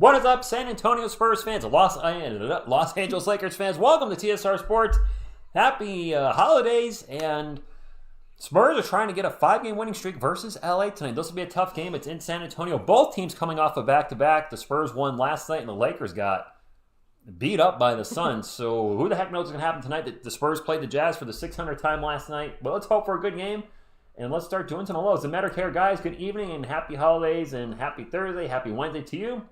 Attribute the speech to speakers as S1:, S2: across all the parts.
S1: What is up, San Antonio Spurs fans, Los Angeles Lakers fans? Welcome to TSR Sports. Happy holidays, and Spurs are trying to get a 5-game winning streak versus LA tonight. This will be a tough game. It's in San Antonio. Both teams coming off a back-to-back. The Spurs won last night, and the Lakers got beat up by the Suns. So who the heck knows what's going to happen tonight? The Spurs played the Jazz for the 600th time last night. But let's hope for a good game, and let's start doing some hellos. The Medicare guys, good evening, and happy holidays, and happy Thursday, happy Wednesday to you.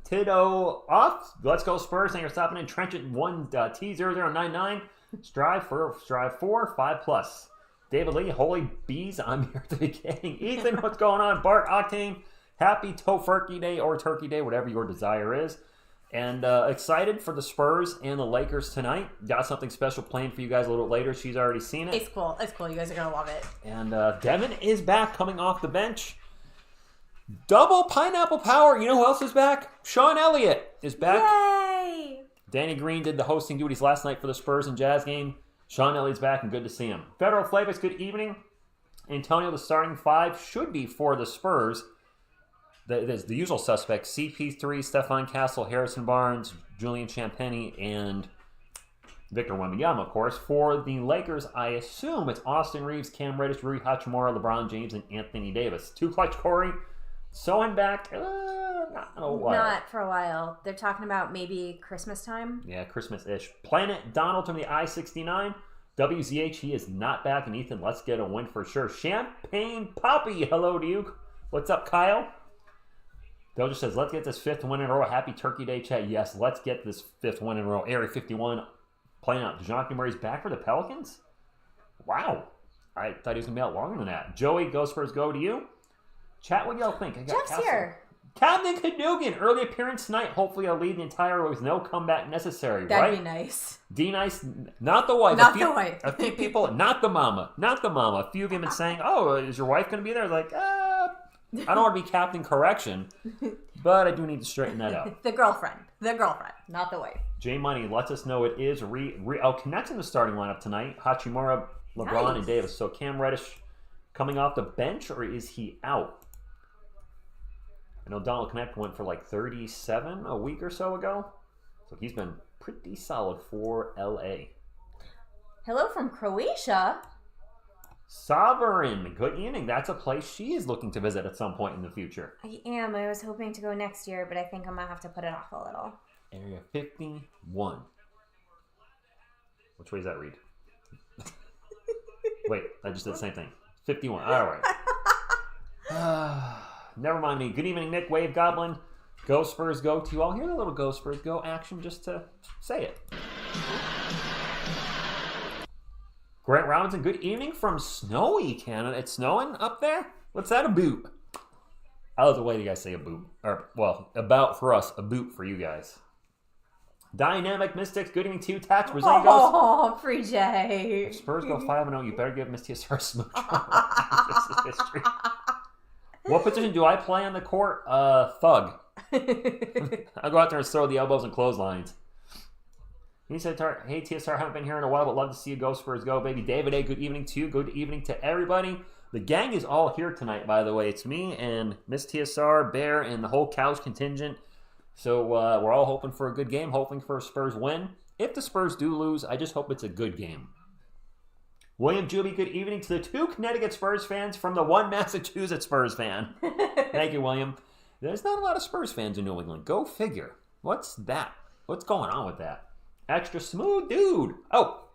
S1: Tito off. Let's go Spurs. Thank you for stopping in. Trenchant 1T0099. Strive 4, 5+. David Lee, Holy Bees, I'm here at the beginning. Ethan, what's going on? Bart, Octane, happy Tofurkey Day or Turkey Day, whatever your desire is. And excited for the Spurs and the Lakers tonight. Got something special planned for you guys a little later. She's already seen it.
S2: It's cool. It's cool. You guys are going to love it.
S1: And Devin is back coming off the bench. Double pineapple power. You know who else is back? Sean Elliott is back.
S2: Yay!
S1: Danny Green did the hosting duties last night for the Spurs and Jazz game. Sean Elliott's back, and good to see him. Federal Flavors, good evening. Antonio, the starting 5 should be for the Spurs. There's the usual suspects: CP3, Stefan Castle, Harrison Barnes, Julian Champagny, and Victor Wembanyama, of course. For the Lakers, I assume it's Austin Reeves, Cam Reddish, Rui Hachimura, LeBron James, and Anthony Davis. Two clutch Corey. Sohan back,
S2: not for a while. They're talking about maybe Christmas time.
S1: Yeah, Christmas-ish. Planet Donald from the I-69. WZH, he is not back. And Ethan, let's get a win for sure. Champagne Poppy, hello to you. What's up, Kyle? Doja says, let's get this 5th win in a row. Happy Turkey Day, chat. Yes, let's get this 5th win in a row. Area 51 playing out. DeJounte Murray's back for the Pelicans? Wow. I thought he was going to be out longer than that. Joey, Go Spurs, go to you. Chat, what do y'all think?
S2: Jeff's here.
S1: Captain Cadogan, early appearance tonight. Hopefully I'll lead the entire with no comeback necessary,
S2: That'd
S1: right?
S2: be nice.
S1: D-Nice, not the wife.
S2: Not the wife.
S1: A few people, not the mama. A few of them have been saying, oh, is your wife going to be there? Like, I don't want to be Captain Correction, but I do need to straighten that out.
S2: The girlfriend, not the wife.
S1: J Money lets us know it is Connect's in the starting lineup tonight. Hachimura, LeBron, and Davis. So Cam Reddish coming off the bench, or is he out? I know Donald Connect went for like 37 a week or so ago. So he's been pretty solid for LA.
S2: Hello from Croatia.
S1: Sovereign, good evening. That's a place she is looking to visit at some point in the future.
S2: I am. I was hoping to go next year, but I think I'm going to have to put it off a little.
S1: Area 51. Which way does that read? Wait, I just did the same thing. 51. All right. Never mind me. Good evening, Nick. Wave Goblin. Go Spurs, go to you all. Here's a little Go Spurs, go action just to say it. Grant Robinson, good evening from snowy Canada. It's snowing up there? What's that, a boot? I love the way you guys say a boot. Or, well, about for us, a boot for you guys. Dynamic Mystics, good evening to you. Tats, Brazilian Ghost.
S2: Oh, free J.
S1: If Spurs go 5-0, you better give Miss TSR a smooch. This is history. What position do I play on the court? Thug. I'll go out there and throw the elbows and clotheslines. He said, hey, TSR, haven't been here in a while, but love to see you go Spurs go, baby. David A., good evening to you. Good evening to everybody. The gang is all here tonight, by the way. It's me and Miss TSR, Bear, and the whole Couch contingent. So we're all hoping for a good game, hoping for a Spurs win. If the Spurs do lose, I just hope it's a good game. William Juby, good evening to the 2 Connecticut Spurs fans from the 1 Massachusetts Spurs fan. Thank you, William. There's not a lot of Spurs fans in New England. Go figure. What's that? What's going on with that? Extra smooth dude. Oh,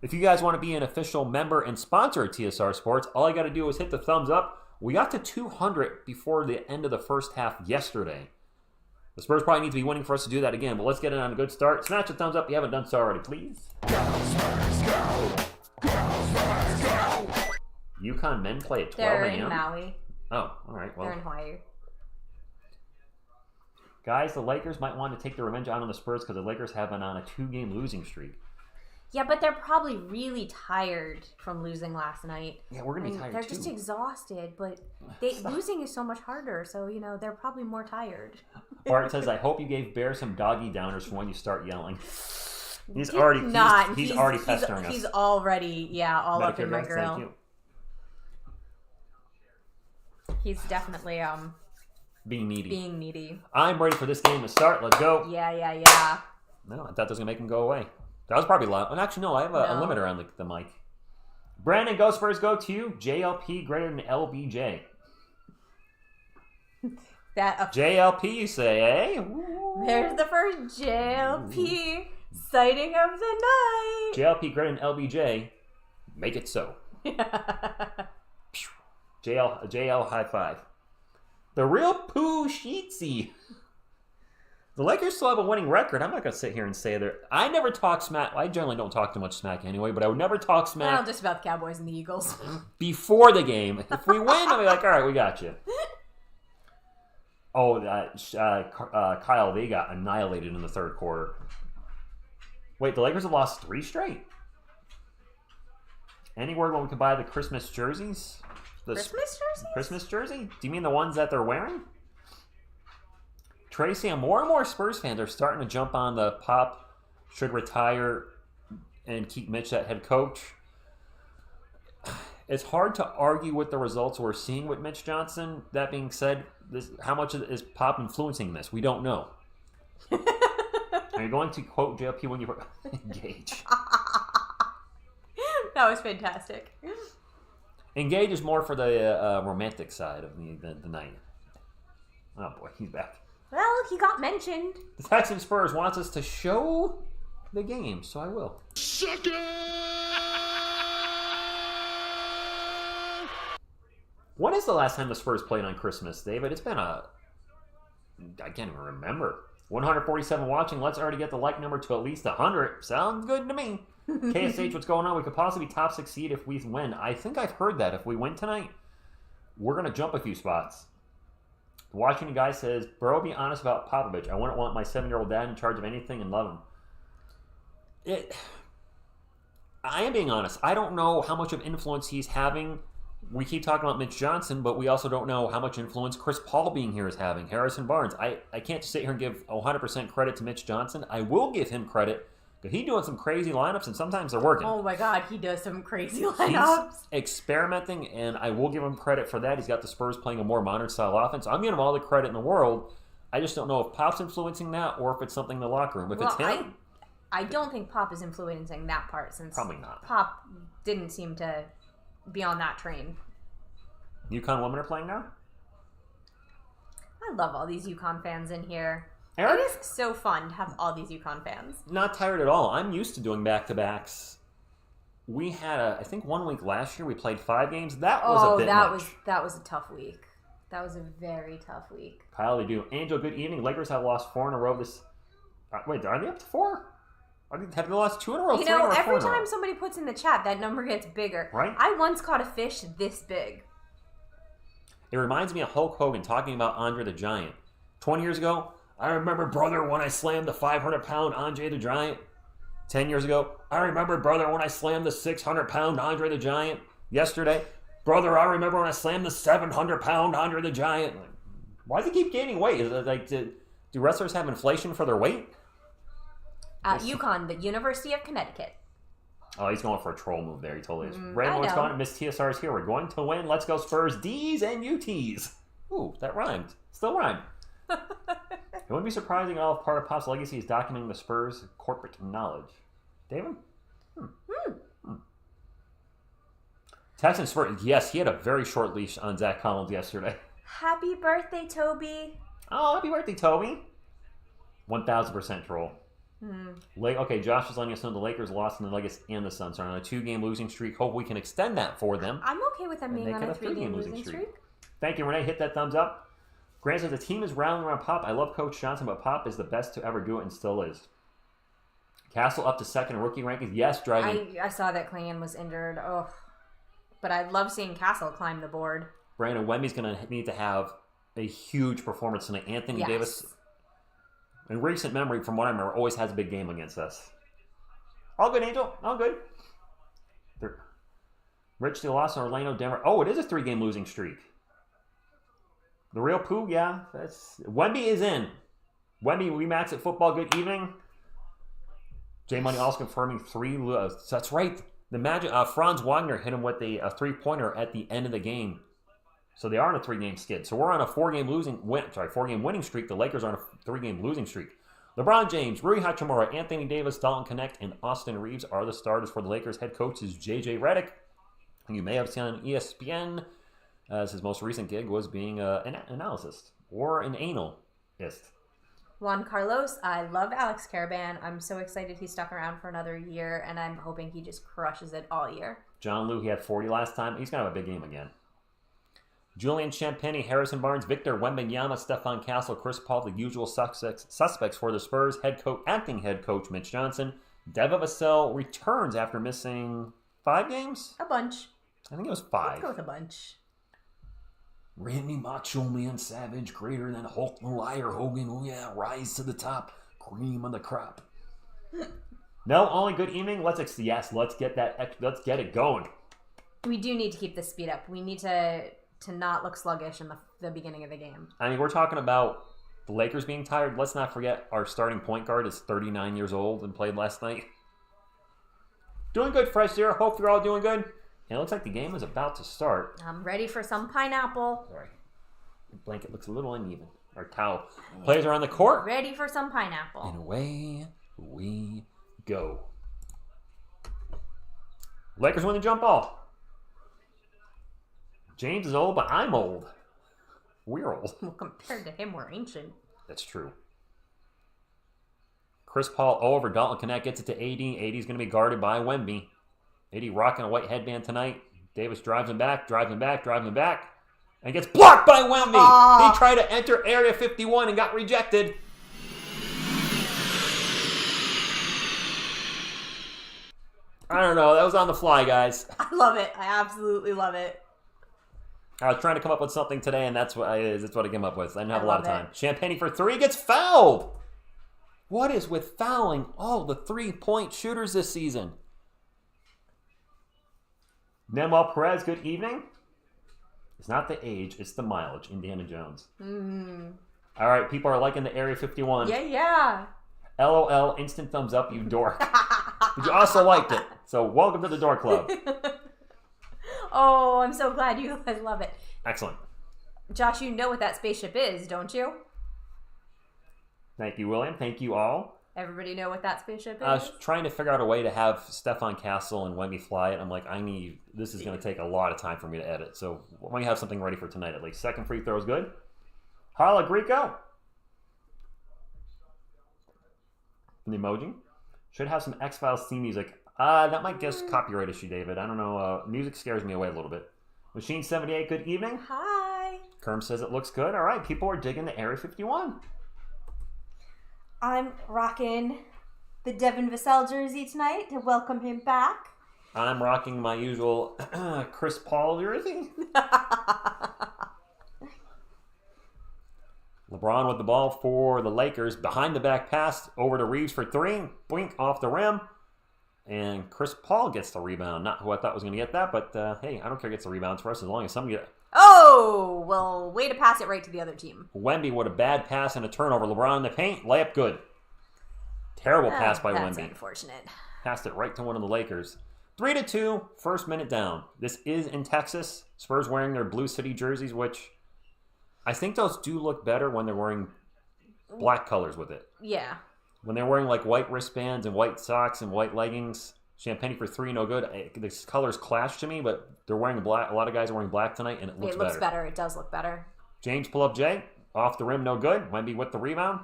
S1: if you guys want to be an official member and sponsor of TSR Sports, all you got to do is hit the thumbs up. We got to 200 before the end of the first half yesterday. The Spurs probably need to be winning for us to do that again, but let's get it on a good start. Smash the thumbs up if you haven't done so already, please. Go Spurs, go! UConn men play at 12 a.m.
S2: They're in Maui.
S1: Oh, all right. Well,
S2: they're in Hawaii.
S1: Guys, the Lakers might want to take their revenge out on the Spurs because the Lakers have been on a 2-game losing streak.
S2: Yeah, but they're probably really tired from losing last night.
S1: Yeah, we're going to be tired
S2: they're
S1: too.
S2: They're just exhausted, but losing is so much harder, so, they're probably more tired.
S1: Bart says, I hope you gave Bear some doggy downers for when you start yelling. He's
S2: Did
S1: already
S2: not.
S1: He's already pestering us.
S2: He's already, all up in my
S1: Thank
S2: grill.
S1: you.
S2: He's definitely
S1: Being needy.
S2: Being needy.
S1: I'm ready for this game to start. Let's go.
S2: Yeah.
S1: No, I thought that was going to make him go away. That was probably loud. And actually, no, I have a limiter on the mic. Brandon, go Spurs, go to you. JLP greater than LBJ. JLP, you say, eh? Ooh.
S2: There's the first JLP sighting of the night.
S1: JLP greater than LBJ. Make it so. JL high five. The real Pooh Sheetsy. The Lakers still have a winning record. I'm not going to sit here and say that. I never talk smack. I generally don't talk too much smack anyway, but I would never talk smack.
S2: Well, just about the Cowboys and the Eagles.
S1: Before the game. If we win, I'll be like, all right, we got you. Oh, Kyle, they got annihilated in the third quarter. Wait, the Lakers have lost 3 straight? Any word when we can buy the Christmas jerseys? Christmas jersey? Do you mean the ones that they're wearing? Tracy, and more Spurs fans are starting to jump on the Pop should retire and keep Mitch at head coach. It's hard to argue with the results we're seeing with Mitch Johnson. That being said, how much is Pop influencing this? We don't know. Are you going to quote JLP when you engage?
S2: That was fantastic.
S1: Engage is more for the romantic side of the night. Oh boy, he's back.
S2: Well, he got mentioned.
S1: The Texans Spurs wants us to show the game, so I will.
S3: Sucker!
S1: When is the last time the Spurs played on Christmas, David? It's been I can't even remember. 147 watching. Let's already get the like number to at least 100. Sounds good to me. KSH, what's going on? We could possibly top 6 seed if we win. I think I've heard that. If we win tonight, we're going to jump a few spots. The Washington guy says, bro, be honest about Popovich. I wouldn't want my 7-year-old dad in charge of anything and love him. I am being honest. I don't know how much of influence he's having. We keep talking about Mitch Johnson, but we also don't know how much influence Chris Paul being here is having. Harrison Barnes. I can't just sit here and give 100% credit to Mitch Johnson. I will give him credit because he's doing some crazy lineups, and sometimes they're working.
S2: Oh my God, he does some crazy lineups.
S1: He's experimenting, and I will give him credit for that. He's got the Spurs playing a more modern style offense. I'm giving him all the credit in the world. I just don't know if Pop's influencing that or if it's something in the locker room. If it's him,
S2: I don't think Pop is influencing that part since
S1: probably not.
S2: Pop didn't seem to be on that train.
S1: UConn women are playing now?
S2: I love all these UConn fans in here.
S1: Eric?
S2: It is so fun to have all these UConn fans.
S1: Not tired at all. I'm used to doing back-to-backs. We had, I think 1 week last year we played 5 games. That was a bit much.
S2: That was a tough week. That was a very tough week.
S1: Kyle, they do. Angel, good evening. Lakers have lost 4 in a row this... wait, are they up to 4? Have they lost 2 in a row?
S2: You know, every time somebody puts in the chat, that number gets bigger.
S1: Right?
S2: I once caught a fish this big.
S1: It reminds me of Hulk Hogan talking about Andre the Giant. 20 years ago, I remember, brother, when I slammed the 500-pound Andre the Giant. 10 years ago, I remember, brother, when I slammed the 600-pound Andre the Giant. Yesterday, brother, I remember when I slammed the 700-pound Andre the Giant. Why does he keep gaining weight? Is it like, do wrestlers have inflation for their weight?
S2: UConn, the University of Connecticut.
S1: Oh, he's going for a troll move there. He totally is. Rainbow's gone. Miss TSR is here. We're going to win. Let's go Spurs. D's and UTs. Ooh, that rhymed. Still rhymed. It wouldn't be surprising at all if part of Pop's legacy is documenting the Spurs' corporate knowledge. David? Texans Spurs. Yes, he had a very short leash on Zach Collins yesterday.
S2: Happy birthday, Toby.
S1: Oh, happy birthday, Toby. 1,000% troll. Okay, Josh is letting us know the Lakers lost in the Nuggets and the Suns are on a 2-game losing streak. Hope we can extend that for them.
S2: I'm okay with them being on a 3-game losing streak.
S1: Thank you, Renee. Hit that thumbs up. Grant says the team is rallying around Pop. I love Coach Johnson, but Pop is the best to ever do it and still is. Castle up to 2nd in rookie rankings. Yes, driving.
S2: I saw that Clan was injured. Oh, but I love seeing Castle climb the board.
S1: Brandon Wemby's going to need to have a huge performance tonight. Anthony Davis, in recent memory, from what I remember, always has a big game against us. All good, Angel. All good. Rich still lost in Orlando, Denver. Oh, it is a 3-game losing streak. The real Pooh, yeah. Wemby is in. Wemby rematch at football. Good evening. J Money also confirming 3. That's right. The Magic. Franz Wagner hit him with a 3-pointer at the end of the game. So they are on a 3-game skid. So we're on a 4-game winning streak. The Lakers are on a 3-game losing streak. LeBron James, Rui Hachimura, Anthony Davis, Dalton Connect, and Austin Reeves are the starters for the Lakers. Head coach is J.J. Redick, who you may have seen on ESPN, as his most recent gig was being an analyst or an analyst.
S2: Juan Carlos, I love Alex Caravan. I'm so excited he stuck around for another year, and I'm hoping he just crushes it all year.
S1: John Lou, he had 40 last time. He's going to have a big game again. Julian Champagnie, Harrison Barnes, Victor Wembanyama, Stephon Castle, Chris Paul, the usual suspects for the Spurs. Acting head coach Mitch Johnson. Deva Vassell returns after missing 5 games?
S2: A bunch.
S1: I think it was 5.
S2: Let's go with a bunch.
S1: Randy Macho Man Savage, greater than Hulk the Liar Hogan. Oh yeah, rise to the top, cream of the crop. No, only good evening. Let's get it going.
S2: We do need to keep the speed up. We need to not look sluggish in the beginning of the game.
S1: I mean, we're talking about the Lakers being tired. Let's not forget our starting point guard is 39 years old and played last night. Doing good, Fresh Air. Hope you're all doing good. And it looks like the game is about to start.
S2: I'm ready for some pineapple.
S1: Sorry. The blanket looks a little uneven. Our towel. Players are on the court.
S2: Ready for some pineapple.
S1: And away we go. Lakers win the jump ball. James is old, but I'm old. We're old.
S2: Well, compared to him, we're ancient.
S1: That's true. Chris Paul over. Dalton Connect gets it to AD. AD's going to be guarded by Wemby. AD rocking a white headband tonight. Davis drives him back, and gets blocked by Wemby. He tried to enter Area 51 and got rejected. I don't know. That was on the fly, guys.
S2: I love it. I absolutely love it.
S1: I was trying to come up with something today, and that's what I came up with. I didn't have a lot of time. Champagnie for 3 gets fouled. What is with fouling all the 3-point shooters this season? Nemal Perez, good evening. It's not the age, it's the mileage. Indiana Jones. All right, people are liking the Area 51.
S2: Yeah.
S1: LOL, instant thumbs up, you dork. But you also liked it. So welcome to the Dork Club.
S2: Oh, I'm so glad you guys love it.
S1: Excellent.
S2: Josh, you know what that spaceship is, don't you?
S1: Thank you, William. Thank you all.
S2: Everybody know what that spaceship is?
S1: I was trying to figure out a way to have Stephon Castle and Wemby fly it. I'm like, this is going to take a lot of time for me to edit. So why don't you have something ready for tonight at least? Second free throw is good. Hala Greco. An emoji. Should have some X-Files theme music. That might just copyright issue, David. I don't know. Music scares me away a little bit. Machine 78, good evening.
S2: Hi.
S1: Kerm says it looks good. All right, people are digging the Area 51.
S2: I'm rocking the Devin Vassell jersey tonight to welcome him back.
S1: I'm rocking my usual Chris Paul jersey. LeBron with the ball for the Lakers. Behind the back pass over to Reeves for 3. Blink off the rim. And Chris Paul gets the rebound. Not who I thought was going to get that, but hey, I don't care who gets the rebounds for us as long as some get it.
S2: Oh, well, way to pass it right to the other team.
S1: Wemby with a bad pass and a turnover. LeBron in the paint. Layup good. Terrible pass by
S2: that's
S1: Wemby.
S2: Unfortunate.
S1: Passed it right to one of the Lakers. 3-2, first minute down. This is in Texas. Spurs wearing their Blue City jerseys, which I think those do look better when they're wearing black colors with it.
S2: Yeah.
S1: When they're wearing like white wristbands and white socks and white leggings, Champagnie for 3, no good. The colors clash to me, but they're wearing black. A lot of guys are wearing black tonight, and it looks better.
S2: It looks better. It does look better.
S1: James pull up Jay. Off the rim, no good. Wemby with the rebound.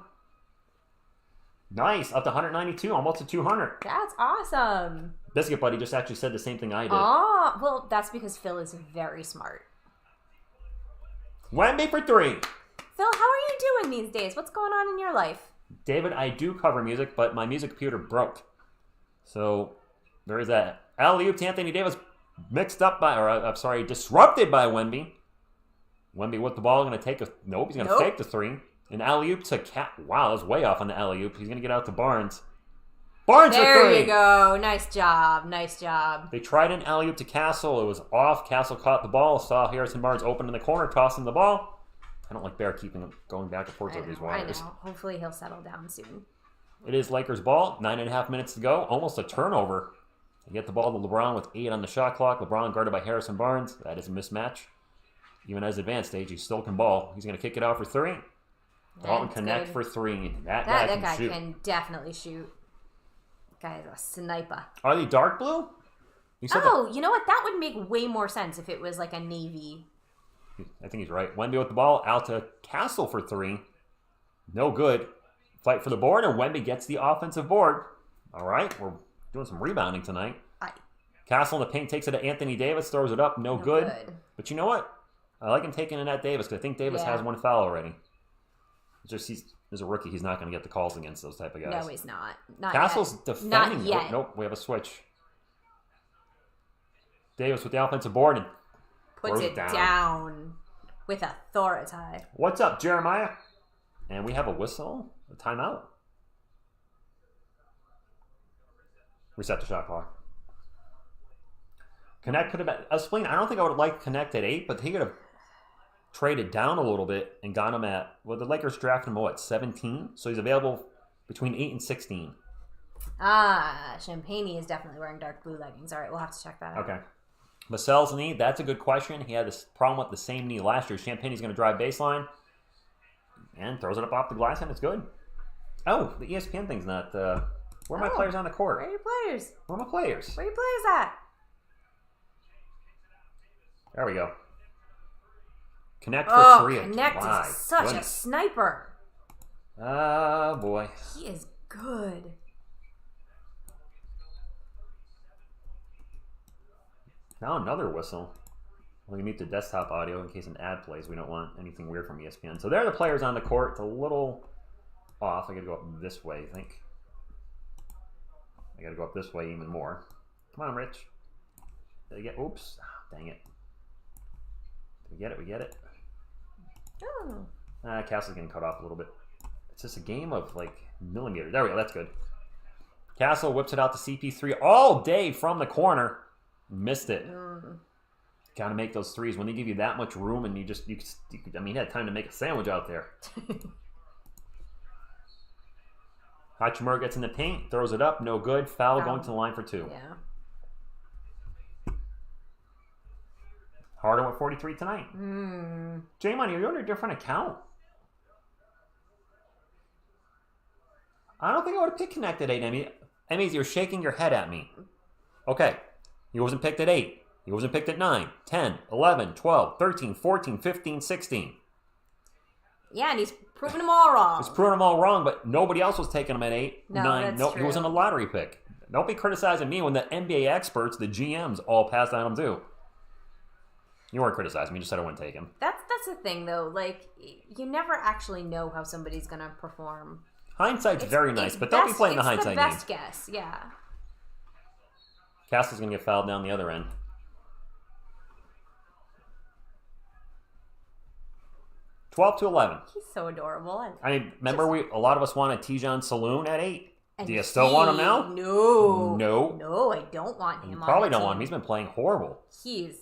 S1: Nice. Up to 192, almost to 200.
S2: That's awesome.
S1: Biscuit Buddy just actually said the same thing I did.
S2: Oh, well, that's because Phil is very smart.
S1: Wemby for 3.
S2: Phil, how are you doing these days? What's going on in your life?
S1: David, I do cover music, but my music computer broke. So there is that. Alley-oop to Anthony Davis, disrupted by Wemby. Wemby with the ball, going to take he's going to fake the 3. An alley-oop to Cat. Wow, that's way off on the alley-oop. He's going to get out to Barnes. Barnes for 3.
S2: There you go. Nice job.
S1: They tried an alley-oop to Castle. It was off. Castle caught the ball. Saw Harrison Barnes open in the corner, tossing the ball. I don't like Bear keeping him going back and forth over these wires.
S2: I know. Hopefully he'll settle down soon.
S1: It is Lakers ball. 9.5 minutes to go. Almost a turnover. They get the ball to LeBron with 8 on the shot clock. LeBron guarded by Harrison Barnes. That is a mismatch. Even at his advanced stage, he still can ball. He's going to kick it out for 3. Dalton Connect for 3. That guy
S2: can definitely shoot. That guy is a sniper.
S1: Are they dark blue?
S2: You know what? That would make way more sense if it was like a navy.
S1: I think he's right. Wemby with the ball. Out to Castle for 3. No good. Fight for the board, and Wemby gets the offensive board. All right, we're doing some rebounding tonight. Castle in the paint takes it to Anthony Davis, throws it up. No good. But you know what? I like him taking it at Davis because I think Davis has 1 foul already. It's just he's a rookie. He's not going to get the calls against those type of guys.
S2: No, he's not. Not
S1: Castle's
S2: yet.
S1: defending.
S2: Not yet.
S1: Nope, we have a switch. Davis with the offensive board and
S2: puts it down with authority.
S1: What's up, Jeremiah? And we have a whistle, a timeout. Reset the shot clock. Connect could have been... Explain, I don't think I would have liked Connect at 8, but he could have traded down a little bit and got him at... Well, the Lakers drafted him, what, 17? So he's available between 8 and 16.
S2: Champagne is definitely wearing dark blue leggings. All right, we'll have to check that out.
S1: Okay. Vassell's knee, that's a good question. He had this problem with the same knee last year. Champagne's going to drive baseline and throws it up off the glass, and it's good. Oh, the ESPN thing's not... where are my players on the court?
S2: Where are your players?
S1: Where are my players?
S2: Where are your players at?
S1: There we go. Connect for 3.
S2: Connect is such a sniper.
S1: Oh, boy.
S2: He is good.
S1: Now another whistle. We're going to mute the desktop audio in case an ad plays. We don't want anything weird from ESPN. So there are the players on the court. It's a little off. I got to go up this way, I think. I got to go up this way even more. Come on, Rich. Did I get... Oops. Oh, dang it. We get it. We get it.
S2: Oh.
S1: Castle's getting cut off a little bit. It's just a game of like millimeters. There we go. That's good. Castle whips it out to CP3 all day from the corner. Missed it. Got to make those threes when they give you that much room, and you I mean, he had time to make a sandwich out there. Hachimura gets in the paint, throws it up, no good. Foul going to the line for 2.
S2: Yeah.
S1: Harden with 43 tonight. J-Money, are you on a different account? I don't think I would have picked Connect at 8, Emmy. Emmy, you're shaking your head at me. Okay. He wasn't picked at 8. He wasn't picked at 9, 10, 11, 12, 13, 14, 15, 16.
S2: Yeah, and he's proven them all wrong.
S1: He's proven them all wrong, but nobody else was taking him at 8,
S2: no,
S1: 9.
S2: That's
S1: true. He wasn't a lottery pick. Don't be criticizing me when the NBA experts, the GMs, all passed on him too. You weren't criticizing me. You just said I wouldn't take him.
S2: That's the thing, though. Like, you never actually know how somebody's going to perform.
S1: Hindsight's very nice, but don't be playing the hindsight game.
S2: It's the best guess, yeah.
S1: Castle's going to get fouled down the other end. $12 to 11.
S2: He's so adorable.
S1: I mean, remember a lot of us wanted Tijon Saloon at 8. Do you still want him now?
S2: No.
S1: No.
S2: No, I don't want him
S1: You
S2: on
S1: probably
S2: the
S1: don't
S2: team.
S1: want him. He's been playing horrible.
S2: He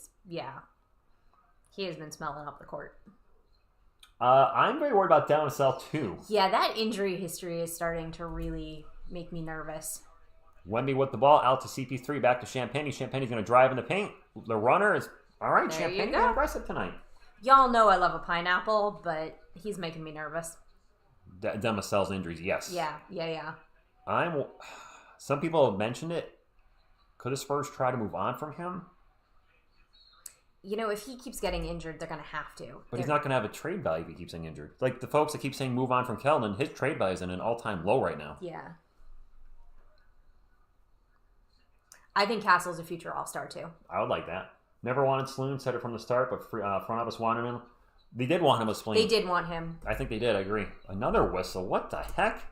S2: has been smelling up the court.
S1: I'm very worried about Down to Cell too.
S2: Yeah, that injury history is starting to really make me nervous.
S1: Wemby with the ball, out to CP3, back to Champagne. Champagne's going to drive in the paint. The runner is... All right, Champagne's aggressive tonight.
S2: Y'all know I love a pineapple, but he's making me nervous.
S1: Demacel's injuries, yes.
S2: Yeah.
S1: Some people have mentioned it. Could the Spurs try to move on from him?
S2: You know, if he keeps getting injured, they're going to have to.
S1: But he's not going to have a trade value if he keeps getting injured. Like the folks that keep saying move on from Keldon, his trade value is in an all-time low right now.
S2: Yeah. I think Castle's a future all-star, too.
S1: I would like that. Never wanted Sloon, said it from the start, but front office wanted him. They did want him with Sloon.
S2: They did want him.
S1: I think they did, I agree. Another whistle. What the heck?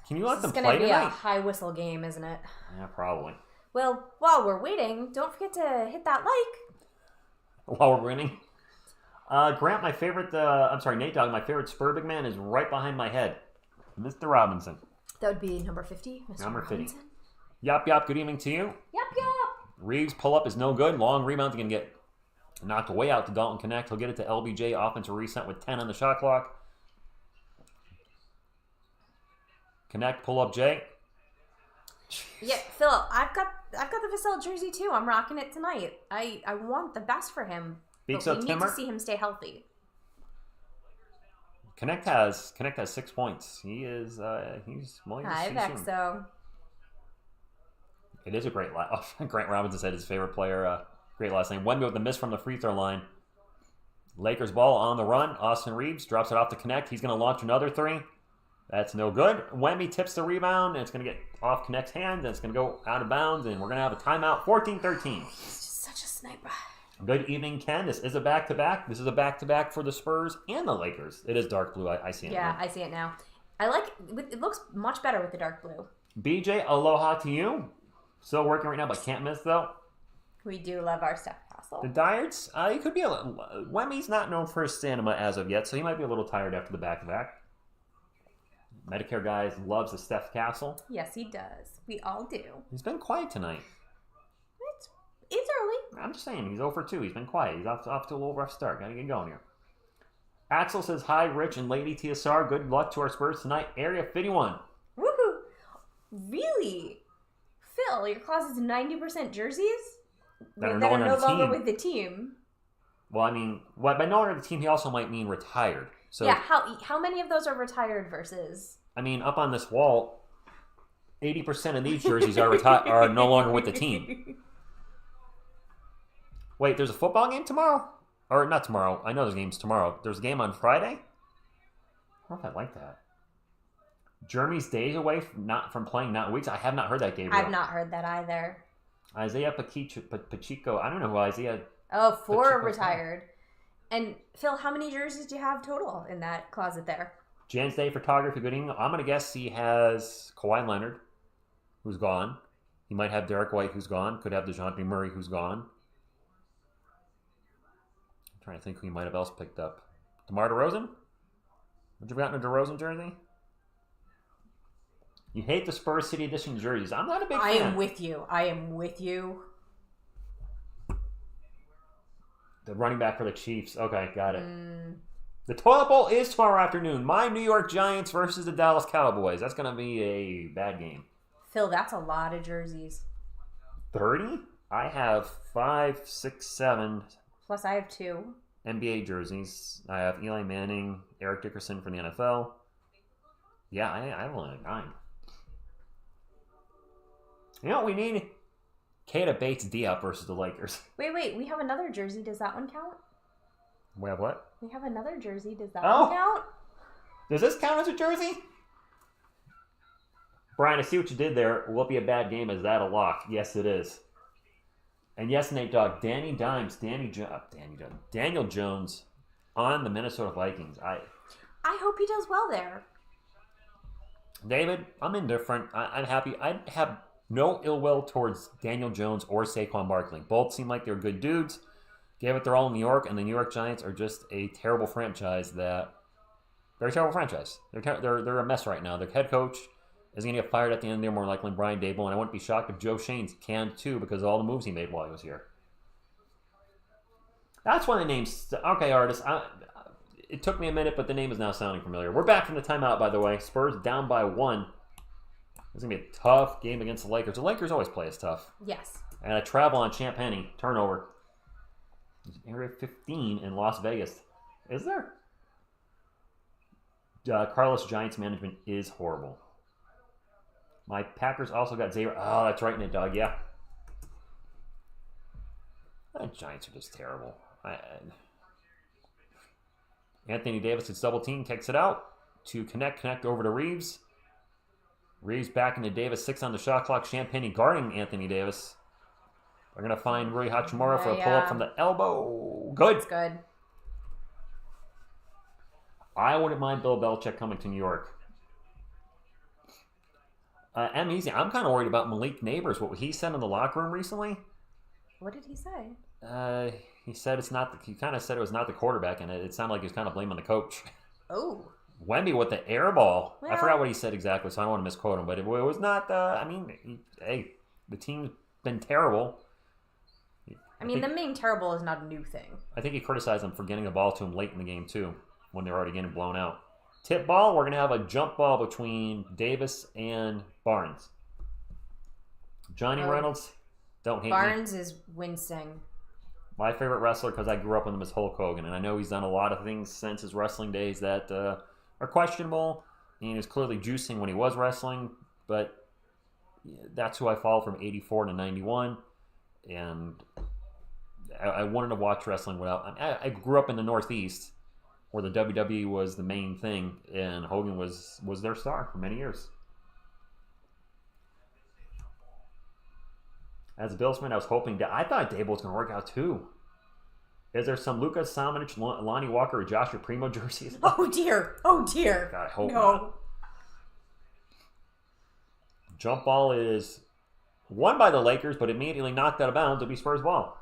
S1: Can you let them play
S2: tonight? It's going to be
S1: tonight?
S2: a high whistle game, isn't it?
S1: Yeah, probably.
S2: Well, while we're waiting, don't forget to hit that like.
S1: While we're winning. Grant, my favorite, Nate Dogg, my favorite Spur big man is right behind my head. Mr. Robinson.
S2: That would be number 50, Mr.
S1: Number 50.
S2: Robinson.
S1: Yop, good evening to you.
S2: Yep.
S1: Reeves pull-up is no good. Long rebound, going to get knocked way out to Dalton Connect. He'll get it to LBJ, offensive reset with 10 on the shot clock. Connect, pull-up Jay.
S2: Yeah, Philip, I've got the Vassell jersey too. I'm rocking it tonight. I want the best for him.
S1: Beaks
S2: but
S1: out
S2: we need
S1: Timmer.
S2: to see him stay healthy.
S1: Connect has 6 points. He's
S2: Hi,
S1: he's
S2: Vexo.
S1: It is a great Grant Robinson said his favorite player. Great last name. Wemby with the miss from the free throw line. Lakers ball on the run. Austin Reeves drops it off to Connect. He's going to launch another three. That's no good. Wemby tips the rebound, and it's going to get off Connect's hand, and it's going to go out of bounds, and we're going to have a timeout. 14-13.
S2: He's just such a sniper.
S1: Good evening, Ken. This is a back-to-back. This is a back-to-back for the Spurs and the Lakers. It is dark blue. I see it
S2: Yeah,
S1: now.
S2: I see it now. I like it. Looks much better with the dark blue.
S1: BJ, aloha to you. Still working right now, but can't miss, though.
S2: We do love our Steph Castle.
S1: The Dyards, he could be a little... Wemmy's not known for his stamina as of yet, so he might be a little tired after the back-to-back. Medicare guys loves the Steph Castle.
S2: Yes, he does. We all do.
S1: He's been quiet tonight.
S2: It's early.
S1: I'm just saying, he's 0 for 2. He's been quiet. He's off to a little rough start. Gotta get going here. Axel says, hi, Rich and Lady TSR. Good luck to our Spurs tonight. Area 51.
S2: Woohoo! Really? Phil, your closet's 90% jerseys?
S1: That are
S2: no
S1: no
S2: longer
S1: team.
S2: with the team.
S1: Well, I mean, by no longer the team, he also might mean retired. So,
S2: yeah, how many of those are retired versus...
S1: I mean, up on this wall, 80% of these jerseys are no longer with the team. Wait, there's a football game tomorrow? Or not tomorrow. I know there's games tomorrow. There's a game on Friday? I don't know if I like that. Jeremy's days away from playing, not weeks. I have not heard that, Gabriel.
S2: I've not heard that either.
S1: Isaiah Pacheco. I don't know who Isaiah...
S2: Oh, 4
S1: Pacheco's
S2: retired. And Phil, how many jerseys do you have total in that closet there?
S1: Jan's Day Photography, good evening. I'm going to guess he has Kawhi Leonard, who's gone. He might have Derek White, who's gone. Could have DeJounte Murray, who's gone. I'm trying to think who he might have else picked up. DeMar DeRozan? Would you have gotten a DeRozan jersey? You hate the Spurs City Edition jerseys. I'm not a big fan.
S2: I am with you.
S1: The running back for the Chiefs. Okay, got it. The toilet bowl is tomorrow afternoon. My New York Giants versus the Dallas Cowboys. That's going to be a bad game.
S2: Phil, that's a lot of jerseys.
S1: 30? I have 5, 6, 7
S2: Plus I have 2.
S1: NBA jerseys. I have Eli Manning, Eric Dickerson for the NFL. Yeah, I have only like 9. You know what we need? Keita Bates Diop versus the Lakers.
S2: Wait, we have another jersey. Does that one count?
S1: We have what?
S2: We have another jersey. Does that one count?
S1: Does this count as a jersey? Brian, I see what you did there. Will it be a bad game? Is that a lock? Yes, it is. And yes, Nate Dogg, Daniel Jones on the Minnesota Vikings.
S2: I hope he does well there.
S1: David, I'm indifferent. I'm happy. I have no ill will towards Daniel Jones or Saquon Barkley. Both seem like they're good dudes. Gave it their all in New York, and the New York Giants are just a terrible franchise. They're a terrible franchise. They're a mess right now. Their head coach is going to get fired at the end of the year, more likely than Brian Dable, and I wouldn't be shocked if Joe Shane's can too because of all the moves he made while he was here. That's one of the names. Okay, artists. It took me a minute, but the name is now sounding familiar. We're back from the timeout, by the way. Spurs down by 1. It's going to be a tough game against the Lakers. The Lakers always play as tough.
S2: Yes.
S1: And a travel on Champagne. Turnover. Area 15 in Las Vegas. Is there? Carlos Giants management is horrible. My Packers also got 0. Oh, that's right, Nate Dogg. Yeah. The Giants are just terrible. Anthony Davis gets double team, kicks it out to connect over to Reeves. Reeves back into Davis, 6 on the shot clock. Champagne guarding Anthony Davis. They're going to find Rui Hachimura for a pull-up from the elbow. Good.
S2: It's good.
S1: I wouldn't mind Bill Belichick coming to New York. Easy. I'm kind of worried about Malik Neighbors. What he said in the locker room recently.
S2: What did he say?
S1: He said it's not. He kind of said it was not the quarterback, and it sounded like he was kind of blaming the coach.
S2: Oh.
S1: Wemby with the air ball.
S2: Well,
S1: I forgot what he said exactly, so I don't want to misquote him. But it was not. Hey, the team's been terrible.
S2: I mean, them being terrible is not a new thing.
S1: I think he criticized them for getting the ball to him late in the game too, when they were already getting blown out. Tip ball. We're gonna have a jump ball between Davis and Barnes. Johnny Reynolds. Don't hate
S2: Barnes is wincing.
S1: My favorite wrestler, because I grew up with him, is Hulk Hogan. And I know he's done a lot of things since his wrestling days that are questionable. And he was clearly juicing when he was wrestling. But that's who I followed from 84 to 91. And I wanted to watch wrestling without... I grew up in the Northeast, where the WWE was the main thing. And Hogan was their star for many years. As a Billsman, I was hoping that I thought Dable was going to work out too. Is there some Luka Samanic, Lonnie Walker, or Joshua Primo jerseys?
S2: Oh dear! Oh dear!
S1: God, I hope not. Jump ball is won by the Lakers, but immediately knocked out of bounds. It'll be Spurs ball.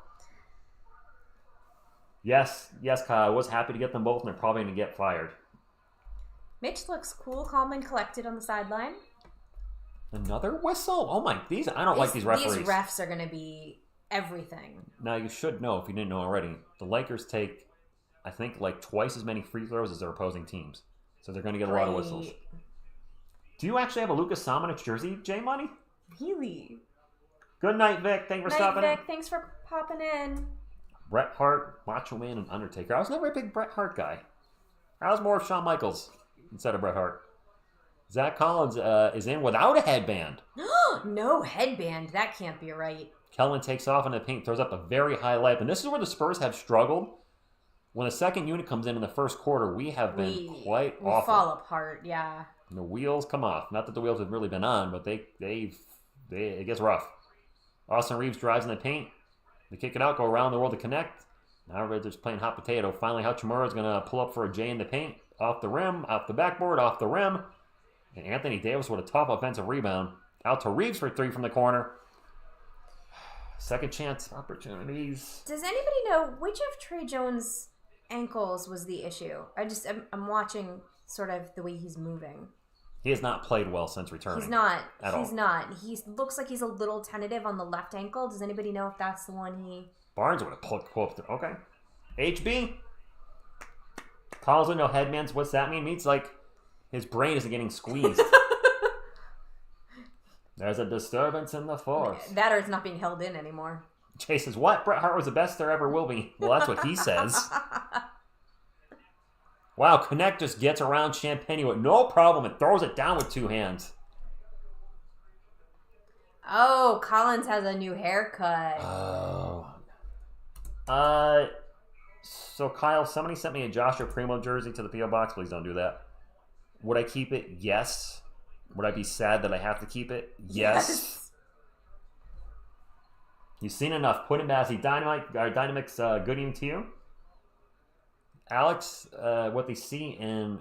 S1: Yes, Kyle. I was happy to get them both, and they're probably going to get fired.
S2: Mitch looks cool, calm, and collected on the sideline.
S1: Another whistle? Oh my! I don't like these referees.
S2: These refs are going to be everything.
S1: Now you should know, if you didn't know already, the Lakers take, I think, like twice as many free throws as their opposing teams, so they're going to get a lot of whistles. Do you actually have a Luka Samanic jersey, J Money?
S2: Really?
S1: Good night, Vic. Thanks for stopping in.
S2: Vic. Thanks for popping in.
S1: Bret Hart, Macho Man, and Undertaker. I was never a big Bret Hart guy. I was more of Shawn Michaels instead of Bret Hart. Zach Collins is in without a headband.
S2: No headband. That can't be right.
S1: Kellen takes off in the paint, throws up a very high layup. And this is where the Spurs have struggled. When the second unit comes in the first quarter, we have been quite awful.
S2: We fall apart, yeah.
S1: And the wheels come off. Not that the wheels have really been on, but it gets rough. Austin Reeves drives in the paint. They kick it out, go around the world to connect. Now they're just playing hot potato. Finally, Hachimura is going to pull up for a J in the paint. Off the rim, off the backboard, off the rim. And Anthony Davis with a tough offensive rebound. Out to Reeves for three from the corner. Second chance opportunities.
S2: Does anybody know which of Trey Jones' ankles was the issue? I'm watching sort of the way he's moving.
S1: He has not played well since returning.
S2: He's not. He looks like he's a little tentative on the left ankle. Does anybody know if that's the one he...
S1: Barnes would have pulled up. Okay. HB. Calls with no headbands. What's that mean? It means like his brain isn't getting squeezed. There's a disturbance in the force.
S2: That or it's not being held in anymore.
S1: Jay says, what? Bret Hart was the best there ever will be. Well, that's what he says. Wow, Connect just gets around Champagne with no problem and throws it down with two hands.
S2: Oh, Collins has a new haircut.
S1: Oh. So, Kyle, somebody sent me a Joshua Primo jersey to the P.O. Box. Please don't do that. Would I keep it? Yes. Would I be sad that I have to keep it? Yes. You've seen enough. Put him as Dynamic's good evening to you. Alex, what they see in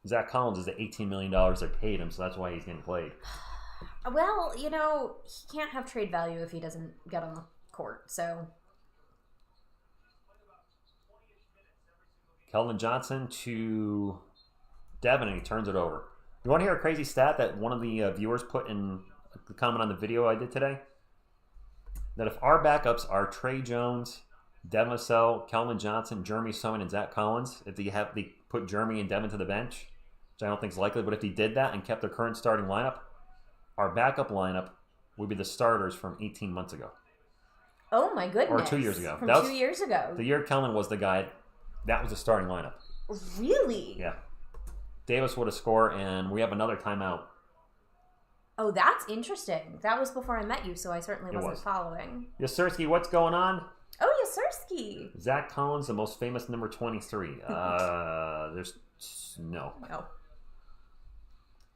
S1: Zach Collins is the $18 million they paid him, so that's why he's getting played.
S2: Well, he can't have trade value if he doesn't get on the court, so...
S1: Keldon Johnson to Devin, and he turns it over. You want to hear a crazy stat that one of the viewers put in the comment on the video I did today? That if our backups are Trey Jones, Devin Vassell, Keldon Johnson, Jeremy Sohan, and Zach Collins, if they put Jeremy and Devin to the bench, which I don't think is likely, but if he did that and kept their current starting lineup, our backup lineup would be the starters from 18 months ago.
S2: Oh my goodness.
S1: Or 2 years ago.
S2: From 2 years ago.
S1: The year Keldon was the guy, that was the starting lineup.
S2: Really?
S1: Yeah. Davis would have scored, and we have another timeout.
S2: Oh, that's interesting. That was before I met you, so I certainly wasn't following.
S1: Yasurski, what's going on?
S2: Oh, Yasurski.
S1: Zach Collins, the most famous number 23. There's no.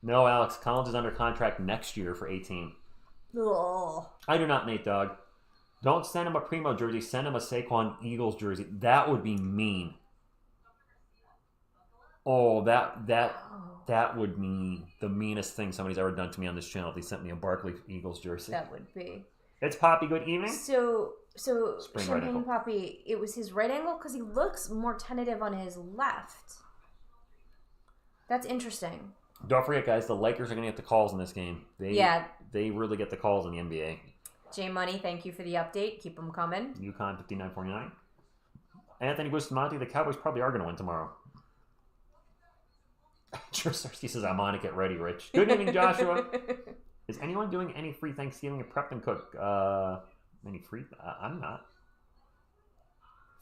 S1: No, Alex. Collins is under contract next year for 18.
S2: Ugh.
S1: I do not, Nate Dogg. Don't send him a Primo jersey. Send him a Saquon Eagles jersey. That would be mean. Oh, that would be the meanest thing somebody's ever done to me on this channel if they sent me a Barkley Eagles jersey.
S2: That would be.
S1: It's Poppy. Good evening.
S2: So
S1: Spring
S2: Champagne Poppy, it was his right ankle because he looks more tentative on his left. That's interesting.
S1: Don't forget, guys, the Lakers are going to get the calls in this game. They really get the calls in the NBA.
S2: J Money, thank you for the update. Keep them coming.
S1: UConn 59-49. Anthony Bustamante, the Cowboys probably are going to win tomorrow. He says, I'm on it. Get ready, Rich. Good evening, Joshua. Is anyone doing any free Thanksgiving prep and cook? Any free? I'm not.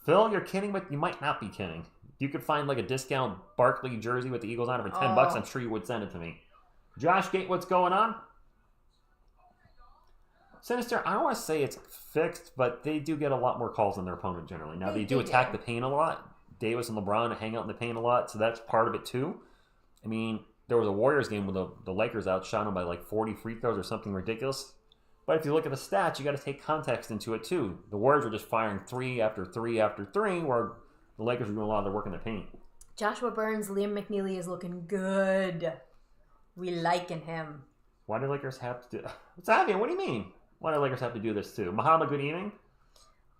S1: Phil, you're kidding, but you might not be kidding. You could find like a discount Barkley jersey with the Eagles on it for $10. I'm sure you would send it to me. Josh Gate, what's going on? Sinister, I don't want to say it's fixed, but they do get a lot more calls than their opponent generally. Now, they do attack the paint a lot. Davis and LeBron hang out in the paint a lot, so that's part of it too. I mean, there was a Warriors game where the Lakers outshot them by like 40 free throws or something ridiculous. But if you look at the stats, you got to take context into it too. The Warriors were just firing 3 after 3 after 3, where the Lakers were doing a lot of their work in the paint.
S2: Joshua Burns, Liam McNeely is looking good. We liking him.
S1: Why do Lakers have to do... Xavier, what do you mean? Why do Lakers have to do this too? Muhammad, good evening.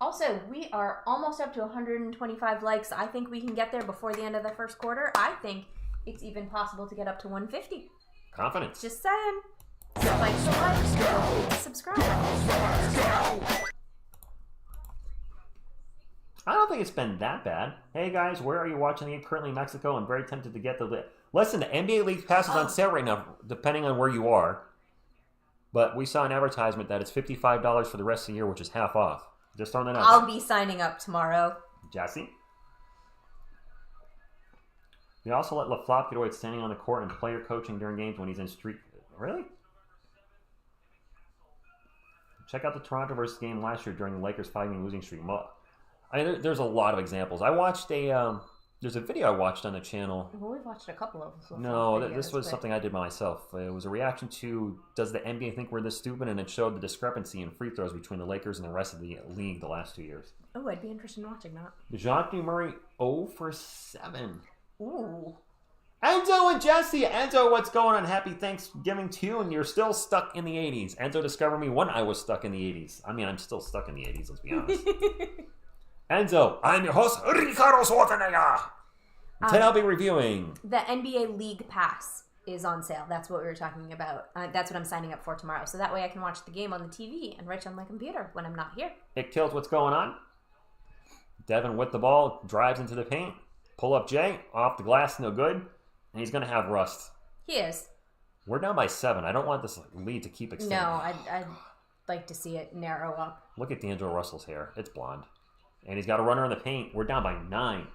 S2: Also, we are almost up to 125 likes. I think we can get there before the end of the first quarter. I think it's even possible to get up to 150.
S1: Confidence.
S2: Just saying. So like, subscribe.
S1: I don't think it's been that bad. Hey guys, where are you watching the game? Currently in Mexico. I'm very tempted to get the... Listen, the NBA League Pass is on sale right now, depending on where you are. But we saw an advertisement that it's $55 for the rest of the year, which is half off. Just throwing that out.
S2: I'll be signing up tomorrow.
S1: Jassy? We also let LaFlop get away with standing on the court and player coaching during games when he's in street... Really? Check out the Toronto versus game last year during the Lakers 5-game losing streak. I mean, there's a lot of examples. I watched there's a video I watched on the channel.
S2: Well, we've watched a couple of them.
S1: No, this was something I did myself. It was a reaction to, does the NBA think we're this stupid? And it showed the discrepancy in free throws between the Lakers and the rest of the league the last 2 years.
S2: Oh, I'd be interested in watching that.
S1: DeJounte Murray 0 for 7.
S2: Ooh.
S1: Enzo and Jesse. Enzo, what's going on? Happy Thanksgiving to you, and you're still stuck in the 80s. Enzo discovered me when I was stuck in the 80s. I mean, I'm still stuck in the 80s, let's be honest. Enzo, I'm your host, Ricardo Schwarzenegger. Today I'll be reviewing...
S2: The NBA League Pass is on sale. That's what we were talking about. That's what I'm signing up for tomorrow. So that way I can watch the game on the TV and watch on my computer when I'm not here.
S1: It kills what's going on. Devin with the ball, drives into the paint. Pull up Jay, off the glass, no good. And he's going to have rust.
S2: He is.
S1: We're down by 7. I don't want this lead to keep extending.
S2: No, I'd like to see it narrow up.
S1: Look at D'Angelo Russell's hair. It's blonde. And he's got a runner in the paint. We're down by 9.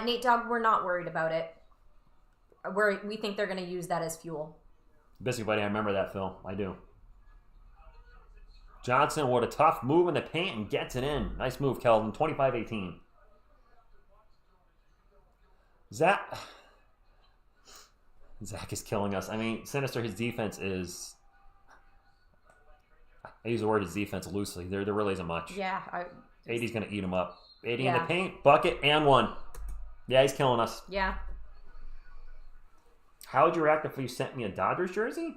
S2: Nate Dogg, we're not worried about it. We think they're going to use that as fuel.
S1: Busybody, I remember that, Phil. I do. Johnson, what a tough move in the paint and gets it in. Nice move, Kelvin. 25-18. Zach is killing us. I mean, Sinister, his defense is... I use the word his defense loosely. There really isn't much.
S2: Yeah.
S1: 80's going to eat him up. 80 in the paint, bucket, and 1. Yeah, he's killing us.
S2: Yeah.
S1: How would you react if you sent me a Dodgers jersey?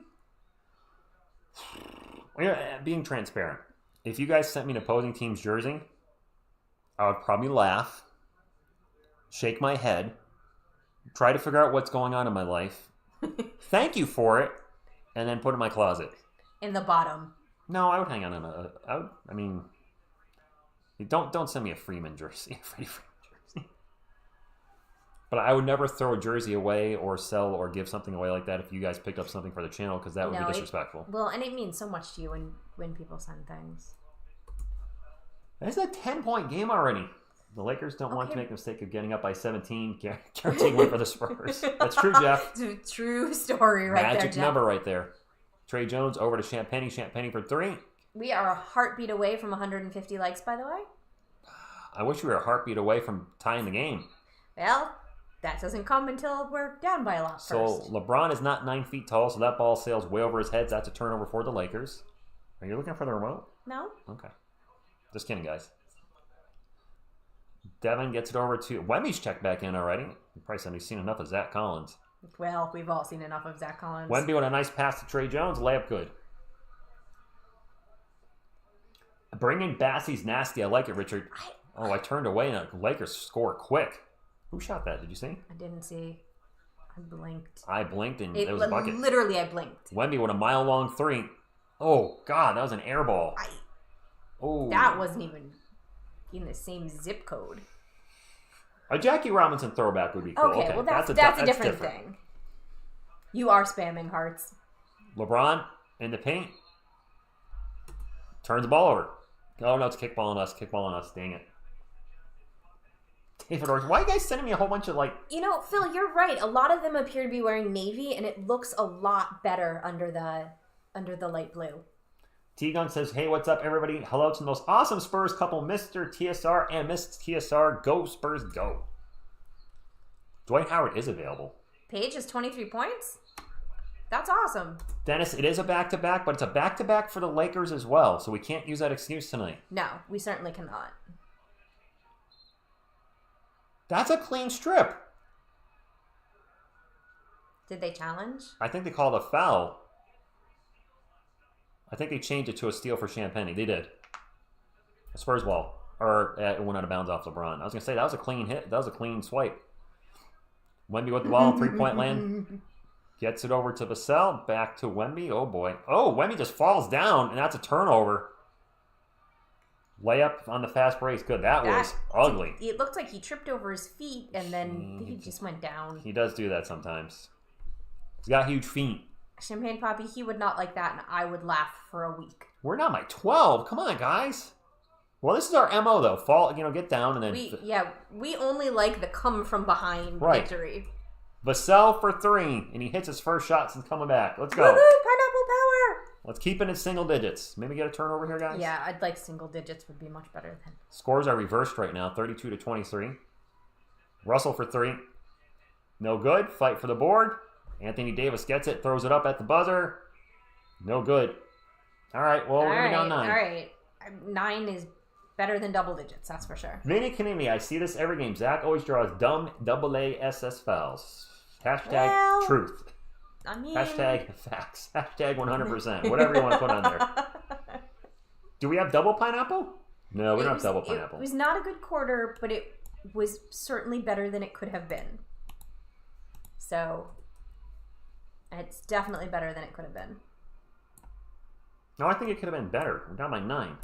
S1: Being transparent. If you guys sent me an opposing team's jersey, I would probably laugh, shake my head, try to figure out what's going on in my life, thank you for it, and then put it in my closet.
S2: In the bottom.
S1: No, I would hang on don't send me a Freeman jersey. Freddie Freeman jersey. But I would never throw a jersey away or sell or give something away like that if you guys picked up something for the channel, because that would be disrespectful.
S2: And it means so much to you when people send things.
S1: It's a 10-point game already. The Lakers don't want to make the mistake of getting up by 17, guaranteeing win for the Spurs. That's true, Jeff.
S2: It's a true story right there, Jeff.
S1: Magic number right there. Trey Jones over to Champagny. Champagny for 3.
S2: We are a heartbeat away from 150 likes, by the way.
S1: I wish we were a heartbeat away from tying the game.
S2: Well, that doesn't come until we're down by a lot first.
S1: So LeBron is not 9 feet tall, so that ball sails way over his head. So that's a turnover for the Lakers. Are you looking for the remote?
S2: No.
S1: Okay. Just kidding, guys. Devin gets it over to... Wemby's checked back in already. You probably said he's seen enough of Zach Collins.
S2: Well, we've all seen enough of Zach Collins.
S1: Wemby with a nice pass to Trey Jones. Layup good. Bringing Bassey's nasty. I like it, Richard. I turned away and the Lakers score quick. Who shot that? Did you see?
S2: I didn't see. I blinked.
S1: I blinked and it was a bucket.
S2: Literally, I blinked.
S1: Wemby with a mile-long 3. Oh, God, that was an air ball.
S2: That wasn't even in the same zip code.
S1: A Jackie Robinson throwback would be cool.
S2: Okay, well, that's a different thing. You are spamming hearts.
S1: LeBron in the paint. Turns the ball over. Oh, no, it's kickballing us. Dang it. David Ortiz. Why are you guys sending me a whole bunch of like...
S2: You know, Phil, you're right. A lot of them appear to be wearing navy, and it looks a lot better under the light blue.
S1: T-Gun says, hey, what's up, everybody? Hello to the most awesome Spurs couple, Mr. TSR and Miss TSR. Go, Spurs, go. Dwight Howard is available.
S2: Paige has 23 points? That's awesome.
S1: Dennis, it is a back-to-back, but it's a back-to-back for the Lakers as well, so we can't use that excuse tonight.
S2: No, we certainly cannot.
S1: That's a clean strip.
S2: Did they challenge?
S1: I think they called a foul. I think they changed it to a steal for Champagne. They did. A Spurs ball. Or it went out of bounds off LeBron. I was going to say, that was a clean hit. That was a clean swipe. Wemby with the ball in three-point land. Gets it over to Vassell. Back to Wemby. Oh, boy. Oh, Wemby just falls down, and that's a turnover. Layup on the fast break. Good. That was ugly.
S2: It looked like he tripped over his feet, and then he just went down.
S1: He does do that sometimes. He's got huge feet.
S2: Champagne Poppy, he would not like that, and I would laugh for a week.
S1: We're not by 12. Come on, guys. Well, this is our MO, though. Fall, get down, and then...
S2: We only like the come-from-behind victory.
S1: Vassell for 3, and he hits his first shot since coming back. Let's go.
S2: Woo-hoo, pineapple power!
S1: Let's keep it in single digits. Maybe get a turnover here, guys?
S2: Yeah, I'd like single digits would be much better than...
S1: Scores are reversed right now, 32-23. Russell for 3. No good. Fight for the board. Anthony Davis gets it, throws it up at the buzzer. No good. All right, well, we're down 9.
S2: All right. 9 is better than double digits, that's for sure.
S1: Vinny Kanemi, I see this every game. Zach always draws dumb AA-SS fouls. Hashtag truth.
S2: I mean...
S1: Hashtag facts. Hashtag 100%. Whatever you want to put on there. Do we have double pineapple? No, we don't have double pineapple.
S2: It was not a good quarter, but it was certainly better than it could have been. So... It's definitely better than it could have been.
S1: No, I think it could have been better. We're down by 9.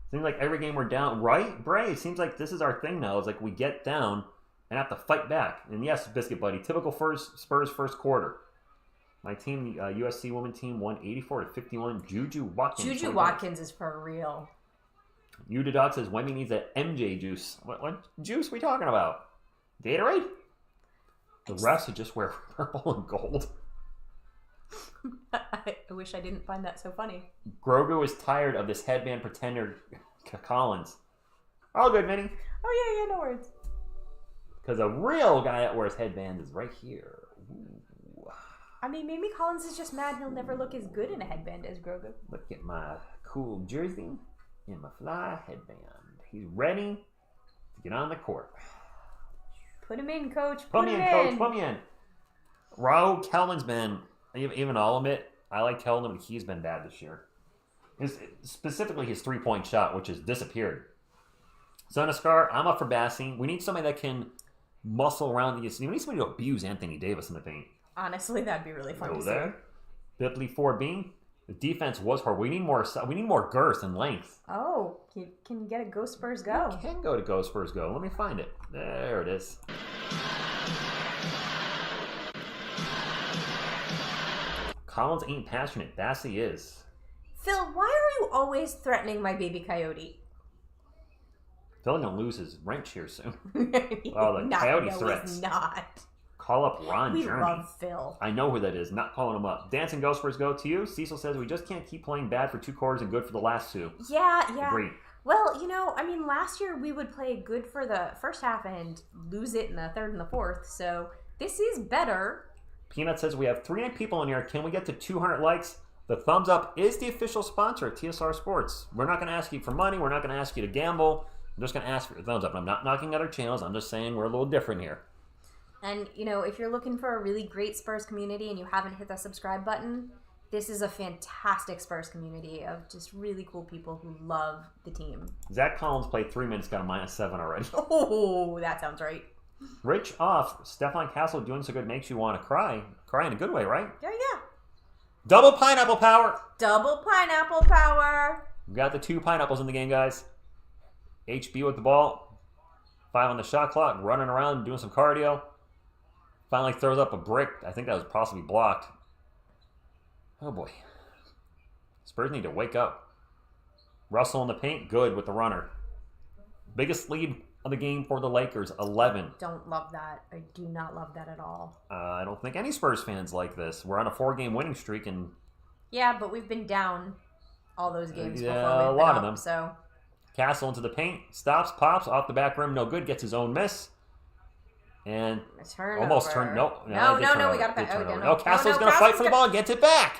S1: Seems like every game we're down, right, Bray? It seems like this is our thing now. It's like we get down and have to fight back. And yes, Biscuit Buddy, typical Spurs first quarter. My team, the USC women team, won 84-51. Juju Watkins.
S2: Juju Watkins is for real.
S1: Udadot says Wemby needs that MJ juice. What juice are we talking about? Gatorade? The rest would just wear purple and gold.
S2: I wish I didn't find that so funny.
S1: Grogu is tired of this headband pretender Collins. All good, Vinny.
S2: Oh, yeah, no worries.
S1: Because a real guy that wears headbands is right here. Ooh.
S2: I mean, maybe Collins is just mad he'll never look as good in a headband as Grogu.
S1: Look at my cool jersey and my fly headband. He's ready to get on the court.
S2: Put him in, coach.
S1: Put me in, coach. Put me in. Raul Kelman's been... Even I'll admit, I like Kelman, but he's been bad this year. Specifically his three-point shot, which has disappeared. Sonaskar, I'm up for Bassi. We need somebody that can muscle around these. We need somebody to abuse Anthony Davis in the paint.
S2: Honestly, that'd be really fun to see.
S1: Bipley 4B. The defense was hard. We need more girth and length.
S2: Oh, can you get a Go Spurs Go?
S1: We can go to Go Spurs Go. Let me find it. There it is. Collins ain't passionate. Bassi is.
S2: Phil, why are you always threatening my baby coyote?
S1: Phil's gonna lose his wrench here soon.
S2: Coyote threats. He's not.
S1: Call up Ron
S2: We
S1: Journey.
S2: love Phil.
S1: I know who that is. Not calling him up. Dancing Ghost Spurs Go to you. Cecil says we just can't keep playing bad for 2 quarters and good for the last 2.
S2: Yeah.
S1: Agreed.
S2: Well, last year we would play good for the first half and lose it in the third and the fourth. So this is better.
S1: Peanut says we have 300 people in here. Can we get to 200 likes? The thumbs up is the official sponsor of TSR Sports. We're not going to ask you for money. We're not going to ask you to gamble. I'm just going to ask for your thumbs up. And I'm not knocking other channels. I'm just saying we're a little different here.
S2: And, if you're looking for a really great Spurs community and you haven't hit the subscribe button, this is a fantastic Spurs community of just really cool people who love the team.
S1: Zach Collins played 3 minutes, got a -7 already.
S2: Oh, that sounds right.
S1: Rich off. Stefan Castle doing so good makes you want to cry. Cry in a good way, right?
S2: Yeah.
S1: Double pineapple power.
S2: Double pineapple power.
S1: We got the 2 pineapples in the game, guys. HB with the ball. 5 on the shot clock. Running around, doing some cardio. Finally throws up a brick. I think that was possibly blocked. Oh, boy. Spurs need to wake up. Russell in the paint. Good with the runner. Biggest lead of the game for the Lakers, 11.
S2: Don't love that. I do not love that at all.
S1: I don't think any Spurs fans like this. We're on a 4-game winning streak, and
S2: yeah, but we've been down all those games before.
S1: A
S2: we've
S1: lot
S2: been
S1: of
S2: up,
S1: them.
S2: So
S1: Castle into the paint, stops, pops off the back rim, no good, gets his own miss, and almost turned.
S2: No, we got to again.
S1: No, Castle's gonna fight for the ball, gets it back.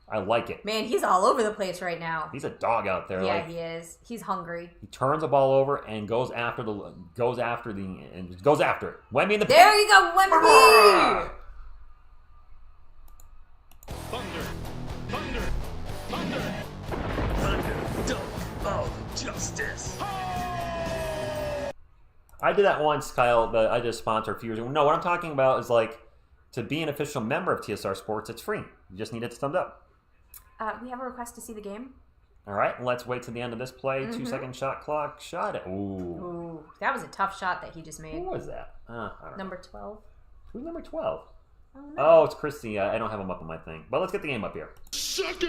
S1: I like it.
S2: Man, he's all over the place right now.
S1: He's a dog out there.
S2: Yeah, he is. He's hungry.
S1: He turns the ball over and goes after it. Wemby in the
S2: there you go, Wemby.
S3: Thunder, dunk of justice.
S1: I did that once, Kyle. But I did a sponsor a few years ago. No, what I'm talking about is like to be an official member of TSR Sports. It's free. You just need it thumbs up.
S2: We have a request to see the game.
S1: All right, let's wait to the end of this play. 2-second shot clock. Shot it.
S2: Ooh, that was a tough shot that he just made.
S1: Who was that? I don't
S2: Number
S1: know.
S2: 12.
S1: Who's number 12?
S2: Oh, no.
S1: Oh, it's Christie. I don't have him up on my thing. But let's get the game up here.
S3: Sucker!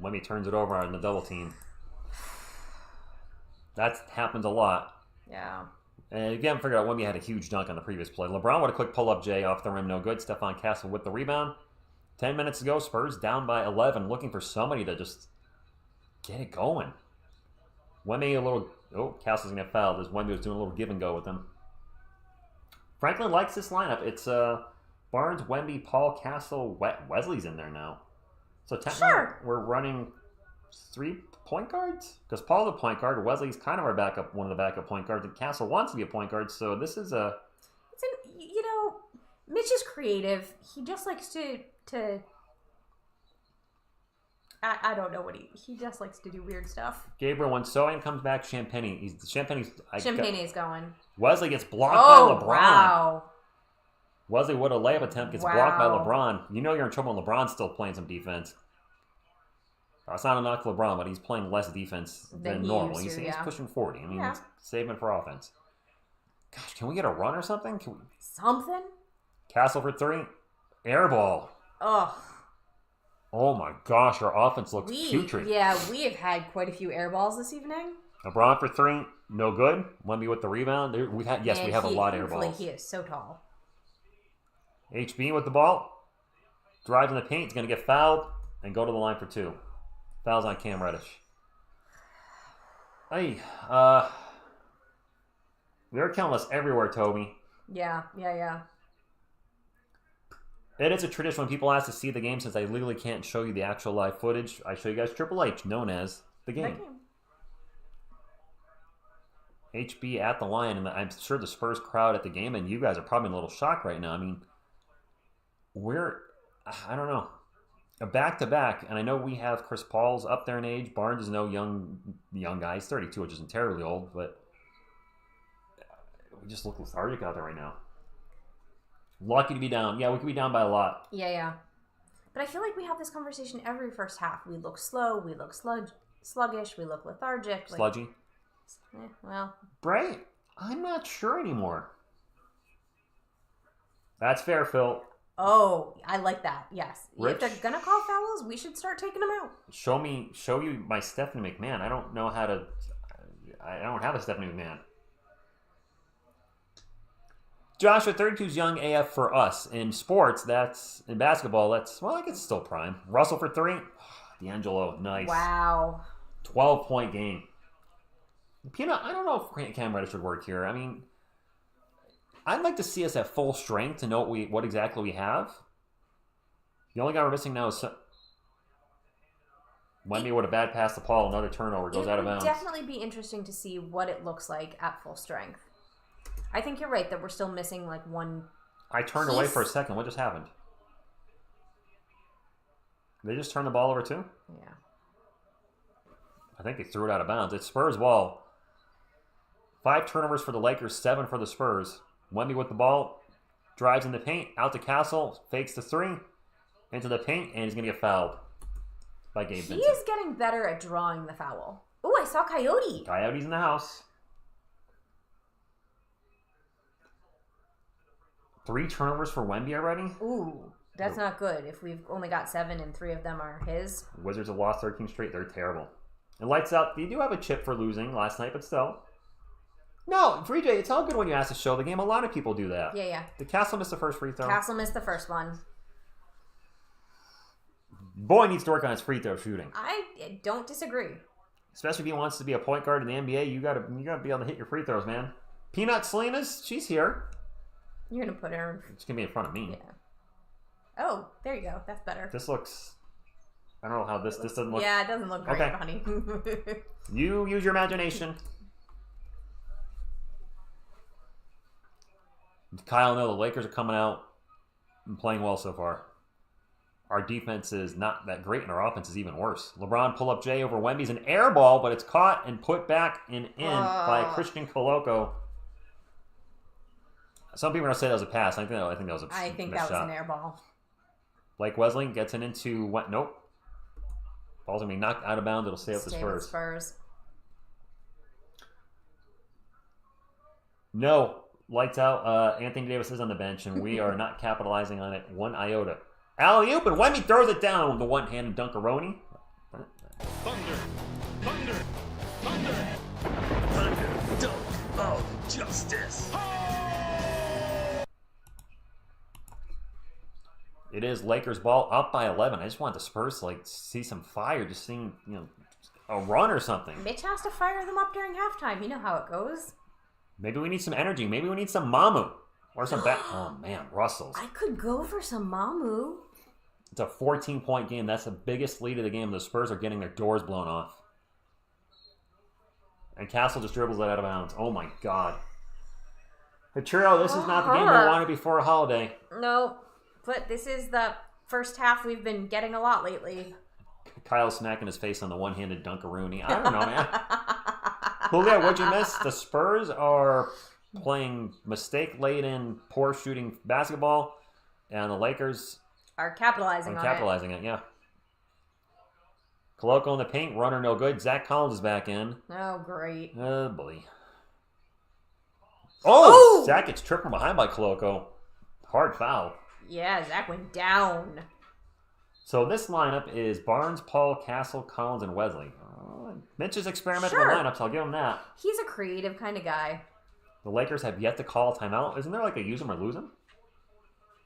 S1: Wemby turns it over on the double team. That happens a lot.
S2: Yeah.
S1: And again, figured out Wemby had a huge dunk on the previous play. LeBron with a quick pull-up J off the rim, no good. Stephon Castle with the rebound. 10 minutes to go. Spurs down by 11, looking for somebody to just get it going. Wemby a little... Oh, Castle's going to get fouled as Wemby was doing a little give and go with him. Franklin likes this lineup. It's Barnes, Wemby, Paul, Castle, Wesley's in there now. So technically we're running 3 point guards? Because Paul's a point guard, Wesley's kind of our backup, one of the backup point guards, and Castle wants to be a point guard, so this is a...
S2: Mitch is creative. He just likes to I don't know what he just likes to do weird stuff.
S1: Gabriel, when Sohan comes back, Champagne's
S2: going.
S1: Wesley gets blocked by LeBron.
S2: Wow.
S1: Wesley with a layup attempt gets blocked by LeBron. You know you're in trouble when LeBron's still playing some defense. It's not a knock to LeBron, but he's playing less defense than normal. He's pushing 40. I mean, he's saving for offense. Gosh, can we get a run or something?
S2: Something?
S1: Castle for 3. Air ball.
S2: Ugh.
S1: Oh my gosh, our offense looks putrid.
S2: Yeah, we have had quite a few air balls this evening.
S1: LeBron for 3. No good. Wemby with the rebound. We have a lot of air balls.
S2: He is so tall.
S1: HB with the ball. Drives in the paint. He's going to get fouled and go to the line for 2. Fouls on Cam Reddish. Hey, they're killing us everywhere, Toby.
S2: Yeah.
S1: It is a tradition when people ask to see the game, since I legally can't show you the actual live footage. I show you guys Triple H, known as the game. HB at the line, and I'm sure the Spurs crowd at the game, and you guys are probably in a little shock right now. I mean, I don't know. A back-to-back, and I know we have Chris Paul's up there in age. Barnes is no young guy. He's 32, which isn't terribly old, but we just look lethargic out there right now. Lucky to be down. Yeah, we could be down by a lot.
S2: Yeah. But I feel like we have this conversation every first half. We look slow. We look sluggish. We look lethargic.
S1: Sludgy?
S2: Well.
S1: Right? I'm not sure anymore. That's fair, Phil.
S2: Oh, I like that. Yes.
S1: Rich?
S2: If they're going to call fouls, we should start taking them out.
S1: Show you my Stephanie McMahon. I don't have a Stephanie McMahon. Joshua, 32's young AF for us. In sports, in basketball, I guess it's still prime. Russell for 3. D'Angelo, nice.
S2: Wow.
S1: 12-point game. Peanut, I don't know if Cam Reddish would work here. I mean, I'd like to see us at full strength to know what exactly we have. The only guy we're missing now is Wemby with a bad pass to Paul. Another turnover, goes out of bounds.
S2: It would definitely be interesting to see what it looks like at full strength. I think you're right that we're still missing one.
S1: I turned away for a second. What just happened? They just turned the ball over too?
S2: Yeah.
S1: I think they threw it out of bounds. It's Spurs ball. 5 turnovers for the Lakers, 7 for the Spurs. Wemby with the ball. Drives in the paint. Out to Castle. Fakes the 3. Into the paint. And he's going to get fouled by Gabe Vincent.
S2: He is getting better at drawing the foul. Oh, I saw Coyote.
S1: Coyote's in the house. 3 turnovers for Wemby already?
S2: Ooh. That's not good if we've only got 7 and 3 of them are his.
S1: Wizards have lost 13 straight. They're terrible. And lights out. You do have a chip for losing last night, but still. No, 3J, it's all good when you ask to show the game. A lot of people do that.
S2: Yeah.
S1: Did Castle miss the first free throw?
S2: Castle missed the first one.
S1: Boy needs to work on his free throw shooting.
S2: I don't disagree.
S1: Especially if he wants to be a point guard in the NBA, you gotta be able to hit your free throws, man. Peanut Salinas, she's here.
S2: You're gonna put her.
S1: She's gonna be in front of me.
S2: Yeah. Oh, there you go. That's better.
S1: This looks. I don't know how this doesn't look.
S2: Yeah, it doesn't look great,
S1: Okay.
S2: honey.
S1: You use your imagination. Kyle, no, the Lakers are coming out and playing well so far. Our defense is not that great, and our offense is even worse. LeBron pull up Jay over Wemby's an air ball, but it's caught and put back in by Christian Coloco. Some people are gonna say that was a pass. I think that was a missed shot.
S2: An air ball.
S1: Blake Wesley gets it into what? Nope. Ball's gonna be knocked out of bounds. It'll stay with the Spurs. No, lights out. Anthony Davis is on the bench, and we are not capitalizing on it one iota. Alley-oop, and Wemby throws it down with the one-handed dunkaroni.
S3: Thunder, thunder, thunder, thunder, dunk of justice.
S1: It is Lakers ball up by 11. I just want the Spurs to see some fire, just seeing a run or something.
S2: Mitch has to fire them up during halftime. You know how it goes.
S1: Maybe we need some energy. Maybe we need some Mamu or some Oh man, Russells.
S2: I could go for some Mamu.
S1: It's a 14-point game. That's the biggest lead of the game. The Spurs are getting their doors blown off. And Castle just dribbles it out of bounds. Oh my God. Hitchiro, this is not the game we wanted before a holiday.
S2: No, but this is the first half we've been getting a lot lately.
S1: Kyle's smacking his face on the one-handed dunkaroonie. I don't know, man. Julia, what'd you miss? The Spurs are playing mistake-laden, poor shooting basketball, and the Lakers
S2: are capitalizing on
S1: it. Yeah. Coloco in the paint, runner no good. Zach Collins is back in.
S2: Oh, great.
S1: Oh, boy. Oh! Zach gets tripped from behind by Coloco. Hard foul.
S2: Yeah, Zach went down.
S1: So this lineup is Barnes, Paul, Castle, Collins, and Wesley. Mitch is experimenting with lineups. I'll give him that.
S2: He's a creative kind of guy.
S1: The Lakers have yet to call a timeout. Isn't there like a use them or lose them?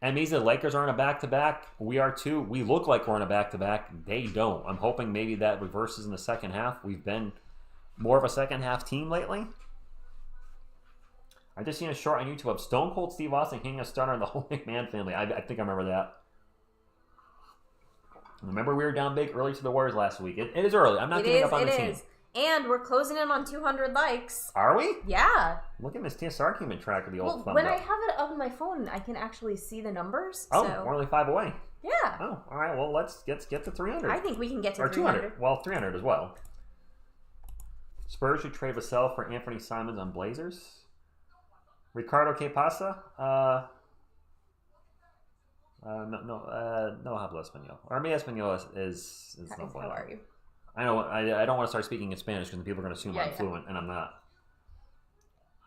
S1: And means the Lakers are on a back-to-back. We are too. We look like we're on a back-to-back. They don't. I'm hoping maybe that reverses in the second half. We've been more of a second-half team lately. I just seen a short on YouTube of Stone Cold Steve Austin hitting a stunner in the whole McMahon family. I think I remember that. Remember we were down big early to the Warriors last week. It is early. I'm not giving up on the team.
S2: And we're closing in on 200 likes.
S1: Are we?
S2: Yeah.
S1: Look at this TSR keeping track of the old thumbs
S2: when
S1: up.
S2: I have it up on my phone, I can actually see the numbers.
S1: Oh,
S2: so.
S1: we're only 5 away.
S2: Yeah.
S1: Oh, all right. Well, let's get to 300.
S2: I think we can get to
S1: or
S2: 300.
S1: 200. Well, 300 as well. Spurs should trade Vassell for Anthony Simons on Blazers. Ricardo K. Pasa? No hablo español. Or mi español is no bueno.
S2: How are you?
S1: I know. I don't want to start speaking in Spanish because people are going to assume I'm fluent, and I'm not.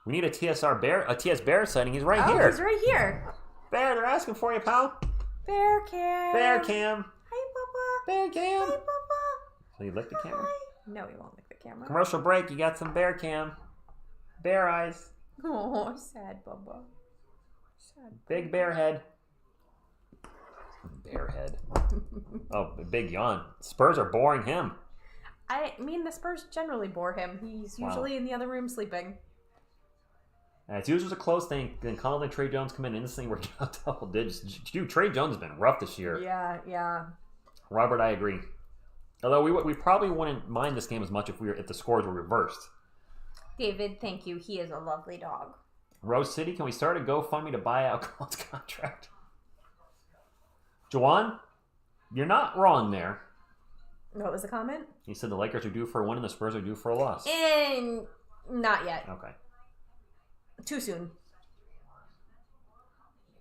S1: We need a TS Bear sighting. He's right here.
S2: He's right here.
S1: Bear, they're asking for you, pal.
S2: Bear Cam.
S1: Bear Cam.
S2: Hi, Papa.
S1: Bear Cam.
S2: Hi, Papa.
S1: So you lick the camera?
S2: No, he won't lick the camera.
S1: Commercial break. You got some Bear Cam. Bear eyes.
S2: Oh, sad Bubba. Sad.
S1: Big bear head. Bear head. Oh, big yawn. Spurs are boring him.
S2: I mean, the Spurs generally bore him. He's usually in the other room sleeping.
S1: It's usually a close thing. Then Collins and Trey Jones come in instantly. We're down double digits. Dude, Trey Jones has been rough this year.
S2: Yeah.
S1: Robert, I agree. Although we probably wouldn't mind this game as much if the scores were reversed.
S2: David, thank you. He is a lovely dog.
S1: Rose City, can we start a GoFundMe to buy out Collins' contract? Jawan, you're not wrong there.
S2: What was the comment?
S1: He said the Lakers are due for a win and the Spurs are due for a loss.
S2: And not yet.
S1: Okay.
S2: Too soon.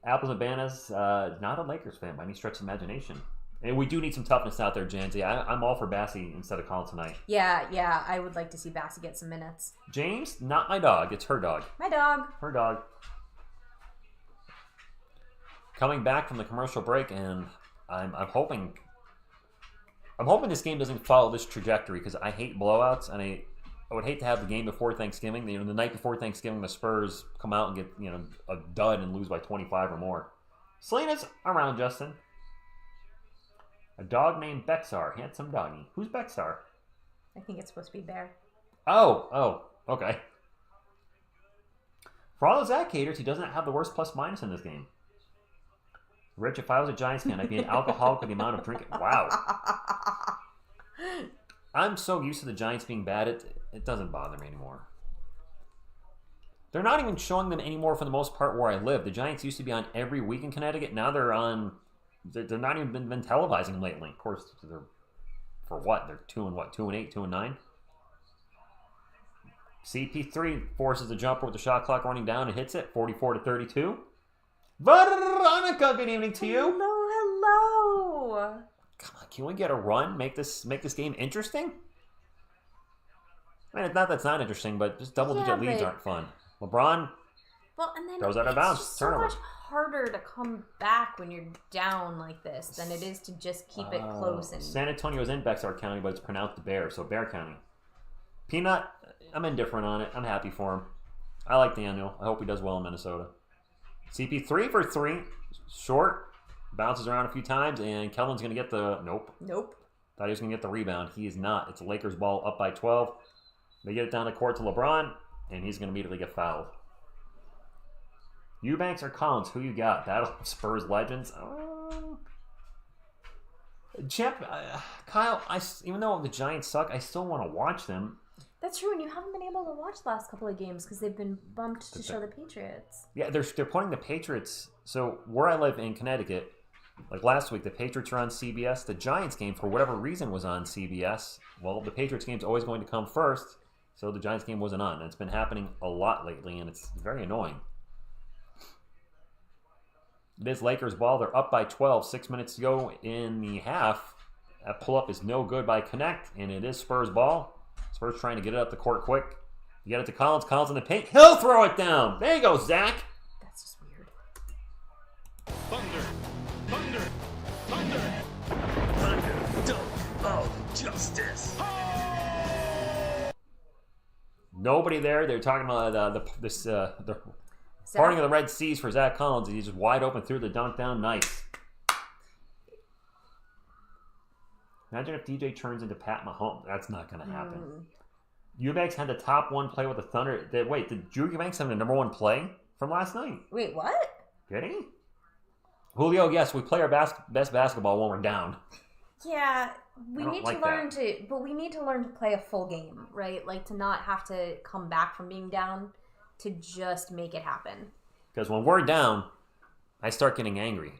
S1: Apples and Bananas, not a Lakers fan by any stretch of imagination. And we do need some toughness out there, Janzi. I'm all for Bassie instead of Collins tonight.
S2: Yeah. I would like to see Bassie get some minutes.
S1: James, not my dog. It's her dog.
S2: My dog.
S1: Her dog. coming back from the commercial break, and I'm hoping this game doesn't follow this trajectory because I hate blowouts, and I would hate to have the game before Thanksgiving. The night before Thanksgiving, the Spurs come out and get a dud and lose by 25 or more. Selena's around, Justin. A dog named Bexar, handsome doggy. Who's Bexar?
S2: I think it's supposed to be Bear.
S1: Oh, okay. For all those Zach haters, he doesn't have the worst plus minus in this game. Rich, if I was a Giants fan, I'd be an alcoholic with the amount of drinking. Wow. I'm so used to the Giants being bad, it doesn't bother me anymore. They're not even showing them anymore for the most part where I live. The Giants used to be on every week in Connecticut. Now they're not even been televising them lately. Of course, they're for what? They're 2-8, 2-9. CP3 forces the jumper with the shot clock running down and hits it, 44-32. Veronica, good evening to you.
S2: Hello.
S1: Come on, can we get a run? Make this game interesting? I mean, it's not that's not interesting, but just double-digit leads aren't fun. LeBron
S2: and then
S1: goes out of bounds.
S2: It's so much harder to come back when you're down like this than it is to just keep it close. And
S1: San Antonio's in Bexar County, but it's pronounced Bear, so Bear County. Peanut, I'm indifferent on it. I'm happy for him. I like Daniel. I hope he does well in Minnesota. CP3 for 3. Short. Bounces around a few times, and Kelvin's going to get the... Nope. Thought he was going to get the rebound. He is not. It's a Lakers ball up by 12. They get it down the court to LeBron, and he's going to immediately get fouled. Eubanks or Collins, who you got? Battle of Spurs legends. Kyle, even though the Giants suck, I still want to watch them.
S2: That's true, and you haven't been able to watch the last couple of games because they've been bumped to show the Patriots.
S1: Yeah, they're putting the Patriots. So where I live in Connecticut, like last week, the Patriots were on CBS. The Giants game, for whatever reason, was on CBS. Well, the Patriots game's always going to come first, so the Giants game wasn't on. And it's been happening a lot lately, and it's very annoying. It is Lakers ball. They're up by 12. 6 minutes to go in the half. That pull-up is no good by Connect, and it is Spurs ball. Spurs trying to get it up the court quick. You get it to Collins. Collins in the paint. He'll throw it down. There you go, Zach.
S2: That's just weird.
S3: Thunder. Dunk of justice.
S1: Nobody there. They're talking about the parting of the Red Seas for Zach Collins. He's just wide open through the dunk down. Nice. Imagine if DJ turns into Pat Mahomes. That's not going to happen. Eubanks had the top one play with the Thunder. Wait, did Drew Eubanks have the number one play from last night?
S2: Wait, what?
S1: Did he? Julio, yes, we play our best basketball when we're down.
S2: Yeah, we need to learn
S1: that.
S2: but we need to learn to play a full game, right? Like to not have to come back from being down to just make it happen.
S1: Because when we're down, I start getting angry.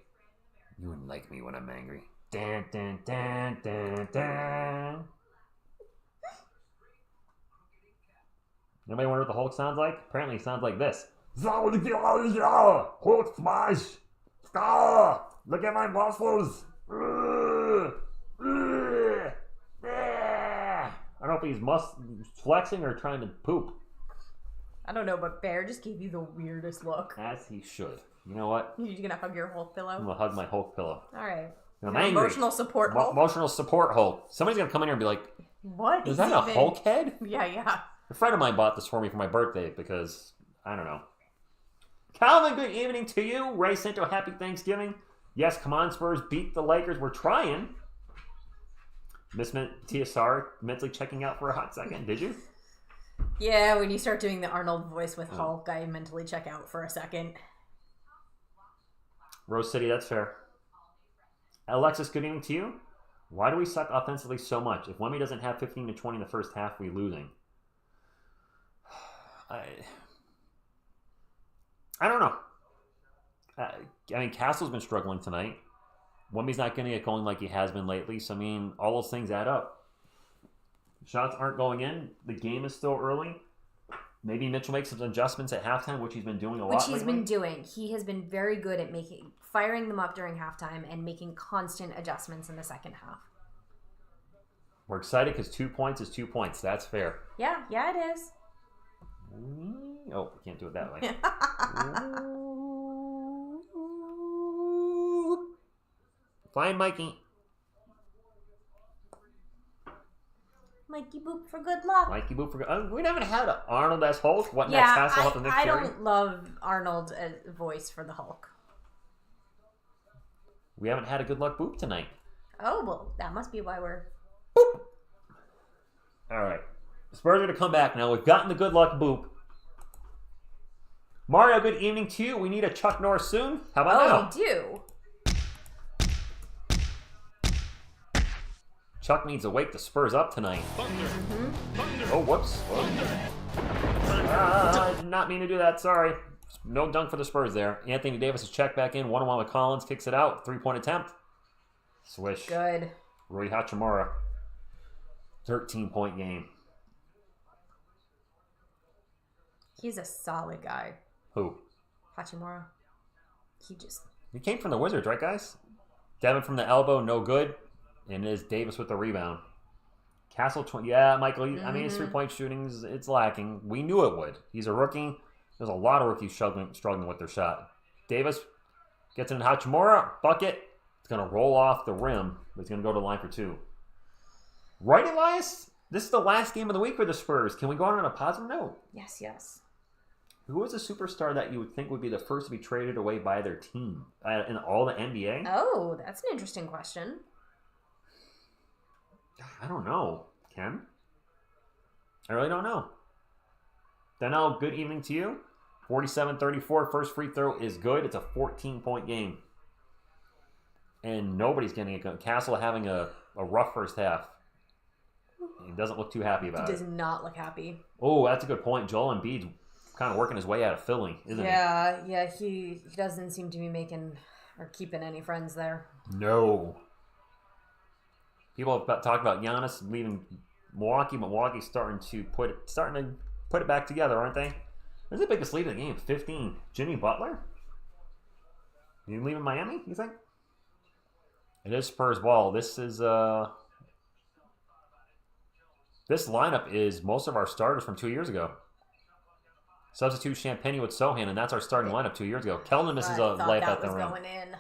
S1: You wouldn't like me when I'm angry. Dun, dun, dun, dun, dun. Anybody wonder what the Hulk sounds like? Apparently he sounds like this. Hulk smash! Look at my muscles! I don't know if he's flexing or trying to poop.
S2: I don't know, but Bear just gave you the weirdest look.
S1: As he should. You know what?
S2: You gonna hug your Hulk pillow?
S1: I'm gonna hug my Hulk pillow.
S2: All right.
S1: I'm angry.
S2: Emotional support Hulk.
S1: Emotional support Hulk. Somebody's gonna come in here and be like,
S2: "What
S1: is that a Hulk head?"
S2: Yeah.
S1: A friend of mine bought this for me for my birthday because I don't know. Calvin, good evening to you. Ray Santo, happy Thanksgiving. Yes, come on, Spurs, beat the Lakers. We're trying. Miss TSR mentally checking out for a hot second. Did you?
S2: Yeah, when you start doing the Arnold voice with Hulk, I mentally check out for a second.
S1: Rose City, that's fair. Alexis, good evening to you. Why do we suck offensively so much? If Wemby doesn't have 15 to 20 in the first half, we're losing. I don't know. I mean, Castle's been struggling tonight. Wemby's not getting it going like he has been lately. So, I mean, all those things add up. Shots aren't going in. The game is still early. Maybe Mitchell makes some adjustments at halftime, which he's been doing a lot lately.
S2: Been doing. He has been very good at firing them up during halftime and making constant adjustments in the second half.
S1: We're excited because 2 points is 2 points. That's fair.
S2: Yeah, it is.
S1: Oh, we can't do it that way. Flying Mikey.
S2: Mikey Boop for good luck.
S1: Mikey Boop for we haven't had Arnold as Hulk. What
S2: Yeah,
S1: next? Hasselhoff and Nick
S2: I
S1: Fury?
S2: don't love Arnold as voice for the Hulk.
S1: We haven't had a good luck Boop tonight.
S2: Oh, well, that must be why we're...
S1: Boop. All right. Spurs are going to come back now. We've gotten the good luck Boop. Mario, good evening to you. We need a Chuck Norris soon. How about now?
S2: we do.
S1: Chuck needs to wake the Spurs up tonight.
S3: Thunder. Thunder.
S1: Oh, whoops. I did not mean to do that. Sorry. No dunk for the Spurs there. Anthony Davis is checked back in. 1-on-1 with Collins. Kicks it out. 3-point attempt. Swish.
S2: Good.
S1: Rui Hachimura. 13-point game.
S2: He's a solid guy.
S1: Who?
S2: Hachimura.
S1: He came from the Wizards, right, guys? Devin from the elbow, no good. And it is Davis with the rebound. Castle, yeah, Michael, I mean, his three-point shooting, it's lacking. We knew it would. He's a rookie. There's a lot of rookies struggling with their shot. Davis gets in Hachimura, bucket. It's going to roll off the rim, but he's going to go to the line for two. Right, Elias? This is the last game of the week for the Spurs. Can we go on a positive note?
S2: Yes, yes.
S1: Who is a superstar that you would think would be the first to be traded away by their team in all the NBA?
S2: Oh, that's an interesting question.
S1: I don't know. Ken? I really don't know. Donnell, good evening to you. 47-34. First free throw is good. It's a 14-point game. And nobody's getting it. Castle having a rough first half. He doesn't look too happy about
S2: He
S1: it.
S2: does not look happy.
S1: Oh, that's a good point. Joel Embiid's kind of working his way out of Philly, isn't he?
S2: Yeah, he doesn't seem to be making or keeping any friends there.
S1: No. People have talked about Giannis leaving Milwaukee. Milwaukee's starting to put it back together, aren't they? Who's the biggest lead of the game? 15. Jimmy Butler? You leaving Miami, you think? It is Spurs ball. This is this lineup is most of our starters from 2 years ago. Substitute Champagnie with Sohan, and that's our starting lineup 2 years ago. Keldon misses a life at the rim.
S2: Going in.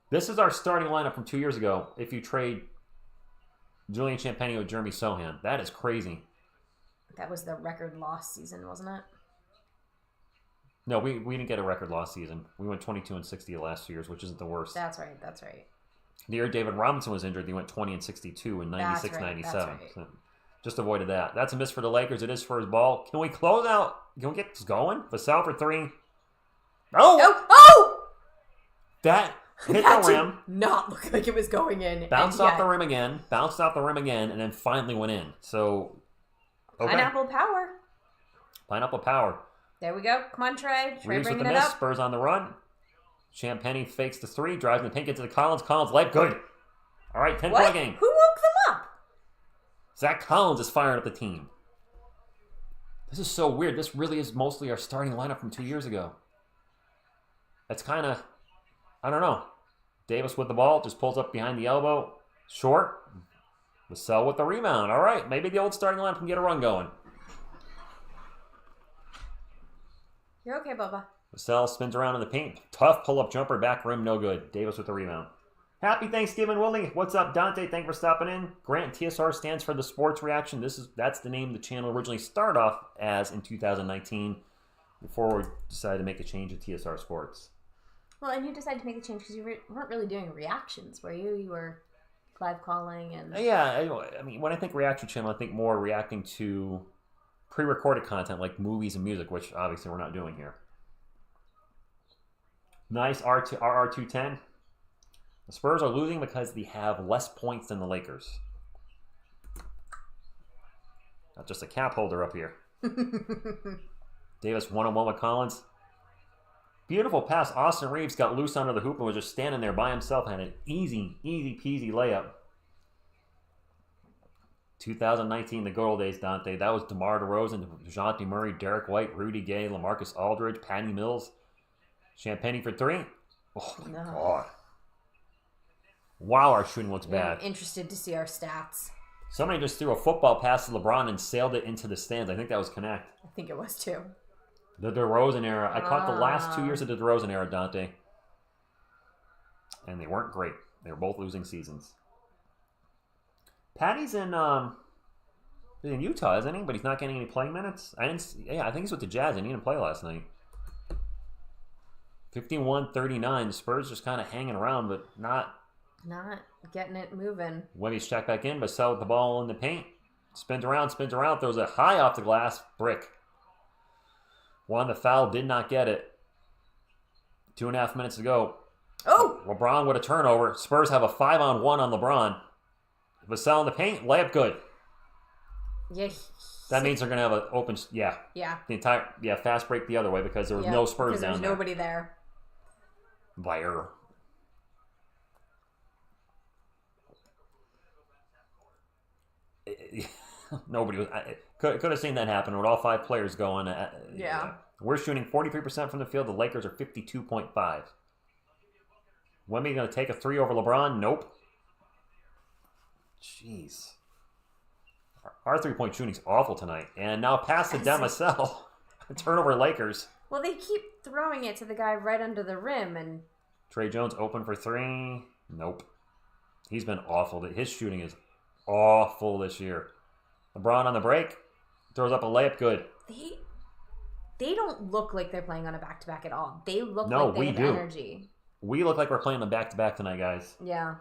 S1: This is our starting lineup from 2 years ago. If you trade Julian Champagnie with Jeremy Sohan, that is crazy.
S2: That was the record loss season, wasn't it?
S1: No, we didn't get a record loss season. We went 22-60 the last 2 years, which isn't the worst.
S2: That's right.
S1: The year David Robinson was injured, they went 20-62 in 96-97.
S2: Right.
S1: So just avoided that. That's a miss for the Lakers. It is for his ball. Can we close out? Can we get this going? Vassell for three. Oh!
S2: Oh!
S1: That hit
S2: That
S1: the
S2: did
S1: rim.
S2: not look like it was going in.
S1: Bounced off the rim again. And then finally went in. So, okay.
S2: Pineapple power.
S1: Pineapple power.
S2: There we go. Come on, Trey. Trey
S1: Reeves with
S2: bringing
S1: the
S2: it
S1: miss.
S2: up.
S1: Spurs on the run. Champagnie fakes the three. Drives in the paint. Gets to the Collins. Collins, leg good. All right, 10-point game.
S2: Who woke them up?
S1: Zach Collins is firing up the team. This is so weird. This really is mostly our starting lineup from 2 years ago. That's kind of, I don't know. Davis with the ball. Just pulls up behind the elbow. Short. Vassell with the rebound. All right, maybe the old starting lineup can get a run going.
S2: You're okay, Bubba.
S1: Vassell spins around in the paint. Tough pull-up jumper, back rim, no good. Davis with the rebound. Happy Thanksgiving, Willie. What's up, Dante? Thanks for stopping in. Grant, TSR stands for the Sports Reaction. That's the name the channel originally started off as in 2019 before we decided to make a change to TSR Sports.
S2: Well, and you decided to make the change because you weren't really doing reactions, were you? You were live calling and...
S1: Yeah, I mean, when I think reaction channel, I think more reacting to pre-recorded content like movies and music, which obviously we're not doing here. Nice RR210. The Spurs are losing because they have less points than the Lakers. Not just a cap holder up here. Davis 1-on-1 with Collins. Beautiful pass. Austin Reeves got loose under the hoop and was just standing there by himself. Had an easy peasy layup. 2019, the good old days, Dante. That was DeMar DeRozan, DeJounte Murray, Derek White, Rudy Gay, LaMarcus Aldridge, Patty Mills. Champagnie for three. Oh, my God. Wow, our shooting looks bad.
S2: I'm interested to see our stats.
S1: Somebody just threw a football pass to LeBron and sailed it into the stands. I think that was Connect.
S2: I think it was too.
S1: The DeRozan era. I caught the last 2 years of the DeRozan era, Dante. And they weren't great. They were both losing seasons. Patty's in Utah, isn't he? But he's not getting any playing minutes. I think he's with the Jazz, and he didn't play last night. 51-39. The Spurs just kind of hanging around, but not
S2: getting it moving.
S1: Wemby's checked back in, but Vassell with the ball in the paint. Spins around, throws it high off the glass. Brick. Won the foul, did not get it. 2.5 minutes to go.
S2: Oh!
S1: LeBron with a turnover. Spurs have a 5-on-1 on LeBron. Vassell in the paint, layup good.
S2: Yeah.
S1: That means they're going to have an open... Yeah.
S2: Yeah.
S1: The entire... Yeah, fast break the other way because there was no Spurs down there.
S2: There's nobody there.
S1: Vire. Nobody was... Could have seen that happen with all 5 players going.
S2: Yeah.
S1: We're shooting 43% from the field. The Lakers are 52.5. Wemby going to take a 3 over LeBron? Nope. Jeez. Our 3-point shooting's awful tonight. And now pass to Vassell. Turnover Lakers.
S2: Well, they keep throwing it to the guy right under the rim. And
S1: Trey Jones open for 3. Nope. He's been awful. His shooting is awful this year. LeBron on the break. Throws up a layup. Good.
S2: They don't look like they're playing on a back-to-back at all. They look like they have energy.
S1: We look like we're playing on back-to-back tonight, guys.
S2: Yeah.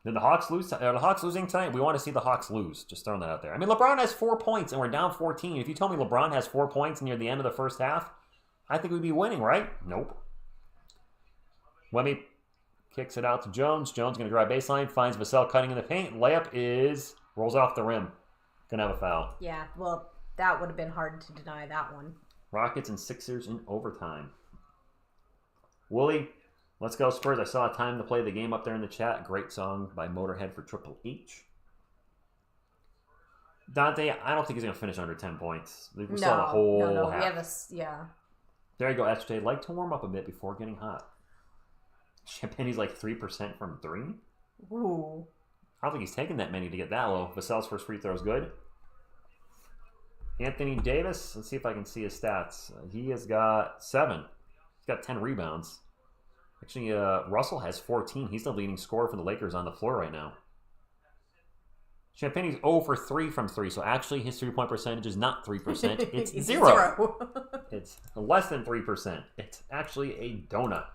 S1: Did the Hawks lose? Are the Hawks losing tonight? We want to see the Hawks lose. Just throwing that out there. I mean, LeBron has 4 points, and we're down 14. If you told me LeBron has 4 points near the end of the first half, I think we'd be winning, right? Nope. Wemby kicks it out to Jones. Jones going to drive baseline. Finds Vassell cutting in the paint. Layup rolls off the rim. Going to have a foul.
S2: Yeah, well, that would have been hard to deny that one.
S1: Rockets and Sixers in overtime. Wooly, let's go Spurs. I saw Time to Play the Game up there in the chat. Great song by Motorhead for Triple H. Dante, I don't think he's going to finish under 10 points. We still have a whole half.
S2: We have yeah.
S1: There you go, SJ. Like to warm up a bit before getting hot. Champagne's like 3% from 3.
S2: Ooh.
S1: I don't think he's taking that many to get that low. Vassell's first free throw is good. Anthony Davis, let's see if I can see his stats. He has got 7. He's got 10 rebounds. Actually, Russell has 14. He's the leading scorer for the Lakers on the floor right now. Champagne's 0 for 3 from 3, so actually his 3-point percentage is not 3%. It's 0. It's less than 3%. It's actually a donut.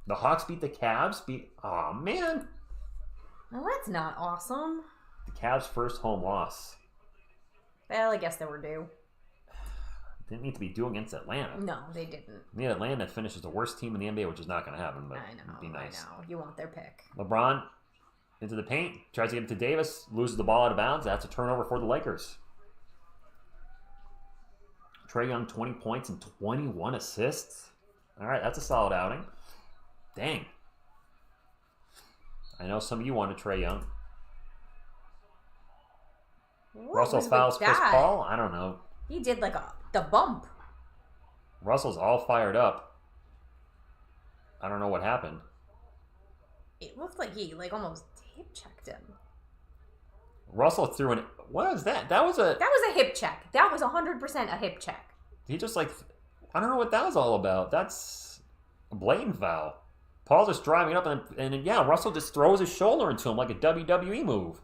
S1: The Hawks beat the Cavs. Oh, man.
S2: Well, that's not awesome.
S1: The Cavs' first home loss.
S2: Well, I guess they were due.
S1: Didn't need to be due against Atlanta.
S2: No, they didn't.
S1: Yeah, Atlanta finishes the worst team in the NBA, which is not going to happen, but it'd be nice.
S2: I know. You want their pick.
S1: LeBron into the paint, tries to get it to Davis, loses the ball out of bounds. That's a turnover for the Lakers. Trae Young, 20 points and 21 assists. All right, that's a solid outing. Dang. I know some of you wanted Trae Young. Russell fouls Chris Paul? I don't know.
S2: He did like the bump.
S1: Russell's all fired up. I don't know what happened.
S2: It looked like he almost hip checked him.
S1: Russell threw an... What is that? That was a
S2: hip check. That was 100% a hip check.
S1: He just I don't know what that was all about. That's a blatant foul. Paul just driving up and yeah, Russell just throws his shoulder into him like a WWE move.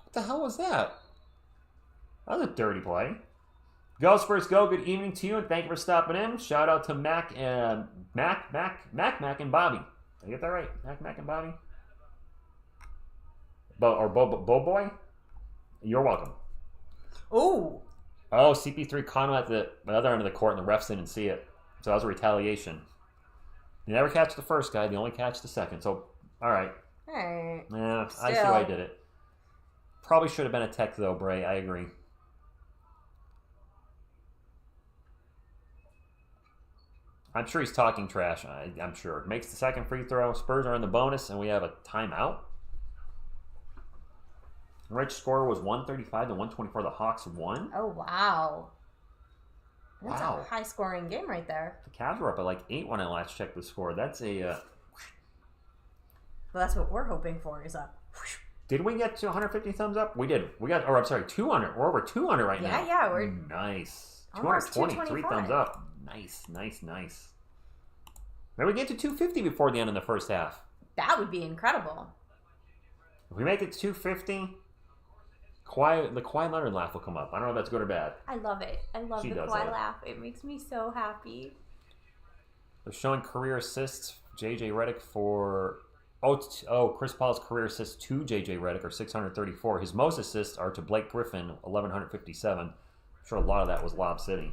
S1: What the hell was that? That was a dirty play. Go Spurs, go. Good evening to you, and thank you for stopping in. Shout out to Mac and Bobby. Did I get that right? Mac and Bobby? Bo Boy? You're welcome.
S2: Ooh.
S1: Oh, CP3 caught him at the other end of the court, and the refs didn't see it. So that was a retaliation. You never catch the first guy, they only catch the second. So, all right.
S2: All right.
S1: Yeah, I see why I did it. Probably should have been a tech, though, Bray. I agree. I'm sure he's talking trash. I'm sure. Makes the second free throw. Spurs are in the bonus, and we have a timeout. Rich score was 135 to 124. The Hawks won.
S2: Oh, wow. That's a high-scoring game right there.
S1: The Cavs were up at like 8 when I last checked the score. That's a...
S2: Well, that's what we're hoping for is a...
S1: Did we get to 150 thumbs up? We did. 200. We're over 200 right now.
S2: Yeah, we're...
S1: Nice.
S2: 223
S1: thumbs up. Nice. Maybe we get to 250 before the end of the first half.
S2: That would be incredible.
S1: If we make it to 250, the Kawhi Leonard laugh will come up. I don't know if that's good or bad.
S2: I love it. I love
S1: She
S2: the
S1: does
S2: Kawhi
S1: love it.
S2: laugh. It makes me so happy.
S1: They're showing career assists. JJ Redick for... Chris Paul's career assists to JJ Redick are 634. His most assists are to Blake Griffin, 1,157. I'm sure a lot of that was Lob City.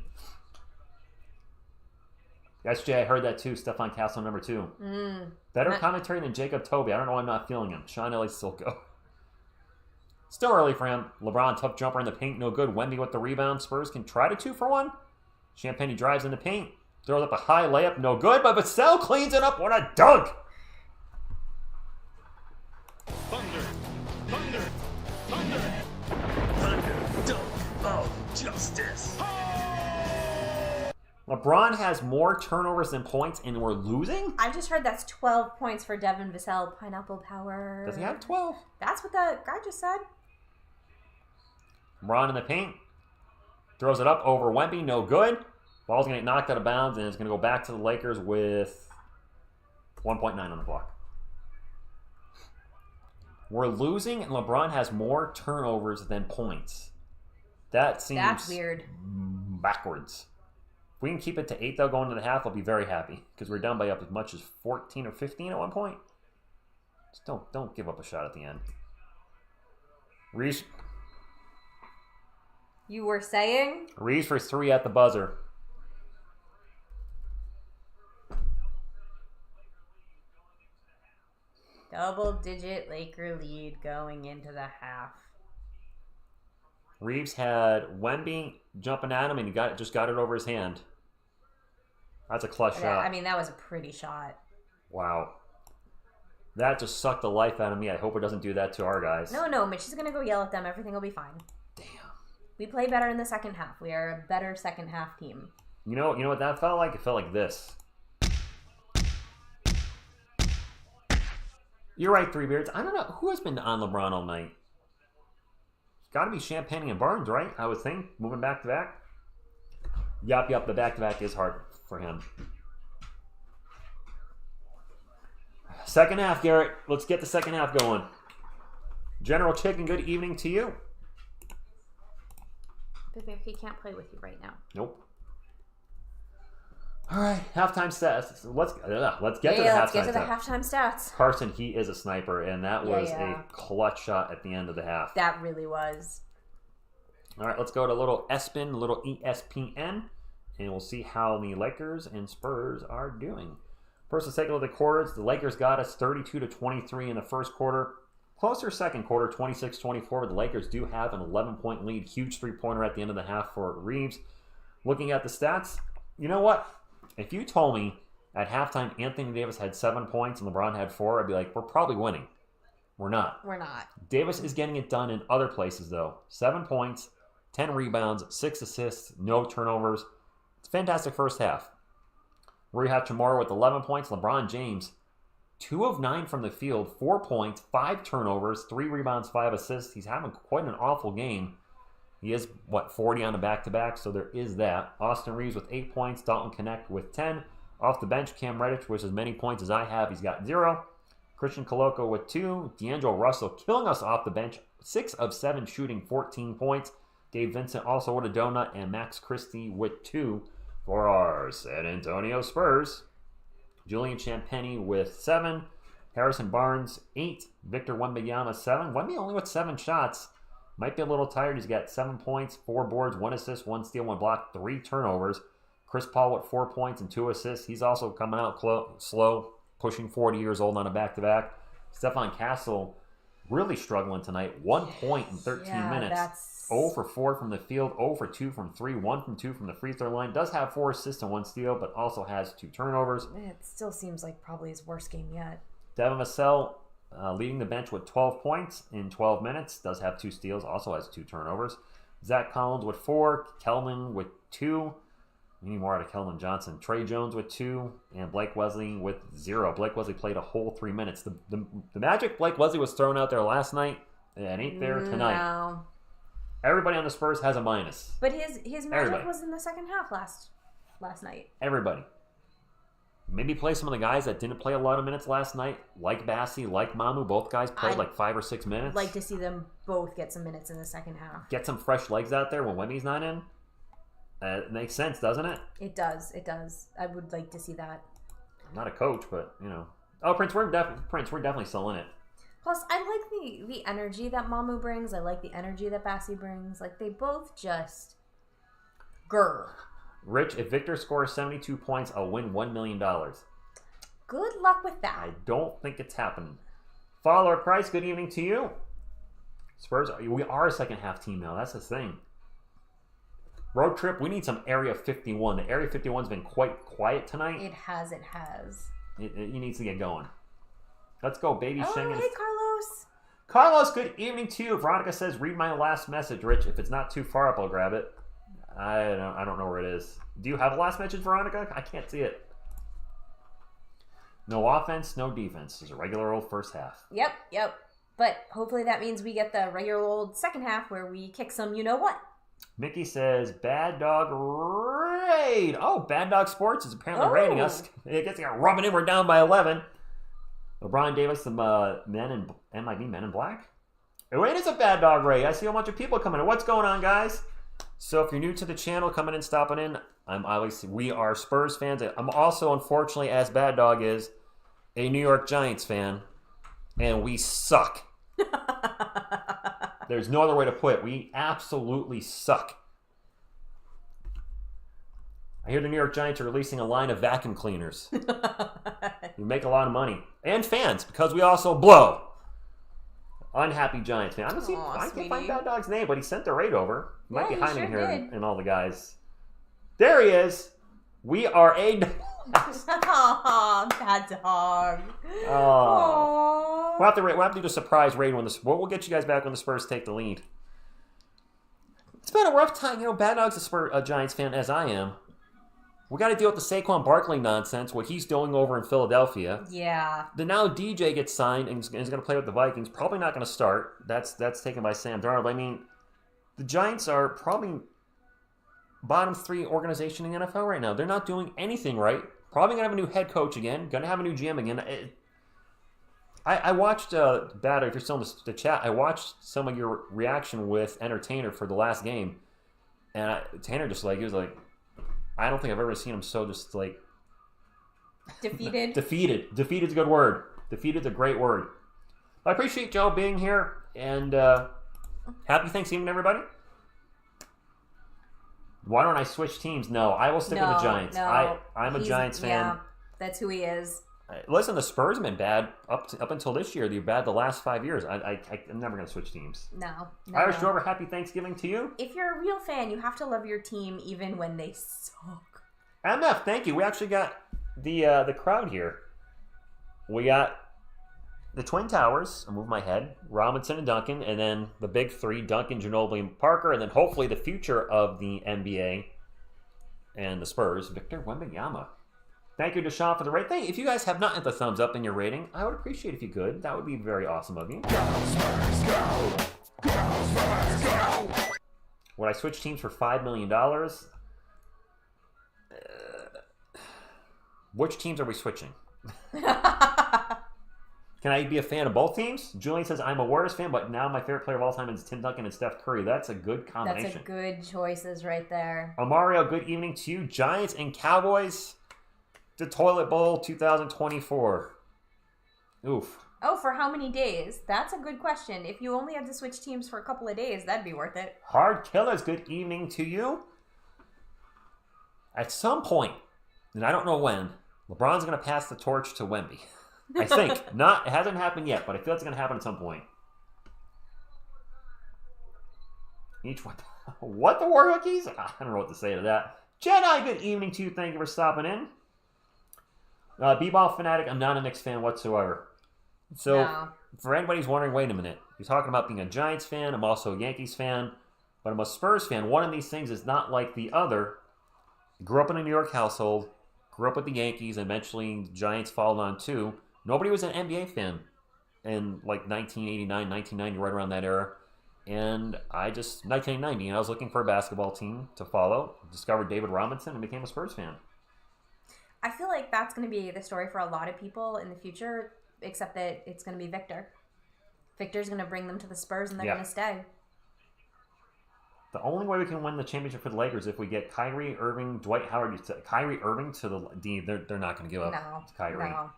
S1: SJ, I heard that too. Stefan Castle, number 2. Better commentary than Jacob Toby. I don't know why I'm not feeling him. Sean Elliott still go. Still early for him. LeBron, tough jumper in the paint, no good. Wemby with the rebound. Spurs can try to 2-for-1. Champagne drives in the paint. Throws up a high layup, no good. But Vassell cleans it up. What a dunk!
S3: Thunder, dunk of justice.
S1: LeBron has more turnovers than points, and we're losing?
S2: I just heard that's 12 points for Devin Vassell. Pineapple power.
S1: Does he have 12?
S2: That's what the guy just said.
S1: LeBron in the paint. Throws it up over Wemby, no good. Ball's going to get knocked out of bounds, and it's going to go back to the Lakers with 1.9 on the clock. We're losing, and LeBron has more turnovers than points. That seems...
S2: That's weird.
S1: Backwards. If we can keep it to 8, though, going to the half, I'll be very happy. Because we're down by up as much as 14 or 15 at one point. Just don't give up a shot at the end. Reese
S2: You were saying?
S1: for 3 at the buzzer.
S2: Double-digit Laker lead going into the half.
S1: Reeves had Wemby jumping at him, and he just got it over his hand. That's a clutch shot.
S2: I mean, that was a pretty shot.
S1: Wow. That just sucked the life out of me. I hope it doesn't do that to our guys.
S2: No, Mitch is going to go yell at them. Everything will be fine.
S1: Damn.
S2: We play better in the second half. We are a better second half team.
S1: You know what that felt like? It felt like this. You're right, Three Beards. I don't know. Who has been on LeBron all night? It's got to be Champagne and Barnes, right? I would think. Moving back to back. Yup. The back-to-back is hard for him. Second half, Garrett. Let's get the second half going. General Chicken, good evening to you.
S2: Big Bear, he can't play with you right now.
S1: Nope. All right, halftime stats. Let's get to the
S2: let's
S1: halftime
S2: get to the
S1: stats.
S2: halftime stats.
S1: Carson, he is a sniper, and that was
S2: Yeah.
S1: a clutch shot at the end of the half.
S2: That really was.
S1: All right, let's go to a little ESPN, a little ESPN, and we'll see how the Lakers and Spurs are doing. First, let's take a look at the quarters. The Lakers got us 32-23 in the first quarter. Closer second quarter, 26-24, but the Lakers do have an 11-point lead. Huge three-pointer at the end of the half for Reeves. Looking at the stats, you know what? If you told me at halftime Anthony Davis had 7 points and LeBron had 4, I'd be like, we're probably winning. We're not.
S2: We're not.
S1: Davis is getting it done in other places, though. 7 points, 10 rebounds, 6 assists, no turnovers. It's a fantastic first half. We have tomorrow with 11 points. LeBron James, 2 of 9 from the field, 4 points, 5 turnovers, 3 rebounds, 5 assists. He's having quite an awful game. He is, 40 on a back-to-back, so there is that. Austin Reeves with 8 points. Dalton Connect with 10. Off the bench, Cam Reddish with as many points as I have. He's got 0. Christian Koloko with 2. D'Angelo Russell killing us off the bench. 6 of 7 shooting, 14 points. Gabe Vincent also with a donut. And Max Christie with 2 for our San Antonio Spurs. Julian Champagnie with 7. Harrison Barnes, 8. Victor Wembanyama, 7. Wemby only with 7 shots. Might be a little tired. He's got 7 points, 4 boards, 1 assist, 1 steal, 1 block, 3 turnovers. Chris Paul with 4 points and 2 assists. He's also coming out slow, pushing 40 years old on a back-to-back. Stefan Castle really struggling tonight. 1 point in 13 minutes.
S2: That's...
S1: 0 for 4 from the field, 0 for 2 from 3, 1 from 2 from the free throw line. Does have 4 assists and 1 steal, but also has 2 turnovers.
S2: It still seems like probably his worst game yet.
S1: Devin Vassell leading the bench with 12 points in 12 minutes. Does have 2 steals, also has 2 turnovers. Zach Collins with 4. Kelman with 2. We need more out of Keldon Johnson. Trey Jones with 2. And Blake Wesley with 0. Blake Wesley played a whole 3 minutes. The magic Blake Wesley was thrown out there last night and ain't there tonight.
S2: No.
S1: Everybody on the Spurs has a minus.
S2: But his magic was in the second half last. last night.
S1: Everybody. Maybe play some of the guys that didn't play a lot of minutes last night, like Bassi, like Mamu. Both guys played like 5 or 6 minutes.
S2: I'd like to see them both get some minutes in the second half.
S1: Get some fresh legs out there when Wemby's not in. It makes sense, doesn't it?
S2: It does. It does. I would like to see that.
S1: I'm not a coach, but, you know. Oh, Prince, we're definitely still in it.
S2: Plus, I like the energy that Mamu brings. I like the energy that Bassi brings. Like, they both just... grr.
S1: Rich, if Victor scores 72 points, I'll win $1 million.
S2: Good luck with that.
S1: I don't think it's happening. Follower Price, good evening to you. Spurs, we are a second half team now. That's the thing. Road trip, we need some Area 51. The Area 51's been quite quiet tonight.
S2: It has.
S1: It needs to get going. Let's go, baby.
S2: Oh,
S1: Schengen.
S2: hey, Carlos.
S1: Carlos, good evening to you. Veronica says, read my last message, Rich. If it's not too far up, I'll grab it. I don't know where it is. Do you have a last message, Veronica? I can't see it. No offense, no defense. It's a regular old first half.
S2: Yep. But hopefully that means we get the regular old second half where we kick some you-know-what.
S1: Mickey says, Bad Dog raid. Oh, Bad Dog Sports is apparently raiding us. I guess they're rubbing in. We're down by 11. LeBron Davis, the men in MIB Men in Black. Oh, it is a Bad Dog raid. I see a bunch of people coming in. What's going on, guys? So if you're new to the channel, coming in, stopping in, we are Spurs fans. I'm also, unfortunately, as Bad Dog is, a New York Giants fan, and we suck. There's no other way to put it. We absolutely suck. I hear the New York Giants are releasing a line of vacuum cleaners. We make a lot of money. And fans, because we also blow. Unhappy Giants fan. I can't find Bad Dog's name, but he sent the raid over. Might be hiding here and all the guys. There he is. We are a...
S2: Aw, Bad Dog.
S1: Oh. We'll have to do a surprise raid when we'll get you guys back when the Spurs take the lead. It's been a rough time. You know, Bad Dog's a Giants fan, as I am. We got to deal with the Saquon Barkley nonsense, what he's doing over in Philadelphia.
S2: Yeah.
S1: Then now DJ gets signed and is going to play with the Vikings. Probably not going to start. That's taken by Sam Darnold. I mean, the Giants are probably bottom 3 organization in the NFL right now. They're not doing anything right. Probably going to have a new head coach again. Going to have a new GM again. I watched, Bad, if you're still in the chat, I watched some of your reaction with Entertainer for the last game. And Tanner just he was like, I don't think I've ever seen him so just like...
S2: Defeated?
S1: Defeated's a good word. Defeated's a great word. I appreciate y'all being here, and happy Thanksgiving, everybody. Why don't I switch teams? No, I will stick with the Giants.
S2: No,
S1: I'm a Giants fan.
S2: Yeah, that's who he is.
S1: Listen, the Spurs have been bad up until this year. They're bad the last 5 years. I'm never going to switch teams.
S2: No.
S1: Irish Drover, happy Thanksgiving to you.
S2: If you're a real fan, you have to love your team even when they suck.
S1: MF, thank you. We actually got the crowd here. We got the Twin Towers. I'll move my head. Robinson and Duncan, and then the big 3, Duncan, Ginobili, and Parker, and then hopefully the future of the NBA and the Spurs, Victor Wembanyama. Thank you, Deshaun, for the rating. If you guys have not hit the thumbs up in your rating, I would appreciate if you could. That would be very awesome of you.
S3: Go, Spurs, go! Go, Spurs, go!
S1: Would I switch teams for $5 million? Which teams are we switching? Can I be a fan of both teams? Julian says, I'm a Warriors fan, but now my favorite player of all time is Tim Duncan and Steph Curry. That's a good combination.
S2: That's a good choices right there.
S1: Amario, good evening to you. Giants and Cowboys. The Toilet Bowl 2024. Oof.
S2: Oh, for how many days? That's a good question. If you only had to switch teams for a couple of days, that'd be worth it.
S1: Hard Killers, good evening to you. At some point, and I don't know when, LeBron's going to pass the torch to Wemby. I think. It hasn't happened yet, but I feel it's going to happen at some point. What the War Hookies? I don't know what to say to that. Jedi, good evening to you. Thank you for stopping in. B-Ball Fanatic, I'm not a Knicks fan whatsoever. So, For anybody who's wondering, wait a minute. You're talking about being a Giants fan. I'm also a Yankees fan. But I'm a Spurs fan. One of these things is not like the other. Grew up in a New York household. Grew up with the Yankees. Eventually, Giants followed on too. Nobody was an NBA fan in like 1989, 1990, right around that era. And 1990, I was looking for a basketball team to follow, discovered David Robinson, and became a Spurs fan.
S2: I feel like that's going to be the story for a lot of people in the future, except that it's going to be Victor. Victor's going to bring them to the Spurs, and they're going to stay.
S1: The only way we can win the championship for the Lakers is if we get Kyrie Irving, Dwight Howard, Kyrie Irving to the. They're not going to give up to Kyrie.
S2: No.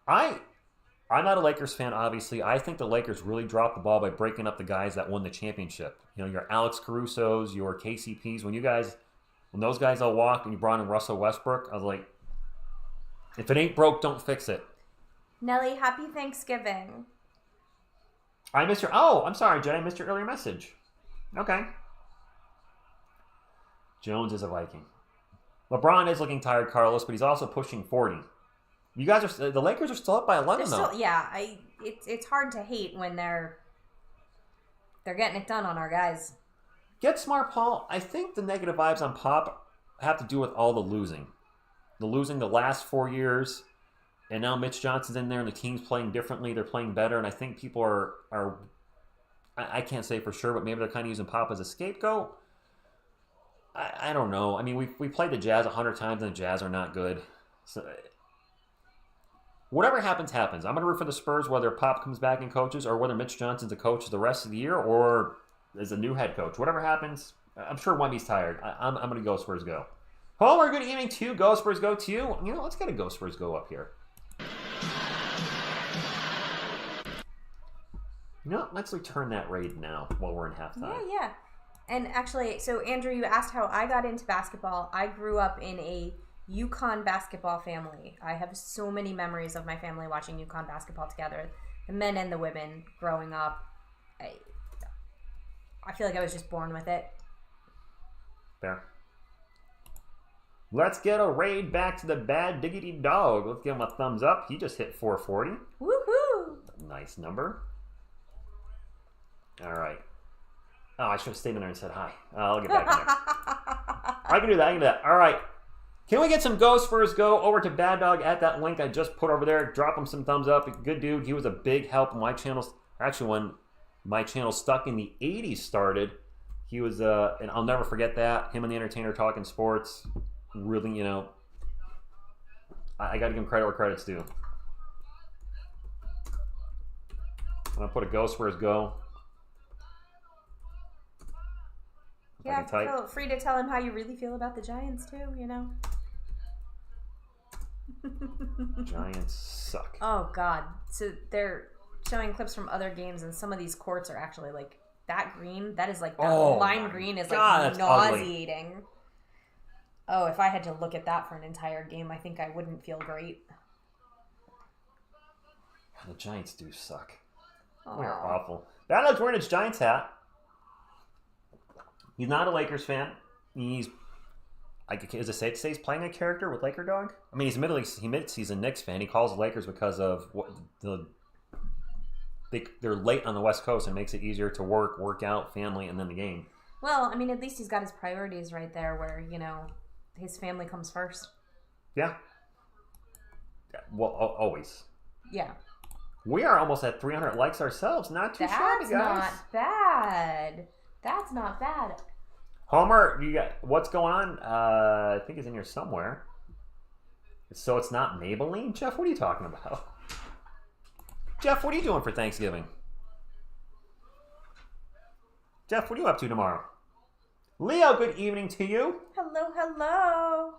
S1: I'm not a Lakers fan, obviously. I think the Lakers really dropped the ball by breaking up the guys that won the championship. You know, your Alex Caruso's, your KCP's. When those guys all walked and you brought in Russell Westbrook, I was like, if it ain't broke, don't fix it.
S2: Nelly, happy Thanksgiving.
S1: I missed your... Oh, I'm sorry, Jen. I missed your earlier message. Okay. Jones is a Viking. LeBron is looking tired, Carlos, but he's also pushing 40. You guys are... The Lakers are still up by 11, though.
S2: It's hard to hate when they're getting it done on our guys.
S1: Get smart, Paul. I think the negative vibes on Pop have to do with all the losing. The losing the last 4 years, and now Mitch Johnson's in there, and the team's playing differently. They're playing better, and I think people are I can't say for sure, but maybe they're kind of using Pop as a scapegoat. I don't know. I mean, we played the Jazz 100 times, and the Jazz are not good. So whatever happens, happens. I'm going to root for the Spurs, whether Pop comes back and coaches, or whether Mitch Johnson's a coach the rest of the year, or is a new head coach. Whatever happens, I'm sure Wemby's tired. I'm going to go Spurs go. Homer, good evening to you. Go Spurs go to you. You know, let's get a Go Spurs go up here. You know what? Let's return that raid now while we're in halftime.
S2: Yeah. And actually, so Andrew, you asked how I got into basketball. I grew up in a UConn basketball family. I have so many memories of my family watching UConn basketball together. The men and the women growing up. I feel like I was just born with it.
S1: Fair. Let's get a raid back to the bad diggity dog. Let's give him a thumbs up. He just hit 440.
S2: Woohoo!
S1: Nice number. All right. Oh, I should have stayed in there and said hi. I'll get back in there. I can do that. All right. Can we get some Go Spurs Go over to Bad Dog at that link I just put over there? Drop him some thumbs up. Good dude. He was a big help in my channel. Actually, when my channel Stuck in the 80s started, he was, and I'll never forget that. Him and the Entertainer talking sports. Really, you know, I got to give him credit where credit's due. I'm going to put a Go Spurs Go.
S2: Yeah, feel free to tell him how you really feel about the Giants, too, you know.
S1: Giants suck.
S2: Oh, God. So they're showing clips from other games, and some of these courts are actually, like, that green. That is, like, that lime green is, like, nauseating. Ugly. Oh, if I had to look at that for an entire game, I think I wouldn't feel great.
S1: The Giants do suck.
S2: Aww.
S1: We're awful. Bad Dog's wearing his Giants hat. He's not a Lakers fan. Is it safe to say he's playing a character with Laker Dog? I mean, he admits he's a Knicks fan. He calls the Lakers because of they're late on the West Coast and makes it easier to work out, family, and then the game.
S2: Well, I mean, at least he's got his priorities right there where, you know, his family comes first.
S1: Yeah. Well, always.
S2: Yeah.
S1: We are almost at 300 likes ourselves. Not too shabby, guys.
S2: That's not bad.
S1: Homer, what's going on? I think it's in here somewhere. So it's not Maybelline? Jeff, what are you talking about? Jeff, what are you doing for Thanksgiving? Jeff, what are you up to tomorrow? Leo, good evening to you.
S2: Hello.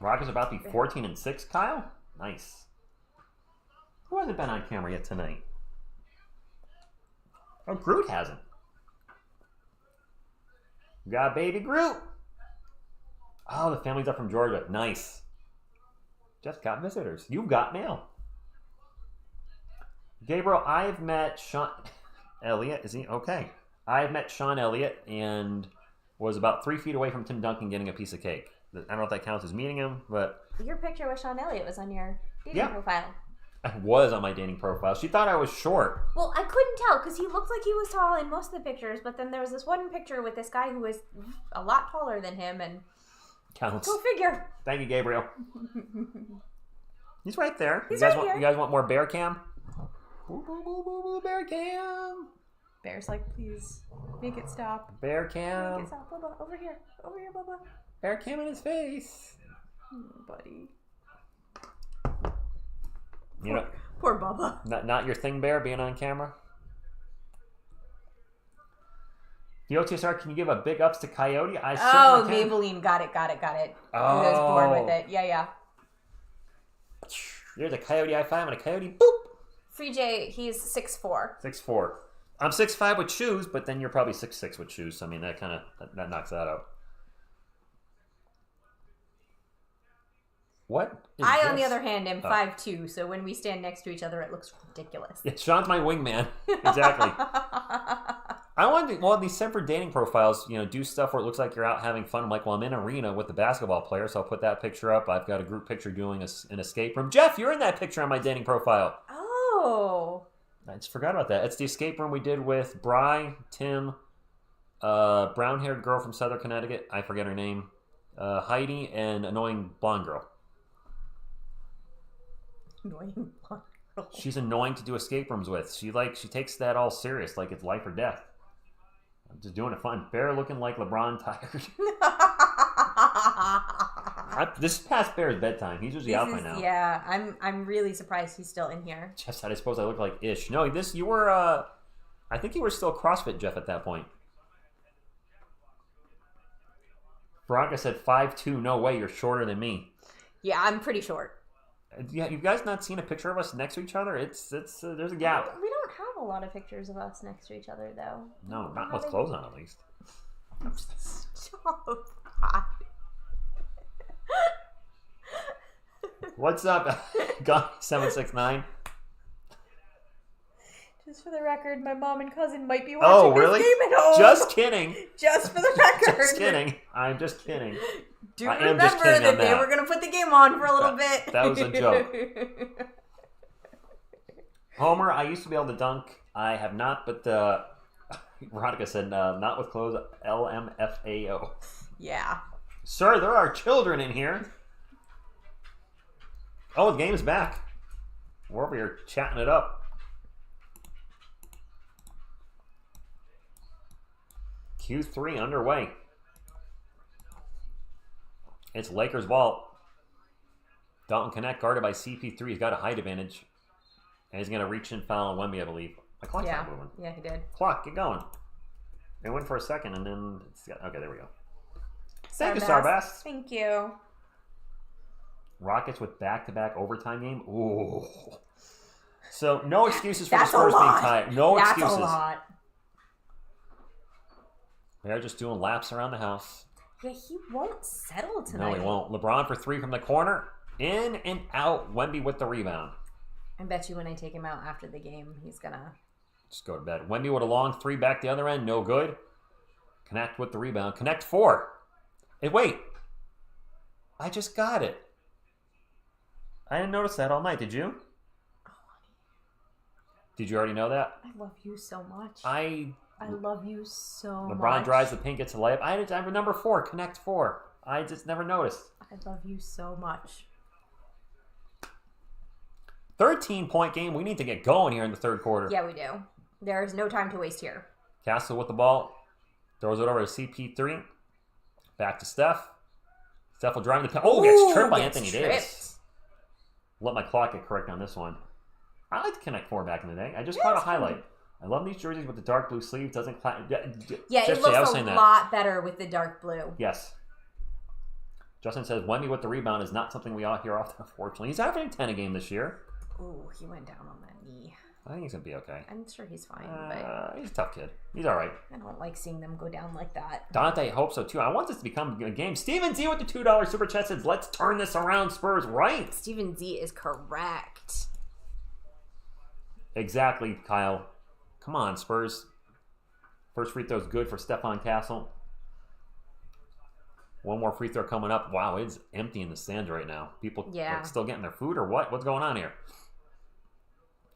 S1: Rockets are about to be 14-6, Kyle. Nice. Who hasn't been on camera yet tonight? Oh, Groot hasn't. We got baby Groot. Oh, the family's up from Georgia. Nice. Just got visitors. You've got mail. Gabriel, I've met Sean Elliott. Is he? Okay. I've met Sean Elliott and was about 3 feet away from Tim Duncan getting a piece of cake. I don't know if that counts as meeting him, but...
S2: Your picture with Sean Elliott was on your dating profile.
S1: I was on my dating profile. She thought I was short.
S2: Well, I couldn't tell because he looked like he was tall in most of the pictures, but then there was this one picture with this guy who was a lot taller than him, and...
S1: Counts.
S2: Go figure.
S1: Thank you, Gabriel. He's right there.
S2: He's right here.
S1: You guys want more bear cam? Boo, boo, boo, boo, boo, bear cam.
S2: Bear's like, please, make it stop.
S1: Bear
S2: Make
S1: cam.
S2: it stop. Bubba, over here. Over here, Bubba.
S1: Bear cam in his face.
S2: Buddy.
S1: You know,
S2: Poor Bubba.
S1: not your thing, Bear, being on camera. The OTSR, can you give a big ups to Coyote? I certainly can.
S2: Maybelline. Got it.
S1: Oh.
S2: I was born with it. Yeah.
S1: There's a Coyote I five and a Coyote boop.
S2: Free J, he's 6'4".
S1: 6'4". I'm 6'5" with shoes, but then you're probably 6'6" with shoes. So, I mean, that kind of that knocks that out. What?
S2: On the other hand, am 5'2", so when we stand next to each other, it looks ridiculous.
S1: Yeah, Sean's my wingman. Exactly. I wanted to, these separate dating profiles, do stuff where it looks like you're out having fun. I'm like, well, I'm in an arena with the basketball player, so I'll put that picture up. I've got a group picture doing an escape room. Jeff, you're in that picture on my dating profile.
S2: Oh.
S1: I just forgot about that. It's the escape room we did with Bri, Tim, brown-haired girl from Southern Connecticut. I forget her name. Heidi, and annoying blonde girl.
S2: Annoying blonde girl.
S1: She's annoying to do escape rooms with. She takes that all serious, like it's life or death. I'm just doing it fun. Bear looking like LeBron tired. This is past Bear's bedtime. He's usually out by now.
S2: Yeah, I'm really surprised he's still in here.
S1: Jeff said, I suppose I look like Ish. No, you were, I think you were still CrossFit, Jeff, at that point. Veronica said 5'2", no way, you're shorter than me.
S2: Yeah, I'm pretty short.
S1: Yeah, you guys not seen a picture of us next to each other? It's there's a gap.
S2: We don't have a lot of pictures of us next to each other, though.
S1: No, not with clothes on, at least.
S2: Stop.
S1: What's up, Gun769?
S2: Just for the record, my mom and cousin might be watching this game at home.
S1: Just kidding.
S2: Just for the record.
S1: Just kidding. I'm just kidding.
S2: Do remember that they were going to put the game on for a little bit.
S1: That was a joke. Homer, I used to be able to dunk. I have not, but Veronica said, not with clothes, LMFAO.
S2: Yeah.
S1: Sir, there are children in here. Oh, the game's back. We're over here chatting it up. Q3 underway. It's Lakers' ball. Dalton Connect guarded by CP3. He's got a height advantage. And he's going to reach and foul on Wemby, I believe. My clock's not moving.
S2: Yeah, he did.
S1: Clock, get going. It went for a second and then... Okay, there we go. Thank you, Sarbass.
S2: Thank you.
S1: Rockets with back-to-back overtime game. Ooh. So, no excuses for the Spurs being tied. No excuses.
S2: That's a lot.
S1: They're just doing laps around the house.
S2: Yeah, he won't settle tonight.
S1: No, he won't. LeBron for three from the corner. In and out. Wemby with the rebound.
S2: I bet you when I take him out after the game, he's going to...
S1: Just go to bed. Wemby with a long three back the other end. No good. Connect with the rebound. Connect four. Hey, wait. I just got it. I didn't notice that all night. Did you?
S2: Oh,
S1: did you already know that?
S2: I love you so much.
S1: I
S2: love you so much.
S1: LeBron drives the paint, gets a layup. I have number 4. Connect 4. I just never noticed.
S2: I love you so much.
S1: 13-point game. We need to get going here in the third quarter.
S2: Yeah, we do. There's no time to waste here.
S1: Castle with the ball. Throws it over to CP3. Back to Steph. Steph will drive the paint. Oh, gets tripped by Anthony Davis. Let my clock get correct on this one. I like to Connect 4 back in the day. I just caught a highlight. I love these jerseys with the dark blue sleeves. Doesn't
S2: yeah, it looks a lot better with the dark blue.
S1: Yes. Justin says, Wemby with the rebound is not something we all hear often, unfortunately. He's averaging 10 a game this year.
S2: Ooh, he went down on that knee.
S1: I think he's going to be okay.
S2: I'm sure he's fine, but...
S1: He's a tough kid. He's all right.
S2: I don't like seeing them go down like that.
S1: Dante hopes so, too. I want this to become a game. Steven Z with the $2 Super Chat says, let's turn this around, Spurs, right?
S2: Steven Z is correct.
S1: Exactly, Kyle. Come on, Spurs. First free throw is good for Stephon Castle. One more free throw coming up. Wow, it's empty in the stands right now. People still getting their food or what? What's going on here?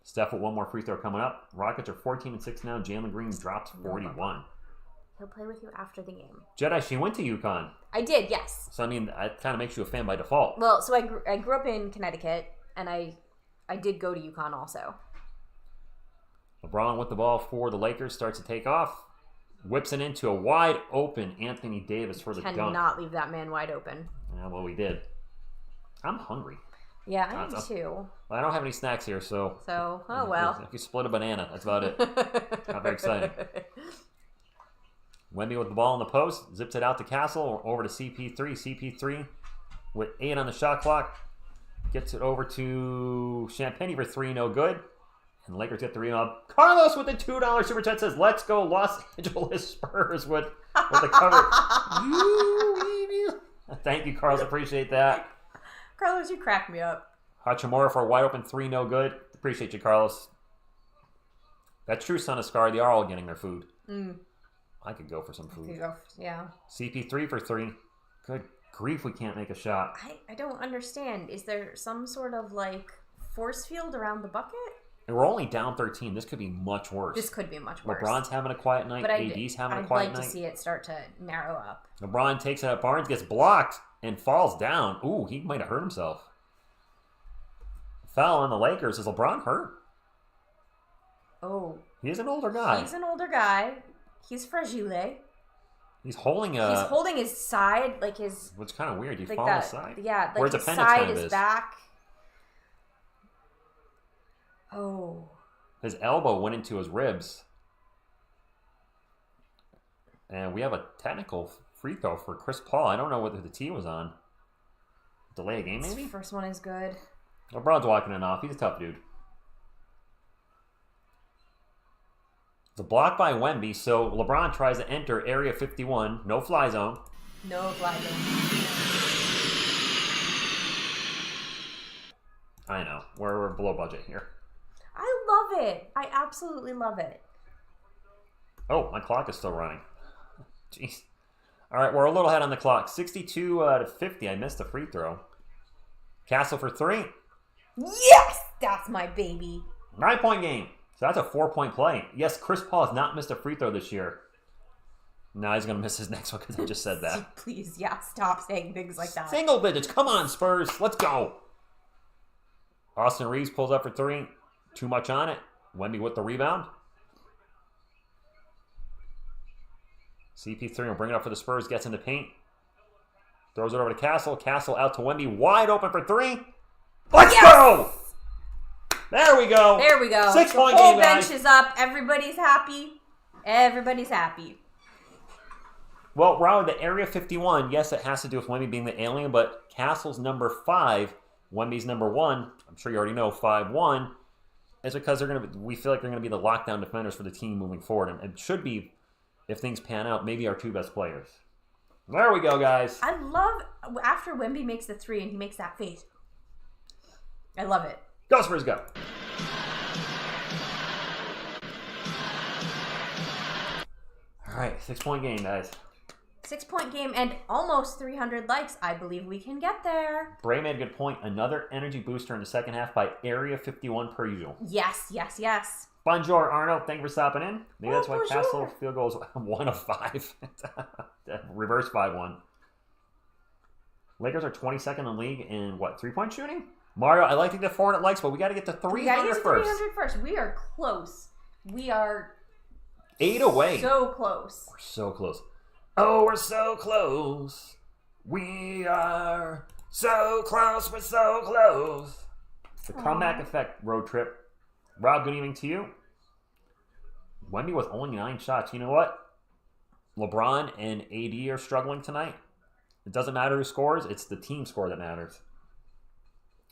S1: Steph with one more free throw coming up. Rockets are 14-6 now. Jalen Green drops 41.
S2: He'll play with you after the game.
S1: Jedi, she went to UConn.
S2: I did, yes.
S1: So, I mean, that kind of makes you a fan by default.
S2: Well, so I grew up in Connecticut, and I did go to UConn also.
S1: LeBron with the ball for the Lakers. Starts to take off. Whips it into a wide open Anthony Davis for the dunk.
S2: Cannot leave that man wide open.
S1: Yeah, well, we did. I'm hungry.
S2: Yeah, I am too.
S1: Well, I don't have any snacks here, so...
S2: Oh well.
S1: If you split a banana, that's about it. Not very exciting. Wemby with the ball in the post. Zips it out to Castle. Over to CP3. CP3 with 8 on the shot clock. Gets it over to Champagne for 3. No good. And the Lakers get the rebound. Carlos with the $2 super chat says, "Let's go Los Angeles Spurs" with the cover. Thank you, Carlos. Appreciate that.
S2: Carlos, you cracked me up.
S1: Hachimura for a wide open 3. No good. Appreciate you, Carlos. That's true, son of Scar. They are all getting their food. I could go for some food.
S2: Yeah.
S1: CP3 for 3. Good grief, we can't make a shot.
S2: I don't understand. Is there some sort of like force field around the bucket?
S1: And we're only down 13. This could be much worse.
S2: This could be much worse.
S1: LeBron's having a quiet night. AD's having a quiet night.
S2: I'd like to see it start to narrow up.
S1: LeBron takes it up. Barnes gets blocked and falls down. Ooh, he might have hurt himself. Foul on the Lakers. Is LeBron hurt?
S2: Oh.
S1: He's an older guy.
S2: He's an older guy. He's fragile.
S1: He's holding
S2: his side, like his...
S1: Which kind of weird. You
S2: like
S1: fall on his side?
S2: Yeah, like
S1: where's
S2: his
S1: the appendix
S2: side
S1: kind of
S2: is back. Oh.
S1: His elbow went into his ribs. And we have a technical free throw for Chris Paul. I don't know whether the T was on. Delay a game, maybe?
S2: This first one is good.
S1: LeBron's walking it off. He's a tough dude. It's a block by Wemby, so LeBron tries to enter Area 51. No fly zone.
S2: No fly zone.
S1: I know. We're below budget here.
S2: I love it. I absolutely love it.
S1: Oh, my clock is still running. Jeez. All right, we're a little ahead on the clock. 62 to 50. I missed a free throw. Castle for 3.
S2: Yes! That's my baby.
S1: 9-point game. So that's a 4-point play. Yes, Chris Paul has not missed a free throw this year. Now he's going to miss his next one because I just said that.
S2: Please, yeah, stop saying things like that.
S1: Single digits. Come on, Spurs. Let's go. Austin Reeves pulls up for 3. Too much on it. Wemby with the rebound. CP3 will bring it up for the Spurs. Gets in the paint. Throws it over to Castle. Castle out to Wemby. Wide open for 3. Let's go! There we go.
S2: There we go.
S1: 6-point game, guys.
S2: The whole bench is up. Everybody's happy. Everybody's happy.
S1: Well, Raul, the Area 51, yes, it has to do with Wemby being the alien, but Castle's number 5, Wemby's number 1, I'm sure you already know, 5-1, is because we feel like they're going to be the lockdown defenders for the team moving forward. And it should be, if things pan out, maybe our 2 best players. There we go, guys.
S2: I love, after Wemby makes the 3 and he makes that face. I love it.
S1: Go, Spurs, go. All right, 6-point game, guys.
S2: 6-point game and almost 300 likes. I believe we can get there.
S1: Bray made a good point. Another energy booster in the second half by Area 51 per usual.
S2: Yes, yes, yes.
S1: Bonjour, Arnold. Thank you for stopping in. Maybe that's why
S2: bonjour.
S1: Castle field goal is 1 of 5. Reverse 5-1. Lakers are 22nd in the league in, 3-point shooting? Mario, I like to get 400 likes, but we got to get to 300
S2: we gotta get to
S1: first.
S2: 300 first. We are close. We are
S1: 8 away.
S2: so close.
S1: We're so close. Oh, we're so close. We are so close. We're so close. The comeback effect road trip. Rob, good evening to you. Wemby with only 9 shots. You know what? LeBron and AD are struggling tonight. It doesn't matter who scores. It's the team score that matters.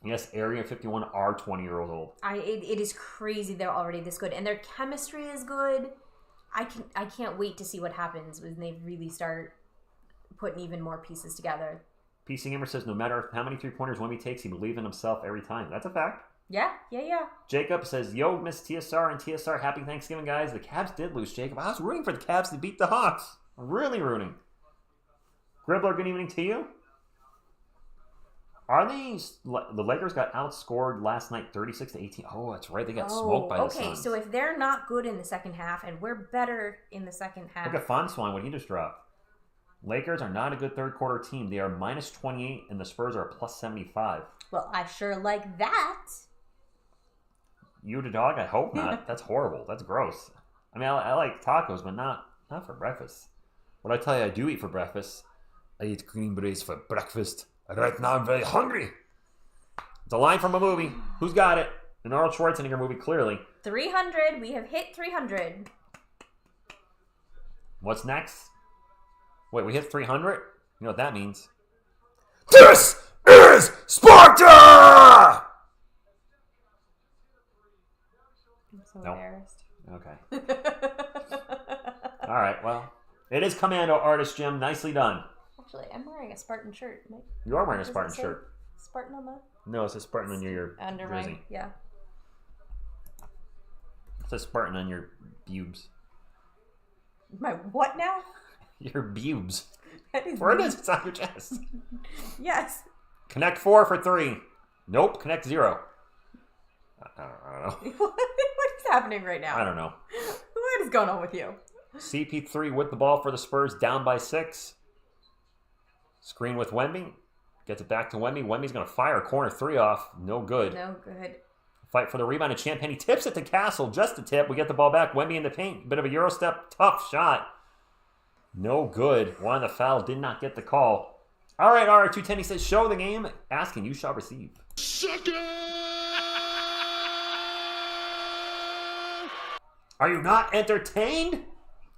S1: Yes, Area 51 are 20-year-olds old.
S2: It is crazy they're already this good. And their chemistry is good. I can't wait to see what happens when they really start putting even more pieces together.
S1: PC Gamer says no matter how many 3-pointers Wemby takes, he believes in himself every time. That's a fact.
S2: Yeah.
S1: Jacob says, yo, Miss TSR and TSR, happy Thanksgiving, guys. The Cavs did lose, Jacob. I was rooting for the Cavs to beat the Hawks. I'm really rooting. Gribbler, good evening to you. Are these... The Lakers got outscored last night 36-18. Oh, that's right. They got smoked by the Suns.
S2: Okay, so if they're not good in the second half and we're better in the second half...
S1: Look at Fonswine, what he just dropped. Lakers are not a good third-quarter team. They are minus 28, and the Spurs are plus 75.
S2: Well, I sure like that.
S1: You the dog? I hope not. That's horrible. That's gross. I mean, I like tacos, but not for breakfast. What I tell you I do eat for breakfast, I eat green berets for breakfast. Right now I'm very hungry. It's a line from a movie. Who's got it? An Arnold Schwarzenegger movie, clearly.
S2: 300. We have hit 300.
S1: What's next? Wait, we hit 300? You know what that means?
S3: This is Sparta!
S2: I'm so
S1: Nope.
S2: embarrassed.
S1: Okay. All right, well, it is Commando Artist Jim. Nicely done.
S2: Actually, I'm wearing a Spartan shirt.
S1: You are wearing a
S2: Does it
S1: Spartan
S2: say
S1: shirt.
S2: Spartan on the
S1: No, it says Spartan on your
S2: under
S1: jersey.
S2: my yeah.
S1: It says Spartan on your bubes.
S2: My what now?
S1: Your bubes.
S2: That is
S1: Where it
S2: me.
S1: is, it's on your chest.
S2: Yes.
S1: Connect 4 for 3. Nope, connect 0. I don't know.
S2: What is happening right now?
S1: I don't know.
S2: What is going on with you?
S1: CP3 with the ball for the Spurs, down by 6. Screen with Wemby. Gets it back to Wemby. Wemby's going to fire a corner 3 off. No good.
S2: No good.
S1: Fight for the rebound, and Champagne tips it to Castle. Just a tip. We get the ball back. Wemby in the paint. Bit of a Euro step. Tough shot. No good. One on the foul. Did not get the call. All right, RR210. Says, show the game. Asking, you shall receive. Are you not entertained?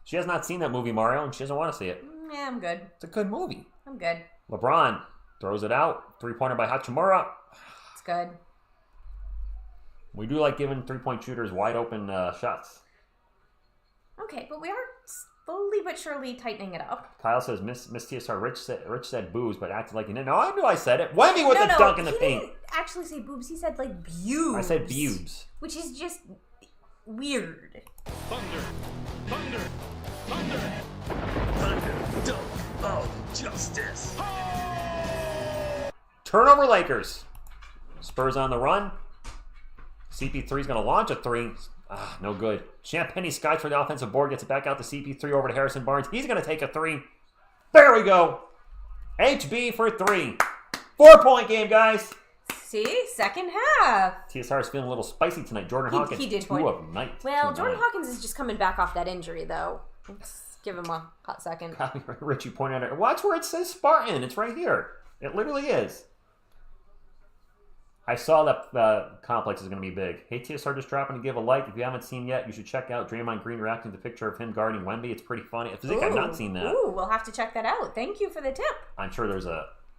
S1: She has not seen that movie, Mario, and she doesn't want to see it.
S2: Yeah, I'm good.
S1: It's a good movie.
S2: I'm good.
S1: LeBron throws it out. 3-pointer by Hachimura.
S2: It's good.
S1: We do like giving 3-point shooters wide open shots.
S2: Okay, but we are slowly but surely tightening it up.
S1: Kyle says, Miss TSR, Rich said boobs, but acted like he didn't. No, I knew I said it. Wemby with a dunk in the
S2: he
S1: paint.
S2: didn't actually say boobs. He said like bubes.
S1: I said bubes.
S2: Which is just weird.
S3: Thunder, dunk of justice.
S1: Turnover Lakers. Spurs on the run. CP3 is going to launch a 3. No good. Champagne skies for the offensive board. Gets it back out to CP3 over to Harrison Barnes. He's going to take a 3. There we go. HB for 3. 4-point game, guys.
S2: See? Second half.
S1: TSR is feeling a little spicy tonight. Jordan Hawkins,
S2: he did
S1: 2
S2: point.
S1: of night.
S2: Well,
S1: 2
S2: Jordan
S1: night.
S2: Hawkins is just coming back off that injury, though. Let's give him a hot second.
S1: Richie pointed out, watch where it says Spartan. It's right here. It literally is. I saw that the complex is going to be big. Hey, TSR, just dropping to give a like. If you haven't seen yet, you should check out Draymond Green reacting to the picture of him guarding Wemby. It's pretty funny. I think I've not seen that.
S2: Ooh, we'll have to check that out. Thank you for the tip.
S1: I'm sure there's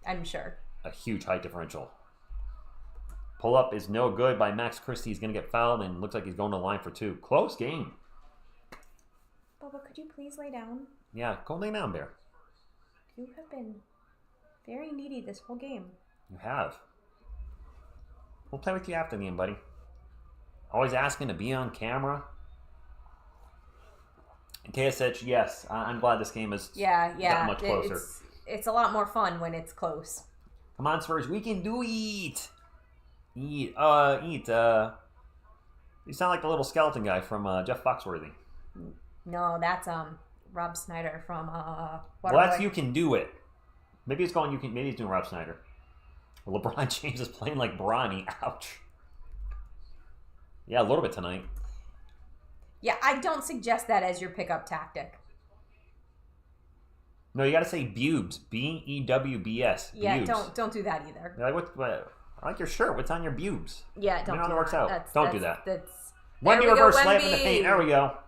S2: I'm sure.
S1: a huge height differential. Pull up is no good by Max Christie. He's going to get fouled and looks like he's going to the line for 2. Close game.
S2: Bubba, could you please lay down?
S1: Yeah, go lay down, Bear.
S2: You have been very needy this whole game.
S1: You have. We'll play with you after the game, buddy. Always asking to be on camera. And KSH, yes, I'm glad this game is that much closer.
S2: It's a lot more fun when it's close.
S1: Come on, Spurs, we can do it. Eat. You sound like the little skeleton guy from Jeff Foxworthy.
S2: No, that's Rob Snyder from
S1: Well,
S2: Waterboy.
S1: that's You Can Do It. Maybe it's going You Can. Maybe he's doing Rob Snyder. LeBron James is playing like Bronny. Ouch. Yeah, a little bit tonight.
S2: Yeah, I don't suggest that as your pickup tactic.
S1: No, you got to say bubes. B-E-W-B-S.
S2: Yeah,
S1: Bubes.
S2: don't do that either.
S1: You're like, what? I like your shirt. What's on your bubes?
S2: Yeah, don't
S1: You know how
S2: do
S1: that works out. Don't do that.
S2: That's
S1: Wemby
S2: There we go,
S1: reverse slam in the
S2: Wemby.
S1: paint. There we go.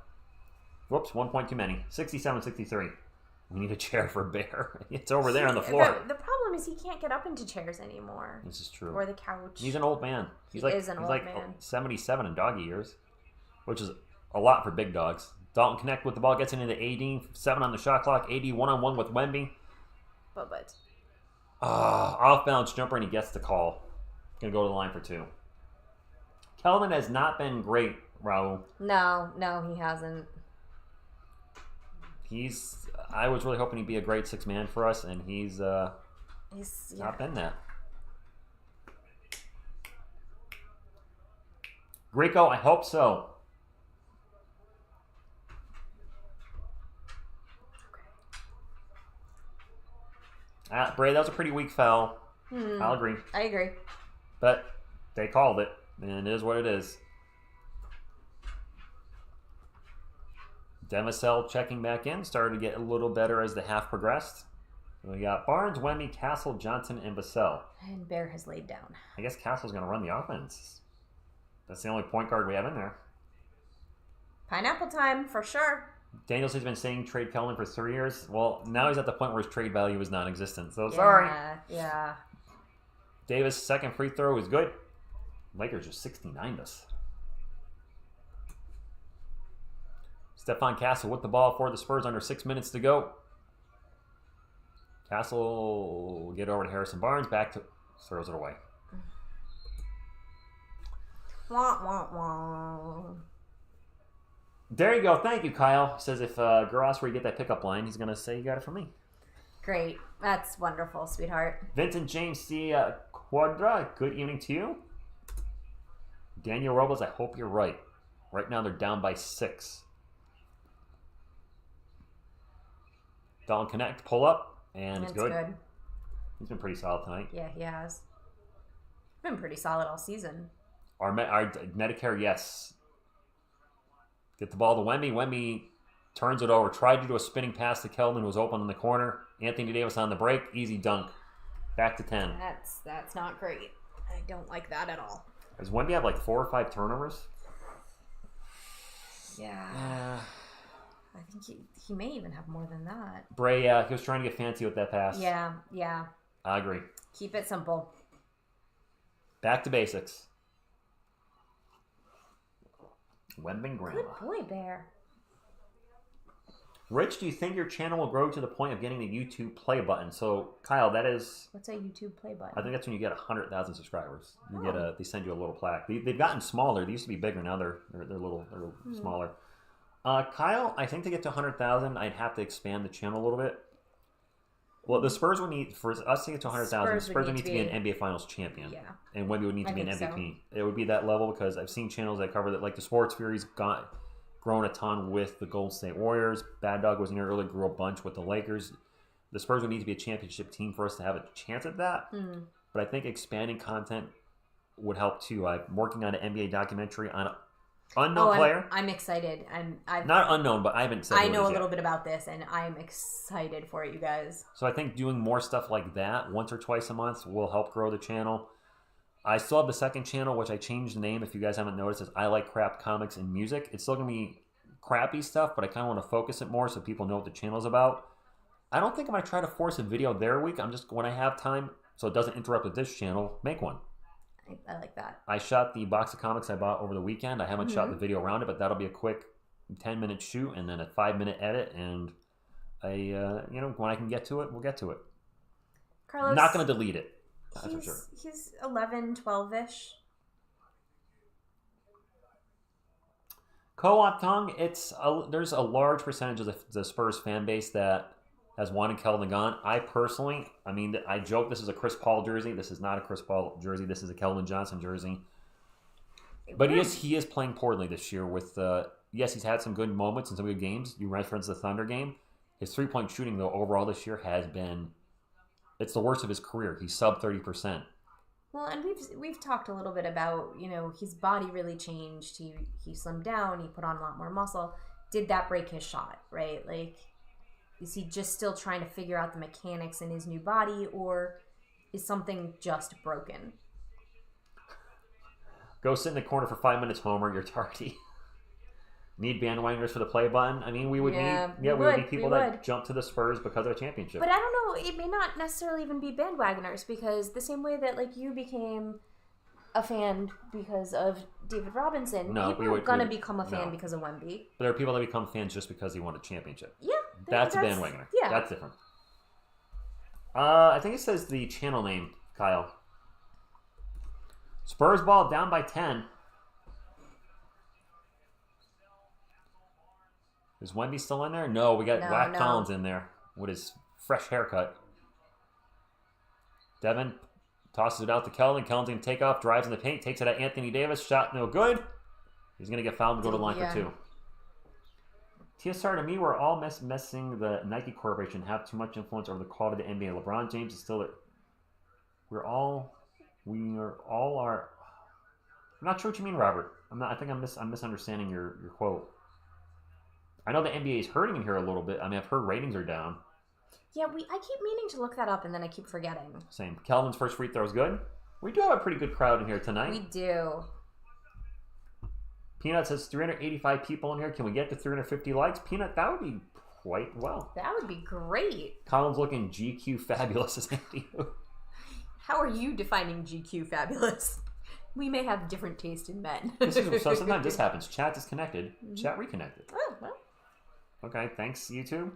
S1: Whoops, 1 point too many. 67-63. We need a chair for Bear. It's over there on the floor.
S2: The problem is he can't get up into chairs anymore.
S1: This is true.
S2: Or the couch.
S1: He's an old man.
S2: He
S1: He's
S2: is an old
S1: like
S2: man.
S1: 77 in doggy years, which is a lot for big dogs. Dalton connect with the ball, gets into the AD. 7 on the shot clock. AD one-on-one with Wemby.
S2: But
S1: Off-balance jumper, and he gets the call. Going to go to the line for 2. Kelvin has not been great, Raul.
S2: no, he hasn't.
S1: I was really hoping he'd be a great 6-man for us, and he's
S2: Yeah.
S1: not been that. Greco, I hope so. Bray, that was a pretty weak foul. I'll agree.
S2: I agree.
S1: But they called it, and it is what it is. Demisel checking back in. Started to get a little better as the half progressed. We got Barnes, Wemby, Castle, Johnson, and Vassell.
S2: And Bear has laid down.
S1: I guess Castle's going to run the offense. That's the only point guard we have in there.
S2: Pineapple time, for sure.
S1: Daniels has been saying trade Kelman for 3 years. Well, now he's at the point where his trade value is non-existent. So, sorry.
S2: Yeah.
S1: Davis' second free throw is good. Lakers just 69 us. Stephon Castle with the ball for the Spurs under 6 minutes to go. Castle will get over to Harrison Barnes. Back to... throws it away.
S2: Wah, wah, wah.
S1: There you go. Thank you, Kyle. He says if Garas where you get that pickup line, he's going to say you got it from me.
S2: Great. That's wonderful, sweetheart.
S1: Vincent James C. Quadra, good evening to you. Daniel Robles, I hope you're right. Right now they're down by 6. Dalton Connect, pull up, and it's good. He's been pretty solid tonight.
S2: Yeah, he has. Been pretty solid all season.
S1: Our Medicare, yes. Get the ball to Wemby. Wemby turns it over. Tried to do a spinning pass to Keldon, who was open in the corner. Anthony Davis on the break. Easy dunk. Back to 10.
S2: That's not great. I don't like that at all.
S1: Does Wemby have like 4 or 5 turnovers?
S2: Yeah. I think he may even have more than that.
S1: Bray, he was trying to get fancy with that pass.
S2: Yeah.
S1: I agree.
S2: Keep it simple.
S1: Back to basics. Wembing Grandma.
S2: Good boy, Bear.
S1: Rich, do you think your channel will grow to the point of getting the YouTube play button? So, Kyle, that is...
S2: What's a YouTube play button?
S1: I think that's when you get 100,000 subscribers. You get they send you a little plaque. They've gotten smaller. They used to be bigger. Now they're little smaller. Kyle, I think to get to 100,000, I'd have to expand the channel a little bit. Well, the Spurs would need, for us to get to 100,000, Spurs would need to be an NBA Finals champion. Yeah. And Wemby would need to be an MVP. So. It would be that level because I've seen channels that cover that, like the Sports Fury's grown a ton with the Golden State Warriors. Bad Dog was in there early, grew a bunch with the Lakers. The Spurs would need to be a championship team for us to have a chance at that. But I think expanding content would help too. I'm working on an NBA documentary on unknown player.
S2: I'm excited. I've
S1: not unknown, but I haven't said.
S2: I know a little bit about this, and I'm excited for it, you guys.
S1: So I think doing more stuff like that once or twice a month will help grow the channel. I still have the second channel, which I changed the name. If you guys haven't noticed, is I Like Crap Comics and Music. It's still gonna be crappy stuff, but I kind of want to focus it more so people know what the channel's about. I don't think I'm gonna try to force a video there a week. I'm just when I have time, so it doesn't interrupt with this channel, make one.
S2: I like that.
S1: I shot the box of comics I bought over the weekend. I haven't shot the video around it, but that'll be a quick 10-minute shoot and then a 5-minute edit. And when I can get to it, we'll get to it.
S2: Carlos,
S1: not going to delete it. That's for sure.
S2: He's 11, 12-ish.
S1: Co-op tongue. There's a large percentage of the Spurs fan base that has wanted Keldon gone. I personally, I joke this is a Chris Paul jersey. This is not a Chris Paul jersey. This is a Keldon Johnson jersey. But he is playing poorly this year. With yes, he's had some good moments and some good games. You referenced the Thunder game. His 3-point shooting though overall this year has been, it's the worst of his career. He's sub 30%.
S2: Well, and we've talked a little bit about his body really changed. He slimmed down. He put on a lot more muscle. Did that break his shot? Right, like. Is he just still trying to figure out the mechanics in his new body, or is something just broken?
S1: Go sit in the corner for 5 minutes, Homer. You're tardy. Need bandwagoners for the play button? We would need people that jump to the Spurs because of a championship.
S2: But I don't know. It may not necessarily even be bandwagoners because the same way that you became a fan because of David Robinson, people are going to become a fan because of Wemby.
S1: But there are people that become fans just because he won a championship.
S2: Yeah.
S1: That's a bandwagoner. Yeah. That's different. I think it says the channel name, Kyle. Spurs ball down by 10. Is Wemby still in there? No, we got Wack Collins in there with his fresh haircut. Devin tosses it out to Keldon. Keldon's going to take off, drives in the paint, takes it at Anthony Davis. Shot no good. He's going to get fouled and go to the line for 2. TSR, to me, we're all messing the Nike Corporation have too much influence over the quality of the NBA. LeBron James is still... we are all... I'm not sure what you mean, Robert. I think I'm misunderstanding your quote. I know the NBA is hurting in here a little bit. I mean, I've heard ratings are down.
S2: Yeah, I keep meaning to look that up, and then I keep forgetting.
S1: Same. Kelvin's first free throw is good. We do have a pretty good crowd in here tonight.
S2: We do.
S1: Peanut says 385 people in here. Can we get to 350 likes? Peanut, that would be quite well.
S2: That would be great.
S1: Colin's looking GQ fabulous as Andy.
S2: How are you defining GQ fabulous? We may have different taste in men.
S1: So sometimes this happens. Chat disconnected. Chat reconnected.
S2: Oh, well.
S1: Okay, thanks, YouTube.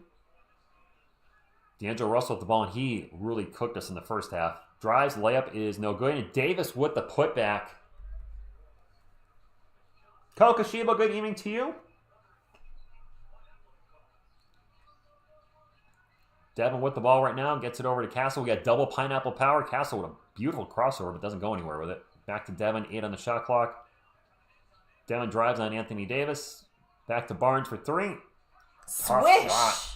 S1: D'Angelo Russell with the ball, and he really cooked us in the first half. Drives, layup is no good. And Davis with the putback. Kokashiba, good evening to you. Devin with the ball right now. Gets it over to Castle. We got double pineapple power. Castle with a beautiful crossover, but doesn't go anywhere with it. Back to Devin. 8 on the shot clock. Devin drives on Anthony Davis. Back to Barnes for 3.
S2: Swish!
S1: Shot.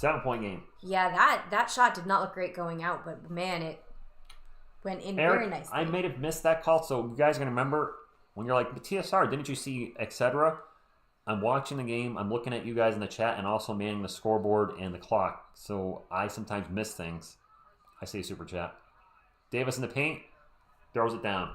S1: 7-point game.
S2: Yeah, that shot did not look great going out, but man, it went in
S1: Eric,
S2: very nicely.
S1: I may have missed that call, so you guys are going to remember when you're like, TSR, didn't you see, etc.? I'm watching the game, I'm looking at you guys in the chat, and also manning the scoreboard and the clock, so I sometimes miss things. I say super chat. Davis in the paint, throws it down.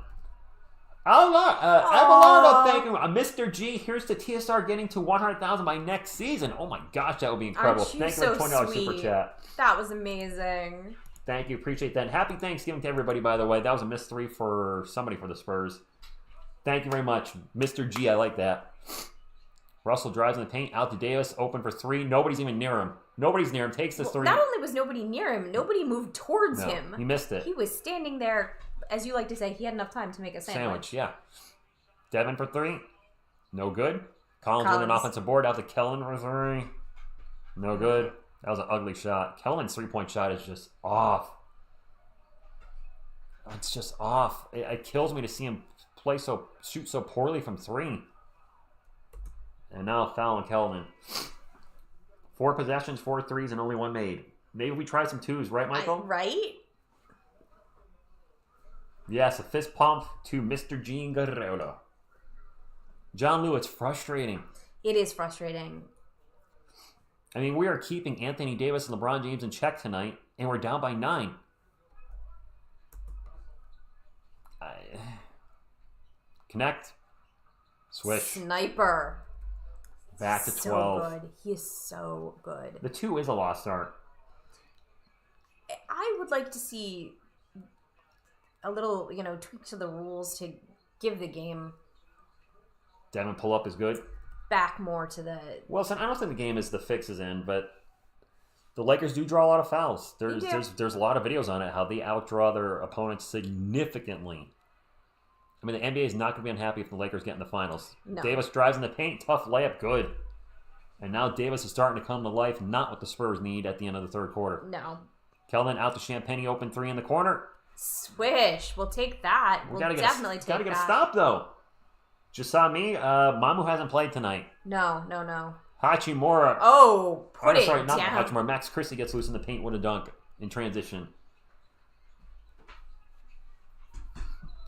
S1: Abelardo, thank you. Mr. G, here's to TSR getting to 100,000 by next season. Oh my gosh, that would be incredible. Thank you for $20 super chat.
S2: That was amazing.
S1: Thank you, appreciate that. And happy Thanksgiving to everybody, by the way. That was a missed 3 for somebody for the Spurs. Thank you very much. Mr. G, I like that. Russell drives in the paint, out to Davis, open for 3. Nobody's even near him. Nobody's near him, takes the 3.
S2: Not only was nobody near him, nobody moved towards him.
S1: He missed it.
S2: He was standing there, as you like to say, he had enough time to make a sandwich.
S1: Yeah. Devin for 3. No good. Collins with an offensive board, out to Kellen for 3. No good. That was an ugly shot. Kellen's 3-point shot is just off. It's just off. It kills me to see him shoot so poorly from 3. And now foul on Kelvin. 4 possessions, 4 threes, and only 1 made. Maybe we try some 2s, right, Michael?
S2: Right?
S1: Yes, a fist pump to Mr. Gene Guerrero. John Lou, it's frustrating.
S2: It is frustrating.
S1: I mean, we are keeping Anthony Davis and LeBron James in check tonight, and we're down by 9. Connect. Swish.
S2: Sniper.
S1: Back to 12.
S2: So good. He is so good.
S1: The 2 is a lost start.
S2: I would like to see a little, tweak to the rules to give the game
S1: Devin pull-up is good.
S2: Back more to the...
S1: Wilson, I don't think the game is the fixes in, but the Lakers do draw a lot of fouls. There's a lot of videos on it, how they outdraw their opponents significantly. I mean, the NBA is not going to be unhappy if the Lakers get in the finals.
S2: No.
S1: Davis drives in the paint, tough layup, good. And now Davis is starting to come to life, not what the Spurs need at the end of the third quarter.
S2: No.
S1: Kelvin out to Champagne, open 3 in the corner.
S2: Swish. We'll take that. We'll definitely take that.
S1: Gotta get a stop, though. Just saw me. Mamu hasn't played tonight.
S2: No.
S1: Hachimura.
S2: Oh, put it
S1: sorry, not
S2: down.
S1: Hachimura. Max Christie gets loose in the paint with a dunk in transition.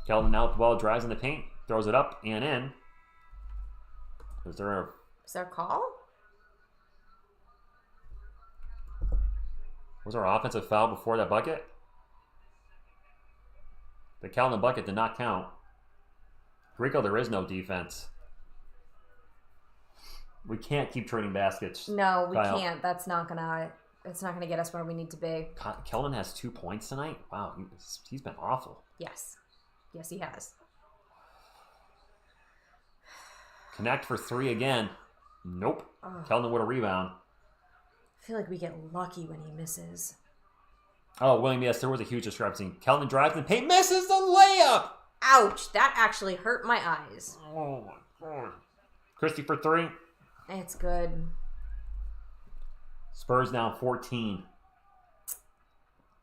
S1: Kelvin now with the ball, drives in the paint, throws it up and in. Is there
S2: a call?
S1: Was there an offensive foul before that bucket? The Kelvin bucket did not count. Rico, there is no defense. We can't keep trading baskets.
S2: No, we
S1: Kyle.
S2: can't. It's not gonna get us where we need to be.
S1: Kelvin has 2 points tonight. Wow, he's been awful.
S2: Yes, he has.
S1: Connect for 3 again. Nope.
S2: Oh.
S1: Kelvin with a rebound.
S2: I feel like we get lucky when he misses.
S1: Oh, William, yes, there was a huge discrepancy. Kelvin drives in the paint, misses the layup.
S2: Ouch! That actually hurt my eyes.
S1: Oh my god. Christie for 3.
S2: It's good.
S1: Spurs down 14.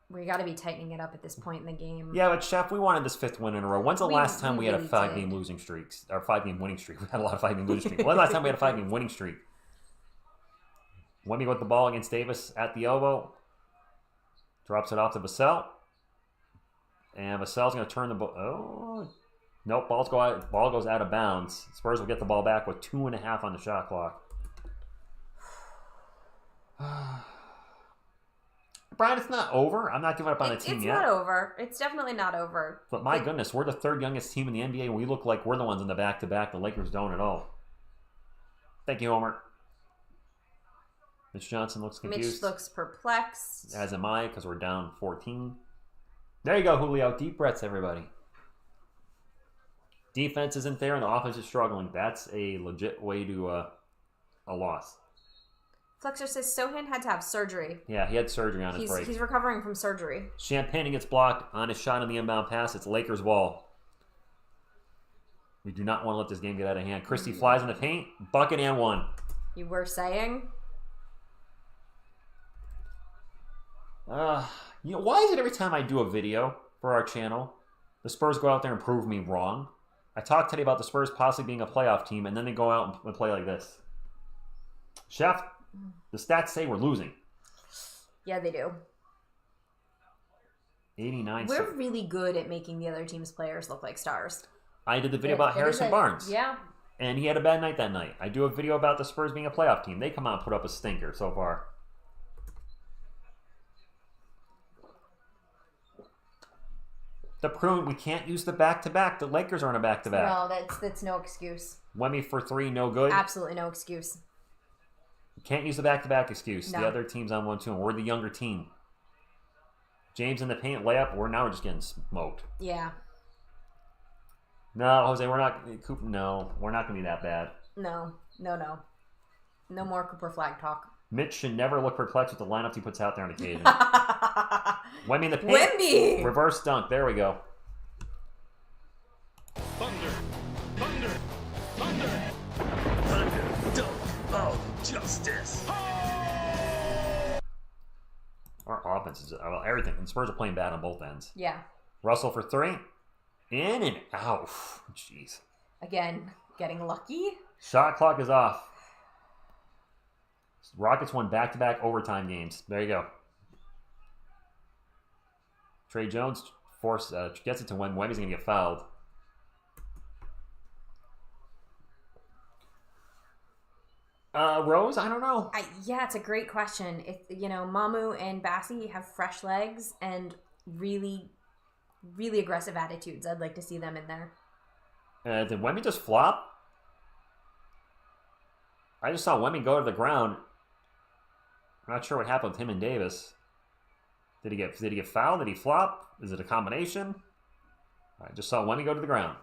S2: We got to be tightening it up at this point in the game.
S1: Yeah, but Chef, we wanted this 5th win in a row. When's the last time we had a
S2: really
S1: 5-game losing streaks? Or 5-game winning streak. We had a lot of 5-game losing streaks. When's the last time we had a 5-game winning streak? Wemby with the ball against Davis at the elbow. Drops it off to Vassell. And Vassell's going to turn the ball. Oh, nope. Ball goes out of bounds. Spurs will get the ball back with 2.5 on the shot clock. Brian, it's not over. I'm not giving up on the team yet.
S2: It's not over. It's definitely not over.
S1: But my goodness, we're the third youngest team in the NBA, and we look like we're the ones in the back-to-back. The Lakers don't at all. Thank you, Homer. Mitch Johnson looks confused.
S2: Mitch looks perplexed.
S1: As am I, because we're down 14. There you go, Julio. Deep breaths, everybody. Defense isn't there, and the offense is struggling. That's a legit way to a loss.
S2: Flexer says Sohan had to have surgery.
S1: Yeah, he had surgery on his break.
S2: He's recovering from surgery.
S1: Champagne gets blocked on his shot on the inbound pass. It's Lakers' ball. We do not want to let this game get out of hand. Christie flies in the paint. Bucket and one.
S2: You were saying?
S1: Why is it every time I do a video for our channel, the Spurs go out there and prove me wrong? I talked today about the Spurs possibly being a playoff team, and then they go out and play like this. Chef, the stats say we're losing.
S2: Yeah, they do.
S1: 89.
S2: We're really good at making the other team's players look like stars.
S1: I did the video about Harrison Barnes.
S2: Yeah.
S1: And he had a bad night that night. I do a video about the Spurs being a playoff team. They come out and put up a stinker so far. The prune, we can't use the back-to-back. The Lakers are on a back-to-back.
S2: No, that's no excuse.
S1: Wemby for three, no good.
S2: Absolutely no excuse.
S1: Can't use the back-to-back excuse.
S2: No.
S1: The other team's on 1-2, and we're the younger team. James in the paint, layup. We're just getting smoked.
S2: Yeah.
S1: No, Jose, we're not. No, we're not going to be that bad.
S2: No. No more Cooper Flag talk.
S1: Mitch should never look perplexed with the lineups he puts out there on occasion. Wemby in the paint.
S2: Wemby!
S1: Reverse dunk. There we go.
S3: Thunder, thunder, thunder, thunder, dunk of justice.
S1: Our offense is everything. And Spurs are playing bad on both ends.
S2: Yeah.
S1: Russell for three. In and out. Jeez.
S2: Again, getting lucky.
S1: Shot clock is off. Rockets won back-to-back overtime games. There you go. Trey Jones gets it to Wemby. Wemby's going to get fouled. Rose, I don't know.
S2: Yeah, it's a great question. If Mamu and Bassi have fresh legs and really, really aggressive attitudes, I'd like to see them in there.
S1: Did Wemby just flop? I just saw Wemby go to the ground. I'm not sure what happened with him and Davis. Did he get fouled? Did he flop? Is it a combination? I just saw Wemby go to the ground.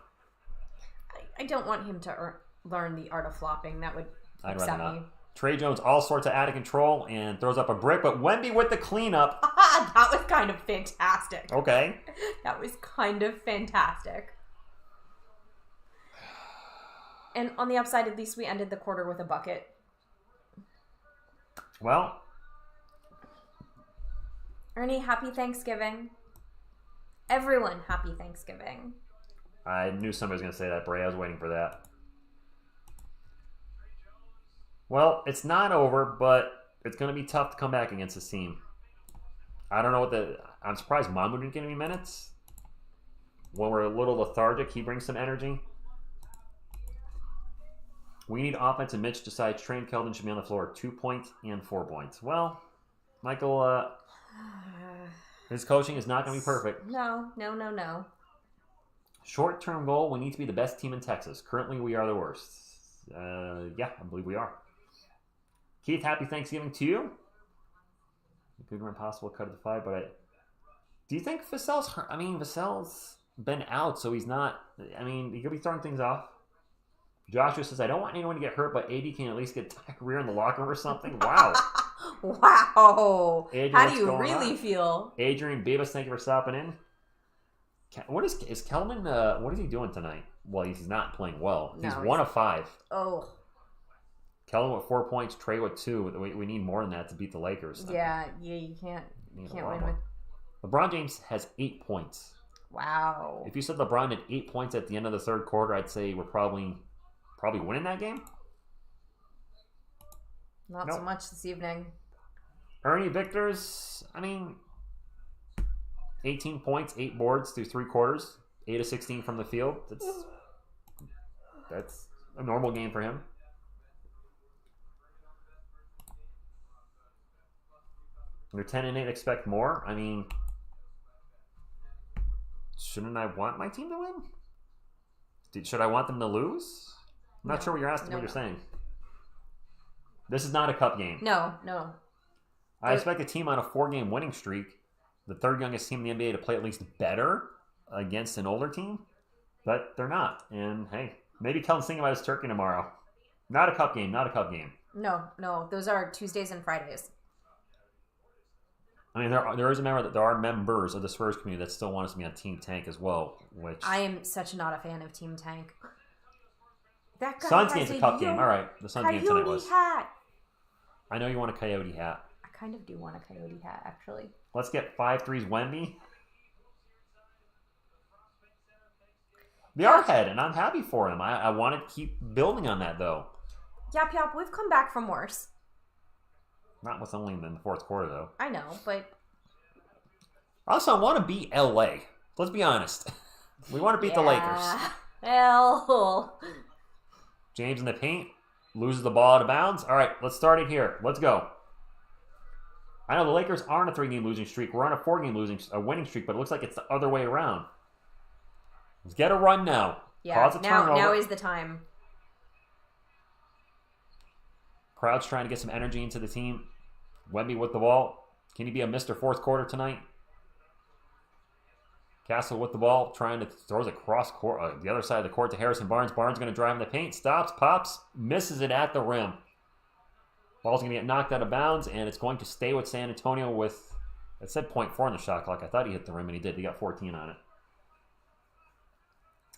S2: I don't want him to learn the art of flopping. That would upset me.
S1: Trey Jones all sorts of out of control and throws up a brick, but Wemby with the cleanup.
S2: That was kind of fantastic.
S1: Okay.
S2: That was kind of fantastic. And on the upside, at least we ended the quarter with a bucket.
S1: Well.
S2: Ernie, happy Thanksgiving. Everyone, happy Thanksgiving.
S1: I knew somebody was going to say that, Bray. I was waiting for that. Well, it's not over, but it's going to be tough to come back against this team. I don't know I'm surprised Mamu didn't get any minutes. When we're a little lethargic, he brings some energy. We need offense, and Mitch decides Trey Keldon should be on the floor 2 points and 4 points. Well, Michael, his coaching is not going to be perfect.
S2: No.
S1: Short-term goal, we need to be the best team in Texas. Currently, we are the worst. Yeah, I believe we are. Keith, happy Thanksgiving to you. Good or impossible cut of the 5, but do you think Vassell's hurt? I mean, Vassell's been out, so he's not. I mean, he could be throwing things off. Joshua says, I don't want anyone to get hurt, but AD can at least get diarrhea in the locker room or something. Wow.
S2: Wow.
S1: Adrian,
S2: how do you really feel?
S1: Adrian Beavis, thank you for stopping in. What is Kelman? What is he doing tonight? Well, he's not playing well. He's 1 of 5.
S2: Oh.
S1: Kelman with 4 points, Trey with 2. We need more than that to beat the Lakers.
S2: Yeah, you can't win with.
S1: LeBron James has 8 points.
S2: Wow.
S1: If you said LeBron had 8 points at the end of the third quarter, I'd say we're probably winning that game.
S2: Not so much this evening.
S1: Ernie Victor's, 18 points, 8 boards through 3 quarters, 8 of 16 from the field. That's a normal game for him. They're 10-8. Expect more. I mean, shouldn't I want my team to win? Should I want them to lose? I'm not sure what you're asking. What you're saying. This is not a cup game.
S2: No.
S1: I expect a team on a 4-game winning streak, the third youngest team in the NBA, to play at least better against an older team, but they're not. And hey, maybe Kelton's thinking about his turkey tomorrow. Not a cup game.
S2: No. Those are Tuesdays and Fridays.
S1: I mean, there are members of the Spurs community that still want us to be on Team Tank as well. Which
S2: I am such not a fan of Team Tank. That guy
S1: Suns game's a cup game. All right, the Suns game tonight was.
S2: Hat.
S1: I know you want a coyote hat.
S2: I kind of do want a coyote hat, actually.
S1: Let's get 5 threes, Wemby. They are ahead, and I'm happy for them. I want to keep building on that, though.
S2: Yap, we've come back from worse.
S1: Not with only in the fourth quarter, though.
S2: I know, but...
S1: Also, I want to beat LA. Let's be honest. We want to beat the Lakers.
S2: Hell.
S1: James in the paint. Loses the ball out of bounds. All right, let's start it here. Let's go. I know the Lakers aren't a 3-game losing streak. We're on a 4-game winning streak, but it looks like it's the other way around. Let's get a run now.
S2: Yeah,
S1: Cause a turnover.
S2: now is the time.
S1: Crowd's trying to get some energy into the team. Wemby with the ball. Can he be a Mr. Fourth Quarter tonight? Castle with the ball, throws it across court, the other side of the court to Harrison Barnes. Barnes going to drive in the paint, stops, pops, misses it at the rim. Ball's going to get knocked out of bounds, and it's going to stay with San Antonio with, it said 0.4 in the shot clock. I thought he hit the rim, and he did. He got 14 on it.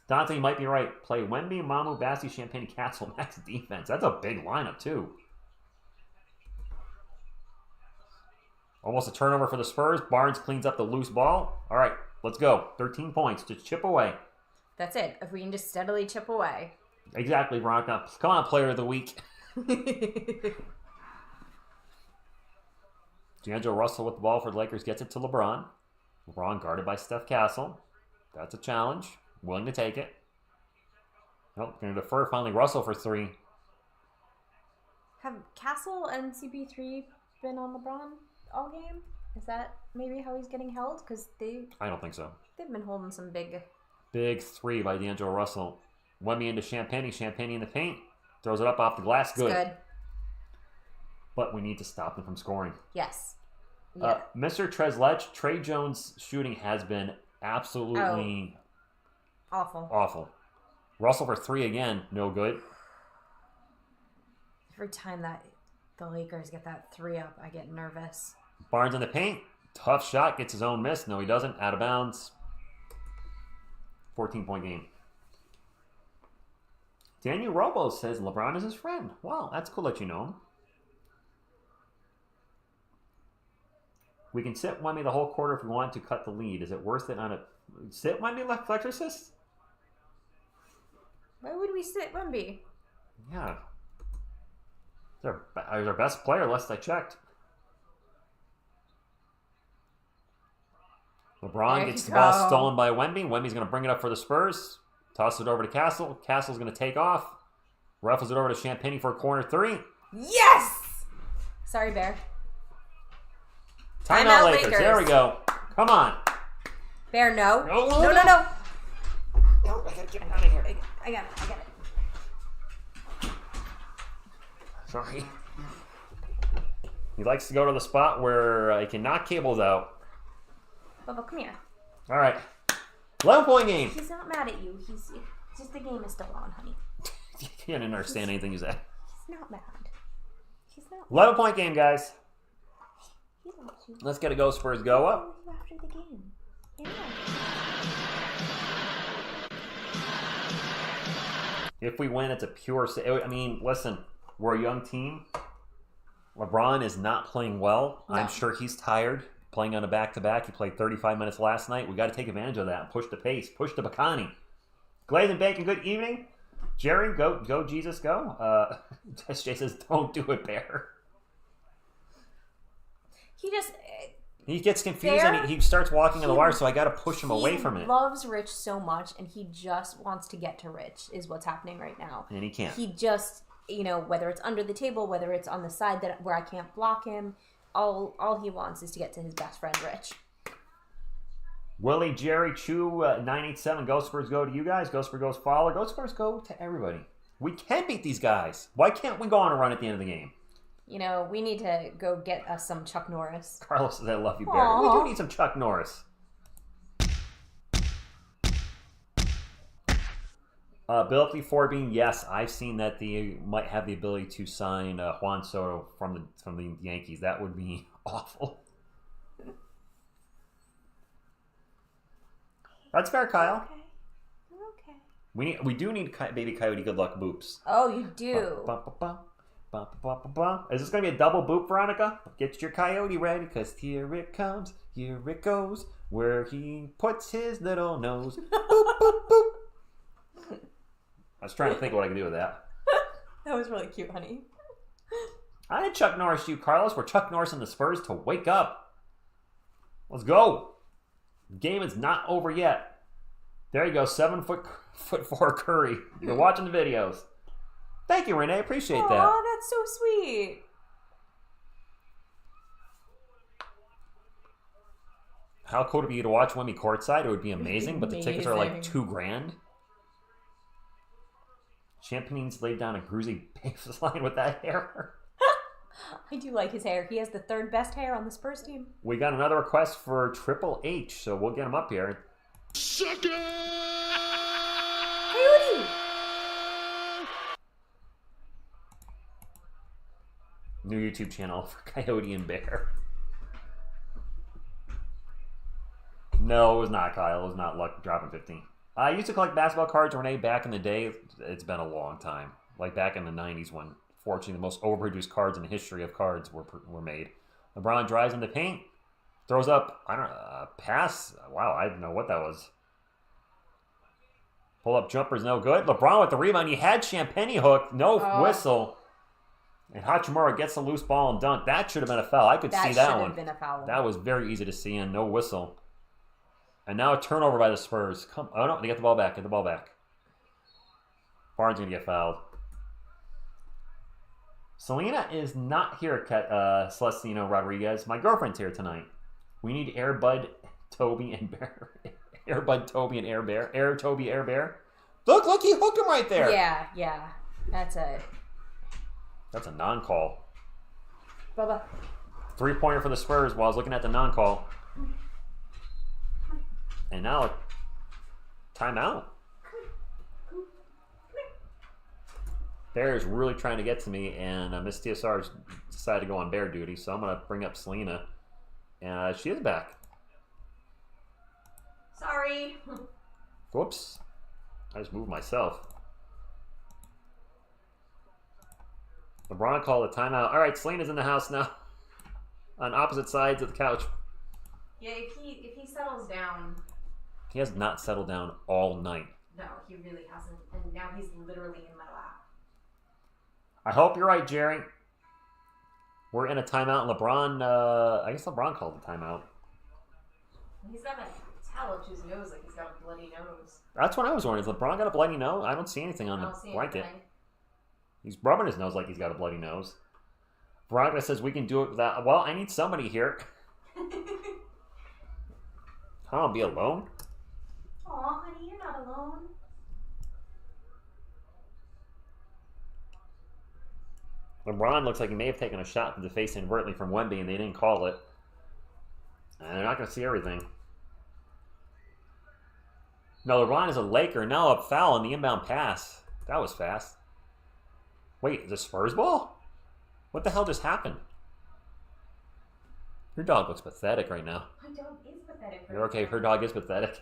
S1: Dante, you might be right. Play Wemby, Mamu, Bassi, Champagne, Castle, max defense. That's a big lineup, too. Almost a turnover for the Spurs. Barnes cleans up the loose ball. All right, let's go. 13 points. Just chip away.
S2: That's it. If we can just steadily chip away.
S1: Exactly, Veronica. Come on, player of the week. D'Angelo Russell with the ball for the Lakers gets it to LeBron. LeBron guarded by Steph Castle. That's a challenge. Willing to take it. Nope, going to defer. Finally, Russell for 3.
S2: Have Castle and CP3 been on LeBron all game? Is that maybe how he's getting held? Because
S1: I don't think so.
S2: They've been holding some big...
S1: Big 3 by D'Angelo Russell. Wemby into Champagne. Champagne in the paint. Throws it up off the glass. Good.
S2: It's good.
S1: But we need to stop them from scoring.
S2: Yes. Yeah.
S1: Mr. Treslech, Trey Jones' shooting has been absolutely... Awful. Russell for 3 again. No good.
S2: Every time that the Lakers get that 3 up, I get nervous.
S1: Barnes in the paint. Tough shot. Gets his own miss. No, he doesn't. Out of bounds. 14-point game. Daniel Robo says LeBron is his friend. Wow, that's cool that you know him. We can sit Wemby the whole quarter if we want to cut the lead. Is it worse than on a... Sit Wemby left flex assist?
S2: Why would we sit Wemby?
S1: Yeah. He's our best player, last I checked. LeBron gets the ball stolen by Wemby. Wemby's going to bring it up for the Spurs. Toss it over to Castle. Castle's going to take off. Ruffles it over to Champagne for a corner 3.
S2: Yes! Sorry, Bear.
S1: Timeout Lakers. There we go. Come on.
S2: Bear, no. No.
S1: No, I gotta get out of here.
S2: I got it.
S1: Sorry. He likes to go to the spot where he can knock cables out.
S2: Bubba, come here.
S1: All right. 11-point game.
S2: He's not mad at you. He's just the game is still on, honey.
S1: You didn't understand anything you said.
S2: He's not mad. He's not.
S1: 11-point game, guys.
S2: He loves you.
S1: Let's get a go. Spurs go up.
S2: After the game. Yeah.
S1: If we win, it's a pure... I mean, listen, we're a young team. LeBron is not playing well. No. I'm sure he's tired playing on a back-to-back. He played 35 minutes last night. We got to take advantage of that and push the pace. Push the Bacani. Glaze and Bacon, good evening. Jerry, go, Jesus, go. SJ says, don't do it, Bear. He gets confused and he starts walking on the wire, so I got to push him away from it.
S2: He loves Rich so much, and he just wants to get to Rich, is what's happening right now.
S1: And he can't.
S2: He just, whether it's under the table, whether it's on the side where I can't block him, all he wants is to get to his best friend Rich.
S1: Willie Jerry Chu 987. Go Spurs go to you guys. Go Spurs goes Fowler. Go Spurs go to everybody. We can beat these guys. Why can't we go on a run at the end of the game?
S2: You know, we need to go get us some Chuck Norris.
S1: Carlos says, I love you, Barry. We do need some Chuck Norris. Ability for being, yes, I've seen that they might have the ability to sign Juan Soto from the Yankees. That would be awful. That's fair, Kyle.
S2: Okay.
S1: We do need Baby Coyote Good Luck boops.
S2: Oh, you do.
S1: Is this going to be a double boop, Veronica? Get your coyote ready, because here it comes, here it goes, where he puts his little nose. Boop, boop, boop. I was trying to think of what I could do with that.
S2: That was really cute, honey.
S1: I had Chuck Norris, you, Carlos. We're Chuck Norris and the Spurs to wake up. Let's go. The game is not over yet. There you go, 7'4" Curry. You're watching the videos. Thank you, Renee. Appreciate that.
S2: Oh, that's so sweet.
S1: How cool would it be to watch Wemby courtside? It would be amazing, but the tickets are like $2,000. Champagne's laid down a Gruzy Paves line with that hair.
S2: I do like his hair. He has the third best hair on the Spurs team.
S1: We got another request for Triple H, so we'll get him up here.
S3: Second!
S2: Coyote!
S1: New YouTube channel for Coyote and Bear. No, it was not Kyle. It was not Luck dropping 15. I used to collect basketball cards, Renee, back in the day. It's been a long time. Like back in the 90s when, fortunately, the most overproduced cards in the history of cards were made. LeBron drives in the paint, throws up, I don't know, a pass. Wow, I didn't know what that was. Pull-up jumper's no good. LeBron with the rebound. He had Champagny hooked. No whistle. And Hachimura gets a loose ball and dunk. That should have been a foul. I could see that one.
S2: That should have been a foul.
S1: That was very easy to see and no whistle. And now a turnover by the Spurs. Oh, no, they get the ball back. Get the ball back. Barnes going to get fouled. Selena is not here, Celestino Rodriguez. My girlfriend's here tonight. We need Airbud, Toby, and Bear. Airbud, Toby, and Air Bear. Air, Toby, Air Bear. Look, he hooked him right there.
S2: Yeah. That's a
S1: non-call.
S2: Bubba.
S1: 3-pointer for the Spurs while I was looking at the non-call. And now, timeout. Bear is really trying to get to me, and Miss TSR decided to go on bear duty, so I'm going to bring up Selena. And she is back.
S2: Sorry.
S1: Whoops. I just moved myself. LeBron called a timeout. All right, Selena's in the house now. On opposite sides of the couch.
S2: Yeah, if he settles down.
S1: He has not settled down all night.
S2: No, he really hasn't. And now he's literally in my lap.
S1: I hope you're right, Jerry. We're in a timeout. LeBron, I guess LeBron called the timeout.
S2: He's got that towel up to his nose like he's got a bloody nose.
S1: That's what I was wondering. Has LeBron got a bloody nose? I don't see anything on the blanket.
S2: Anything.
S1: He's rubbing his nose like he's got a bloody nose. Veronica says we can do it without... Well, I need somebody here. I'll be alone.
S2: Aw, honey, you're not alone.
S1: LeBron looks like he may have taken a shot to the face inadvertently from Wemby, and they didn't call it. And they're not going to see everything. No, LeBron is a Laker. Now a foul on the inbound pass. That was fast. Wait, the Spurs ball? What the hell just happened? Your dog looks pathetic right now.
S2: My dog is pathetic.
S1: You're okay. Her dog is pathetic.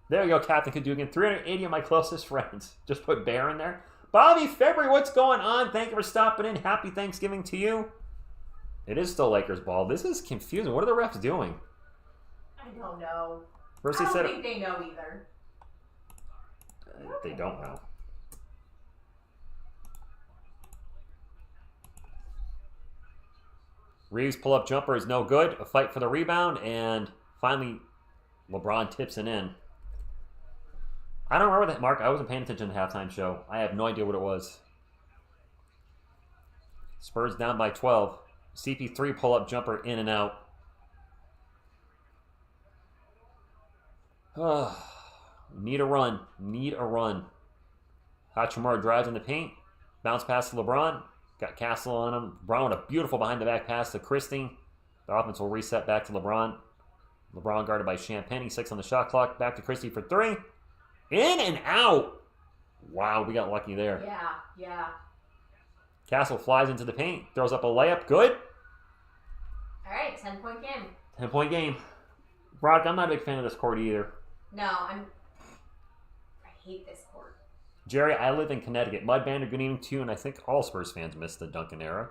S1: There you go, Captain Kadugan. 380 of my closest friends. Just put Bear in there. Bobby February, what's going on? Thank you for stopping in. Happy Thanksgiving to you. It is still Lakers ball. This is confusing. What are the refs doing?
S2: I don't know.
S1: First
S2: I
S1: they
S2: don't
S1: said
S2: think they know either.
S1: They don't know. Reeves' pull-up jumper is no good. A fight for the rebound, and finally LeBron tips it in. I don't remember that, Mark. I wasn't paying attention to the halftime show. I have no idea what it was. Spurs down by 12. CP3 pull-up jumper in and out. Need a run. Need a run. Hachimura drives in the paint. Bounce pass to LeBron. Got Castle on him. Brown with a beautiful behind-the-back pass to Christie. The offense will reset back to LeBron. LeBron guarded by Champagne. 6 on the shot clock. Back to Christie for 3. In and out. Wow, we got lucky there.
S2: Yeah.
S1: Castle flies into the paint. Throws up a layup. Good.
S2: All right, 10-point game.
S1: 10-point game. Brock, I'm not a big fan of this court either.
S2: No, I hate this court.
S1: Jerry, I live in Connecticut. Mudband, good evening to you, and I think all Spurs fans miss the Duncan era.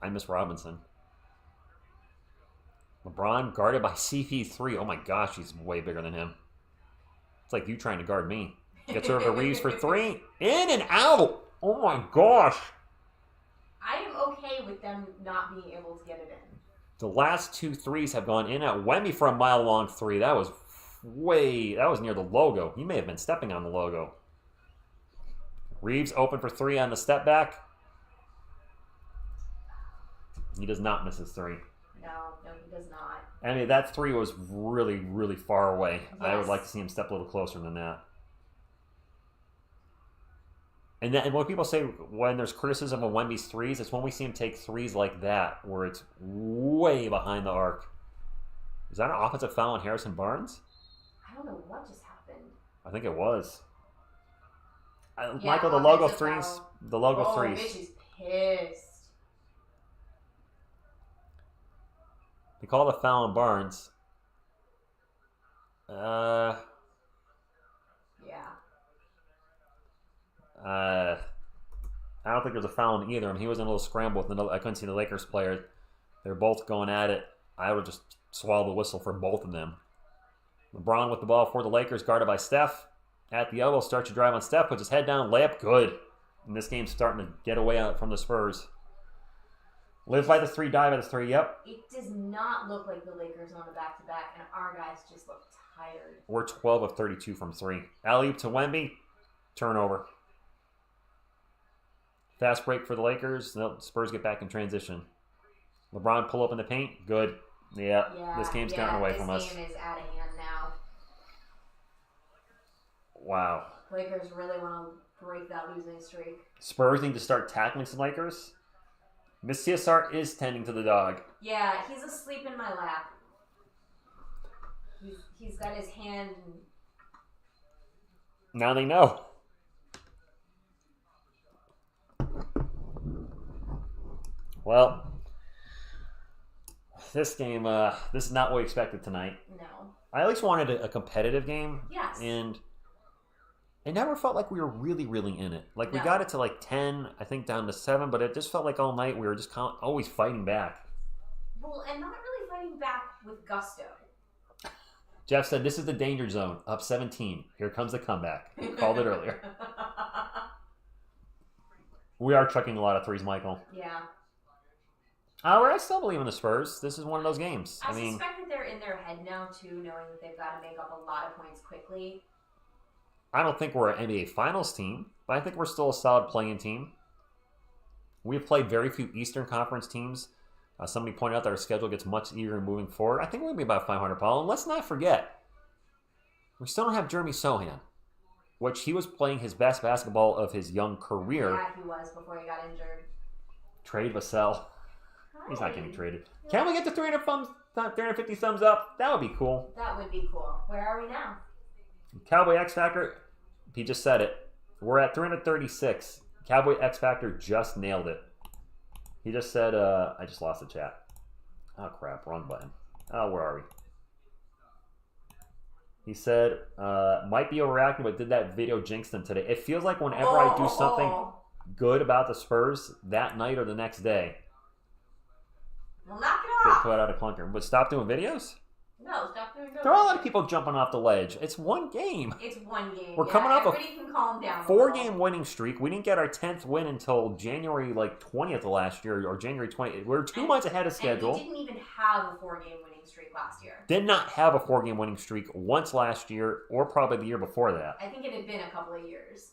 S1: I miss Robinson. LeBron guarded by CP3. Oh my gosh, he's way bigger than him. It's like you trying to guard me. Gets over to Reeves for 3. In and out. Oh my gosh.
S2: I am okay with them not being able to get it in.
S1: The last 2 threes have gone in at Wemby for a mile-long 3. That was near the logo. He may have been stepping on the logo. Reeves open for 3 on the step back. He does not miss his 3.
S2: No, he does not.
S1: I mean, that 3 was really, really far away.
S2: Yes.
S1: I would like to see him step a little closer than that. And when people say when there's criticism of Wemby's 3s, it's when we see him take 3s like that, where it's way behind the arc. Is that an offensive foul on Harrison Barnes?
S2: I don't know what just happened.
S1: I think it was.
S2: Yeah,
S1: Michael, the logo
S2: offensive
S1: 3s.
S2: foul.
S1: The logo 3s.
S2: Mitch is pissed.
S1: They call the foul on Barnes. I don't think there's a foul on either of them. He was in a little scramble with I couldn't see the Lakers player. They're both going at it. I would just swallow the whistle for both of them. LeBron with the ball for the Lakers, guarded by Steph. At the elbow, starts to drive on Steph, puts his head down, layup, good. And this game's starting to get away from the Spurs. Live by the 3, die by the 3, yep.
S2: It does not look like the Lakers on the back-to-back, and our guys just look tired.
S1: We're 12 of 32 from 3. Alley-oop to Wemby, turnover. Fast break for the Lakers. No, Spurs get back in transition. LeBron pull up in the paint. Good. Yeah, this game's gotten away from us.
S2: This game is out of hand now.
S1: Wow.
S2: Lakers really want to break that losing streak.
S1: Spurs need to start tackling some Lakers. Miss TSR is tending to the dog.
S2: Yeah, he's asleep in my lap. He's got his hand.
S1: Now they know. Well, this game, this is not what we expected tonight.
S2: No.
S1: I at least wanted a competitive game.
S2: Yes.
S1: And it never felt like we were really, really in it. Like, we got it to like 10, I think down to 7, but it just felt like all night we were just always fighting back.
S2: Well, and not really fighting back with gusto.
S1: Jeff said, this is the danger zone. Up 17. Here comes the comeback. We called it earlier. We are chucking a lot of 3s, Michael.
S2: Yeah.
S1: I still believe in the Spurs. This is one of those games.
S2: I suspect that they're in their head now, too, knowing that they've got to make up a lot of points quickly.
S1: I don't think we're an NBA Finals team, but I think we're still a solid playing team. We've played very few Eastern Conference teams. Somebody pointed out that our schedule gets much easier moving forward. I think we're going to be about 500, Paul. And let's not forget, we still don't have Jeremy Sohan, which he was playing his best basketball of his young career.
S2: Yeah, he was before he got injured.
S1: Trade Vassell. He's not getting traded. Can we get to 350 thumbs up? That would be cool.
S2: That would be cool. Where are we now?
S1: Cowboy X Factor, he just said it. We're at 336. Cowboy X Factor just nailed it. He just said, I just lost the chat. Oh, crap. Wrong button. Oh, where are we? He said, might be overreacting, but did that video jinx them today? It feels like whenever I do something good about the Spurs, that night or the next day,
S2: well, knock it
S1: get
S2: off.
S1: put out a clunker. But stop doing videos?
S2: No, stop doing videos.
S1: There are a lot of people jumping off the ledge. It's one game.
S2: It's one game.
S1: We're coming off
S2: everybody can calm down.
S1: 4-game winning streak. We didn't get our 10th win until January 20th of last year, or January 20th. We're 2 months ahead of schedule.
S2: And we didn't even have a 4-game winning streak last year.
S1: Did not have a 4-game winning streak once last year, or probably the year before that.
S2: I think it had been a couple of years.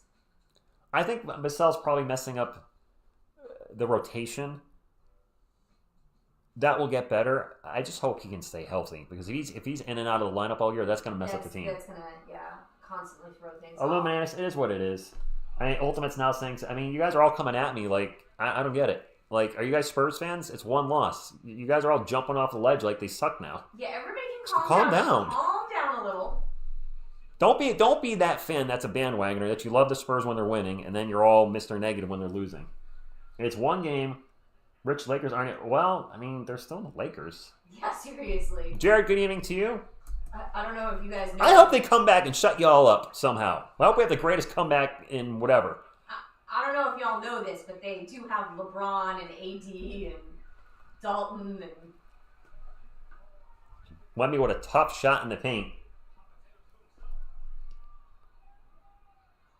S1: I think Vassell's probably messing up the rotation. that will get better. I just hope he can stay healthy because if he's in and out of the lineup all year, that's going to mess up the team.
S2: That's going to, constantly throw things
S1: Illuminatus, it is what it is. I mean, Ultimate's now saying, I mean, you guys are all coming at me like, I don't get it. Like, are you guys Spurs fans? It's one loss. You guys are all jumping off the ledge like they suck now.
S2: Yeah, everybody can calm down. Calm down a little.
S1: Don't be that fan that's a bandwagoner that you love the Spurs when they're winning and then you're all Mr. Negative when they're losing. It's one game. Rich Lakers aren't... Well, I mean, they're still the Lakers.
S2: Yeah, seriously.
S1: Jared, good evening to you.
S2: I don't know if you guys know.
S1: I hope they come back and shut y'all up somehow. I hope we have the greatest comeback in whatever.
S2: I don't know if y'all know this, but they do have LeBron and AD and Dalton and...
S1: Wemby with a tough shot in the paint.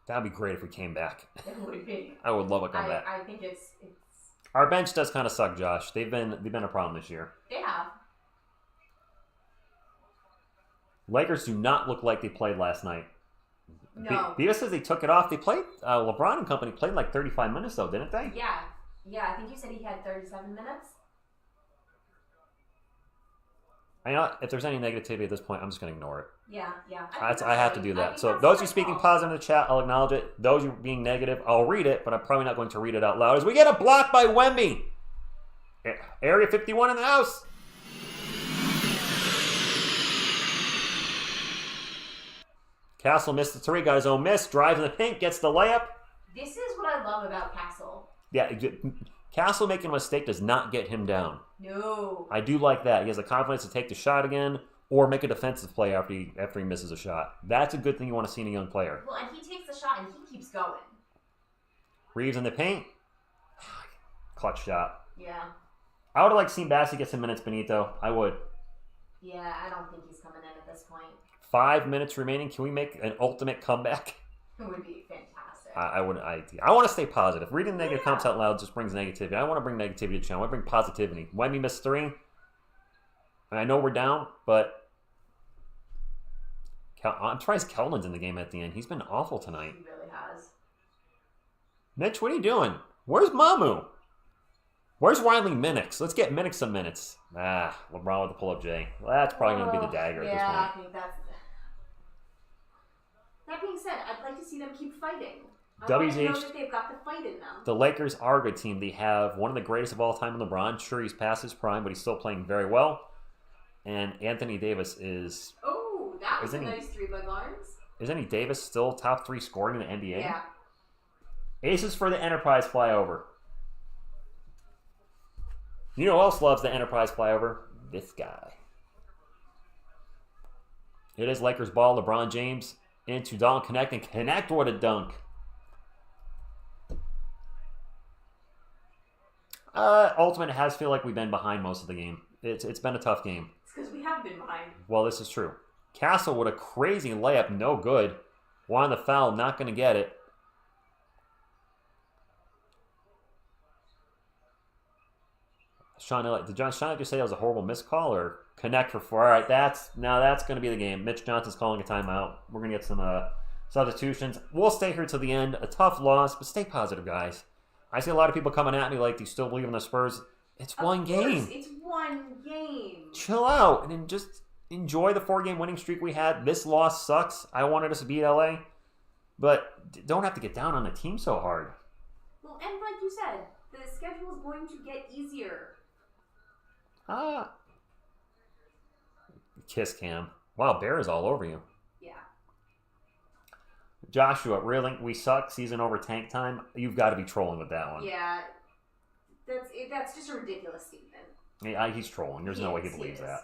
S1: That'd be great if we came back.
S2: It would be.
S1: I would love a comeback.
S2: I think it's...
S1: Our bench does kind of suck, Josh. They've been a problem this year.
S2: They have.
S1: Lakers do not look like they played last night.
S2: No.
S1: Beavis says they took it off. They played, LeBron and company played like 35 minutes though, didn't they?
S2: Yeah. Yeah, I think you said he had 37 minutes.
S1: I know if there's any negativity at this point, I'm just going to ignore it.
S2: Yeah.
S1: I have to do that. So those of you speaking positive in the chat, I'll acknowledge it. Those of you being negative, I'll read it, but I'm probably not going to read it out loud. As we get a block by Wemby. Area 51 in the house. Castle missed the three, got his own miss, drives in the paint, gets the layup.
S2: This is what I love about Castle.
S1: Yeah, Castle making a mistake does not get him down.
S2: No.
S1: I do like that. He has the confidence to take the shot again or make a defensive play after he misses a shot. That's a good thing you want to see in a young player.
S2: Well, and he takes the shot and he keeps going.
S1: Reeves in the paint. Clutch shot.
S2: Yeah.
S1: I would have liked to see Bassey get some minutes, Benito. I would.
S2: Yeah, I don't think he's coming in at this point.
S1: 5 minutes remaining. Can we make an ultimate comeback?
S2: It would be fantastic.
S1: I want to stay positive. Reading negative comments out loud just brings negativity. I want to bring negativity to the channel. I want to bring positivity. Wemby missed 3. I know we're down, but I'm surprised Kelman's in the game at the end. He's been awful tonight.
S2: He really has.
S1: Mitch, what are you doing? Where's Mamu? Where's Riley Minix? Let's get Minix some minutes. LeBron with the pull-up J. Well, that's probably going to be the dagger at this point.
S2: Yeah, I think that's... That being said, I'd like to see them keep fighting. I want to know that they've got the fight in them.
S1: The Lakers are a good team. They have one of the greatest of all time in LeBron. Sure, he's past his prime, but he's still playing very well. And Anthony Davis is...
S2: Oh, that was a nice 3 by Barnes.
S1: Isn't he Davis still top 3 scoring in the NBA?
S2: Yeah.
S1: Aces for the Enterprise flyover. You know who else loves the Enterprise flyover? This guy. It is Lakers ball. LeBron James into Dalton connecting. Connect, what a dunk. Ultimate has feel like we've been behind most of the game. It's been a tough game.
S2: It's because we have been behind.
S1: Well, this is true. Castle with a crazy layup, no good. Wanted the foul, not going to get it. Did John Sean just say that was a horrible missed call or connect for 4? All right, that's going to be the game. Mitch Johnson's calling a timeout. We're going to get some substitutions. We'll stay here till the end. A tough loss, but stay positive, guys. I see a lot of people coming at me like, do you still believe in the Spurs? It's one game.
S2: It's one game.
S1: Chill out and then just enjoy the 4-game winning streak we had. This loss sucks. I wanted us to beat LA, but don't have to get down on the team so hard.
S2: Well, and like you said, the schedule is going to get easier.
S1: Kiss cam. Wow, Bear is all over you.
S2: Yeah.
S1: Joshua, really? We suck. Season over tank time. You've got to be trolling with that one.
S2: Yeah. That's just a ridiculous statement.
S1: Yeah, he's trolling. There's no way he believes that.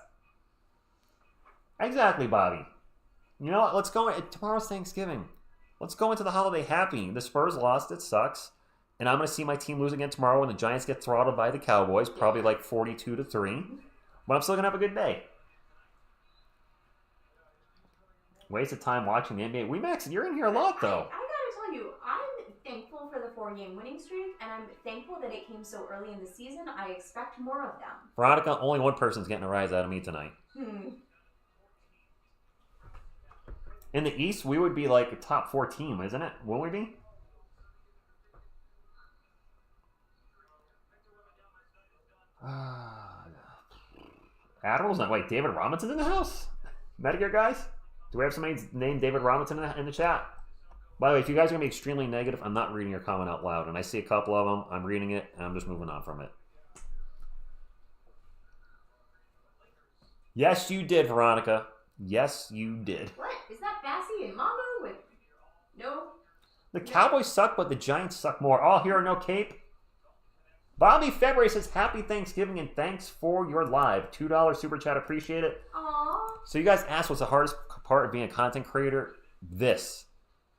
S1: Exactly, Bobby. You know what? Let's go. Tomorrow's Thanksgiving. Let's go into the holiday happy. The Spurs lost. It sucks. And I'm going to see my team lose again tomorrow when the Giants get throttled by the Cowboys, probably like 42-3. But I'm still going to have a good day. Waste of time watching the NBA. Max, you're in here a lot, though.
S2: I got to tell you, I'm thankful for the 4-game winning streak, and I'm thankful that it came so early in the season. I expect more of them.
S1: Veronica, only one person's getting a rise out of me tonight. In the East, we would be like a top 4 team, isn't it? Won't we be? Admiral's not. Wait, David Robinson's in the house? Medicare guys? Do we have somebody named David Robinson in the chat? By the way, if you guys are going to be extremely negative, I'm not reading your comment out loud. And I see a couple of them. I'm reading it, and I'm just moving on from it. Yes, you did, Veronica. Yes, you did.
S2: What? Is that Bassie and Mamu with no?
S1: The Cowboys suck, but the Giants suck more. All here, no cape. Bobby February says, Happy Thanksgiving and thanks for your live. $2 super chat. Appreciate it.
S2: Aww.
S1: So you guys asked what's the hardest part of being a content creator? This.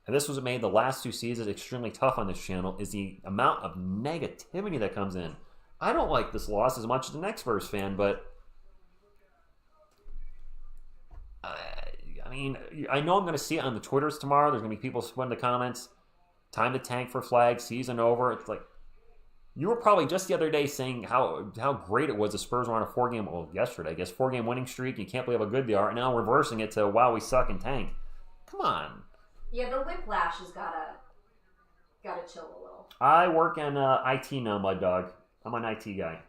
S1: And this was what made the last 2 seasons extremely tough on this channel, is the amount of negativity that comes in. I don't like this loss as much as the next Spurs fan, but I mean, I know I'm going to see it on the Twitters tomorrow. There's going to be people splitting the comments. Time to tank for flag, season over. It's like, you were probably just the other day saying how great it was the Spurs were on a 4-game, well, yesterday, I guess, 4-game winning streak. You can't believe how good they are. And now reversing it to, wow, we suck and tank. Come on.
S2: Yeah, the whiplash has gotta chill a little.
S1: I work in IT now, my dog. I'm an IT guy.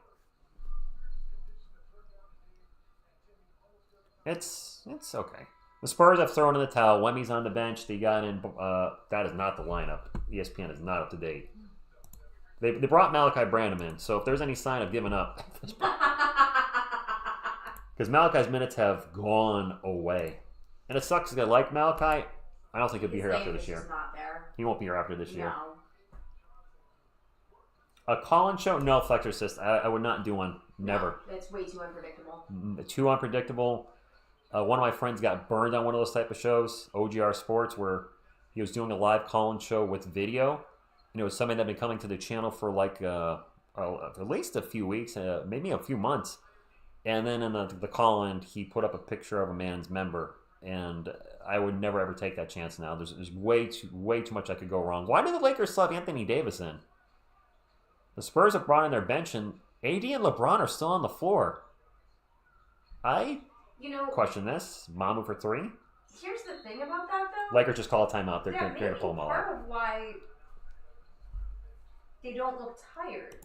S1: It's okay. The Spurs have thrown in the towel. Wemmy's on the bench. They got in. That is not the lineup. ESPN is not up to date. They brought Malachi Branham in, so if there's any sign of giving up, because Malachi's minutes have gone away, and it sucks because I like Malachi. I don't think he'll be here after this year.
S2: Not there.
S1: He won't be here after this year.
S2: No.
S1: A call-in show? No, Flexor Assist. I would not do one. Never.
S2: No, it's way too unpredictable.
S1: Too unpredictable. One of my friends got burned on one of those type of shows, OGR Sports, where he was doing a live call-in show with video. And it was something that had been coming to the channel for like at least a few weeks, maybe a few months. And then in the call-in, he put up a picture of a man's member. And I would never ever take that chance now. There's way too much that could go wrong. Why do the Lakers still have Anthony Davis in? The Spurs have brought in their bench, and AD and LeBron are still on the floor. I question this. Mamu for 3.
S2: Here's the thing about that, though.
S1: Lakers just call a timeout. They're
S2: going
S1: to pull them all out.
S2: Part of why they don't look tired,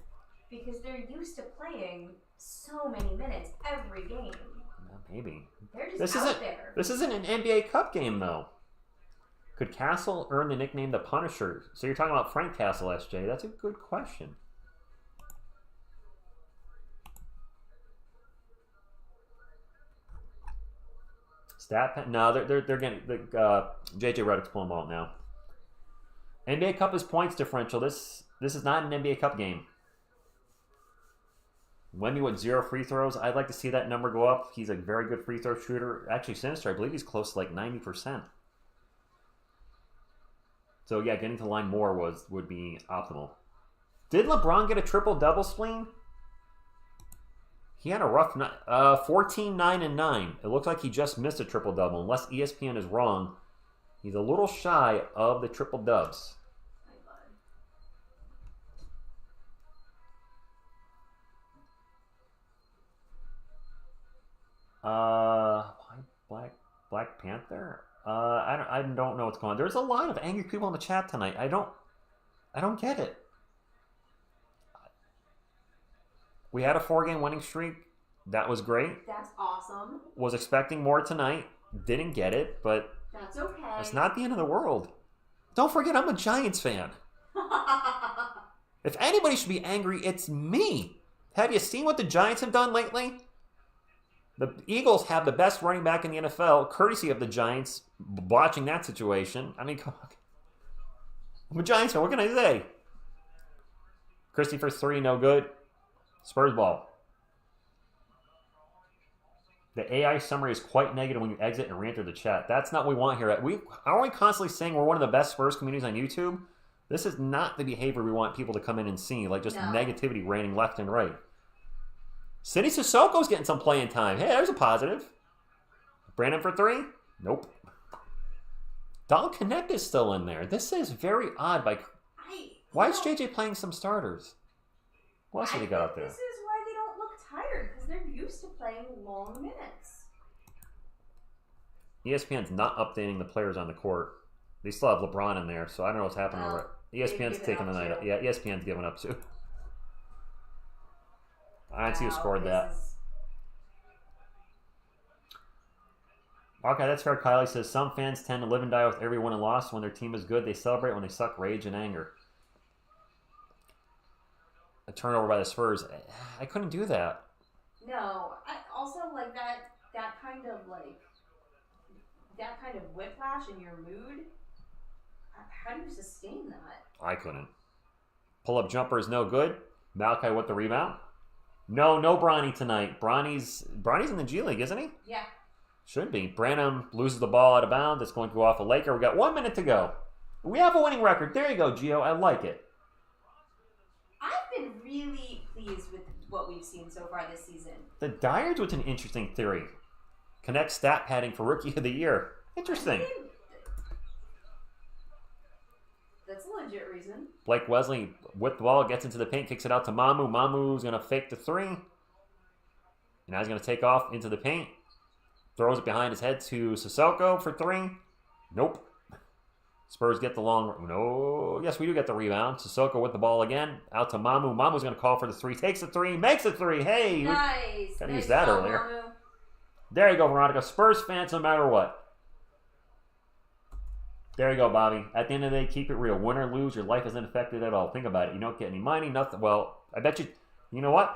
S2: because they're used to playing so many minutes every game.
S1: Maybe.
S2: They're just out there.
S1: This isn't an NBA Cup game, though. Could Castle earn the nickname the Punisher? So you're talking about Frank Castle, SJ. That's a good question. Stat pen? No, they're getting JJ Redick's pulling them out now. NBA Cup is points differential. This is not an NBA Cup game. Wemby with 0 free throws. I'd like to see that number go up. He's a very good free throw shooter. Actually, Sinister, I believe he's close to like 90%. So yeah, getting to the line more would be optimal. Did LeBron get a triple-double spleen? He had a rough night. 14, 9, and 9. It looks like he just missed a triple-double. Unless ESPN is wrong, he's a little shy of the triple-dubs. Black Panther? I don't know what's going on. There's a lot of angry people in the chat tonight. I don't get it. We had a 4-game winning streak. That was great.
S2: That's awesome.
S1: Was expecting more tonight. Didn't get it, but
S2: that's okay.
S1: It's not the end of the world. Don't forget, I'm a Giants fan. If anybody should be angry, it's me. Have you seen what the Giants have done lately? The Eagles have the best running back in the NFL, courtesy of the Giants, watching that situation. I mean, come on. I'm a Giants fan. What can I say? Christie for 3, no good. Spurs ball. The AI summary is quite negative when you exit and re-enter the chat. That's not what we want here. Are we constantly saying we're one of the best Spurs communities on YouTube? This is not the behavior we want people to come in and see. Like just negativity raining left and right. Cindy Sissoko's getting some playing time. Hey, there's a positive. Brandon for 3? Nope. Don Connect is still in there. This is very odd. Why is JJ playing some starters? What else did he got out there?
S2: This is why they don't look tired, because they're used to playing long minutes.
S1: ESPN's not updating the players on the court. They still have LeBron in there, so I don't know what's happening over it. ESPN's taking the night up. Yeah, ESPN's giving up too. I didn't see who scored that. Okay, that's fair. Kylie says some fans tend to live and die with every win and loss. When their team is good, they celebrate. When they suck, rage and anger. A turnover by the Spurs. I couldn't do that.
S2: No, I also like that kind of whiplash in your mood. How do you sustain that?
S1: I couldn't. Pull-up jumper is no good. Malachi with the rebound. No Bronny tonight. Bronny's in the G League, isn't he?
S2: Yeah.
S1: Should be. Branham loses the ball out of bounds. It's going to go off a Laker. We got 1 minute to go. We have a winning record. There you go, Gio. I like it.
S2: I've been really pleased with what we've seen so far this season.
S1: The Dyers with an interesting theory. Connect stat padding for Rookie of the Year. Interesting.
S2: I mean, that's a legit reason.
S1: Blake Wesley with the ball, gets into the paint, kicks it out to Mamu. Mamu's going to fake the three. And now he's going to take off into the paint. Throws it behind his head to Sissoko for three. Nope. Spurs get the long... No. Yes, we do get the rebound. Sissoko with the ball again. Out to Mamu. Mamu's going to call for the three. Takes the three. Makes the three. Hey.
S2: Nice.
S1: Got to
S2: nice
S1: use that
S2: ball,
S1: earlier.
S2: Mamu.
S1: There you go, Veronica. Spurs fans no matter what. There you go, Bobby. At the end of the day, keep it real. Win or lose, your life isn't affected at all. Think about it. You don't get any money, nothing. Well, I bet you... You know what?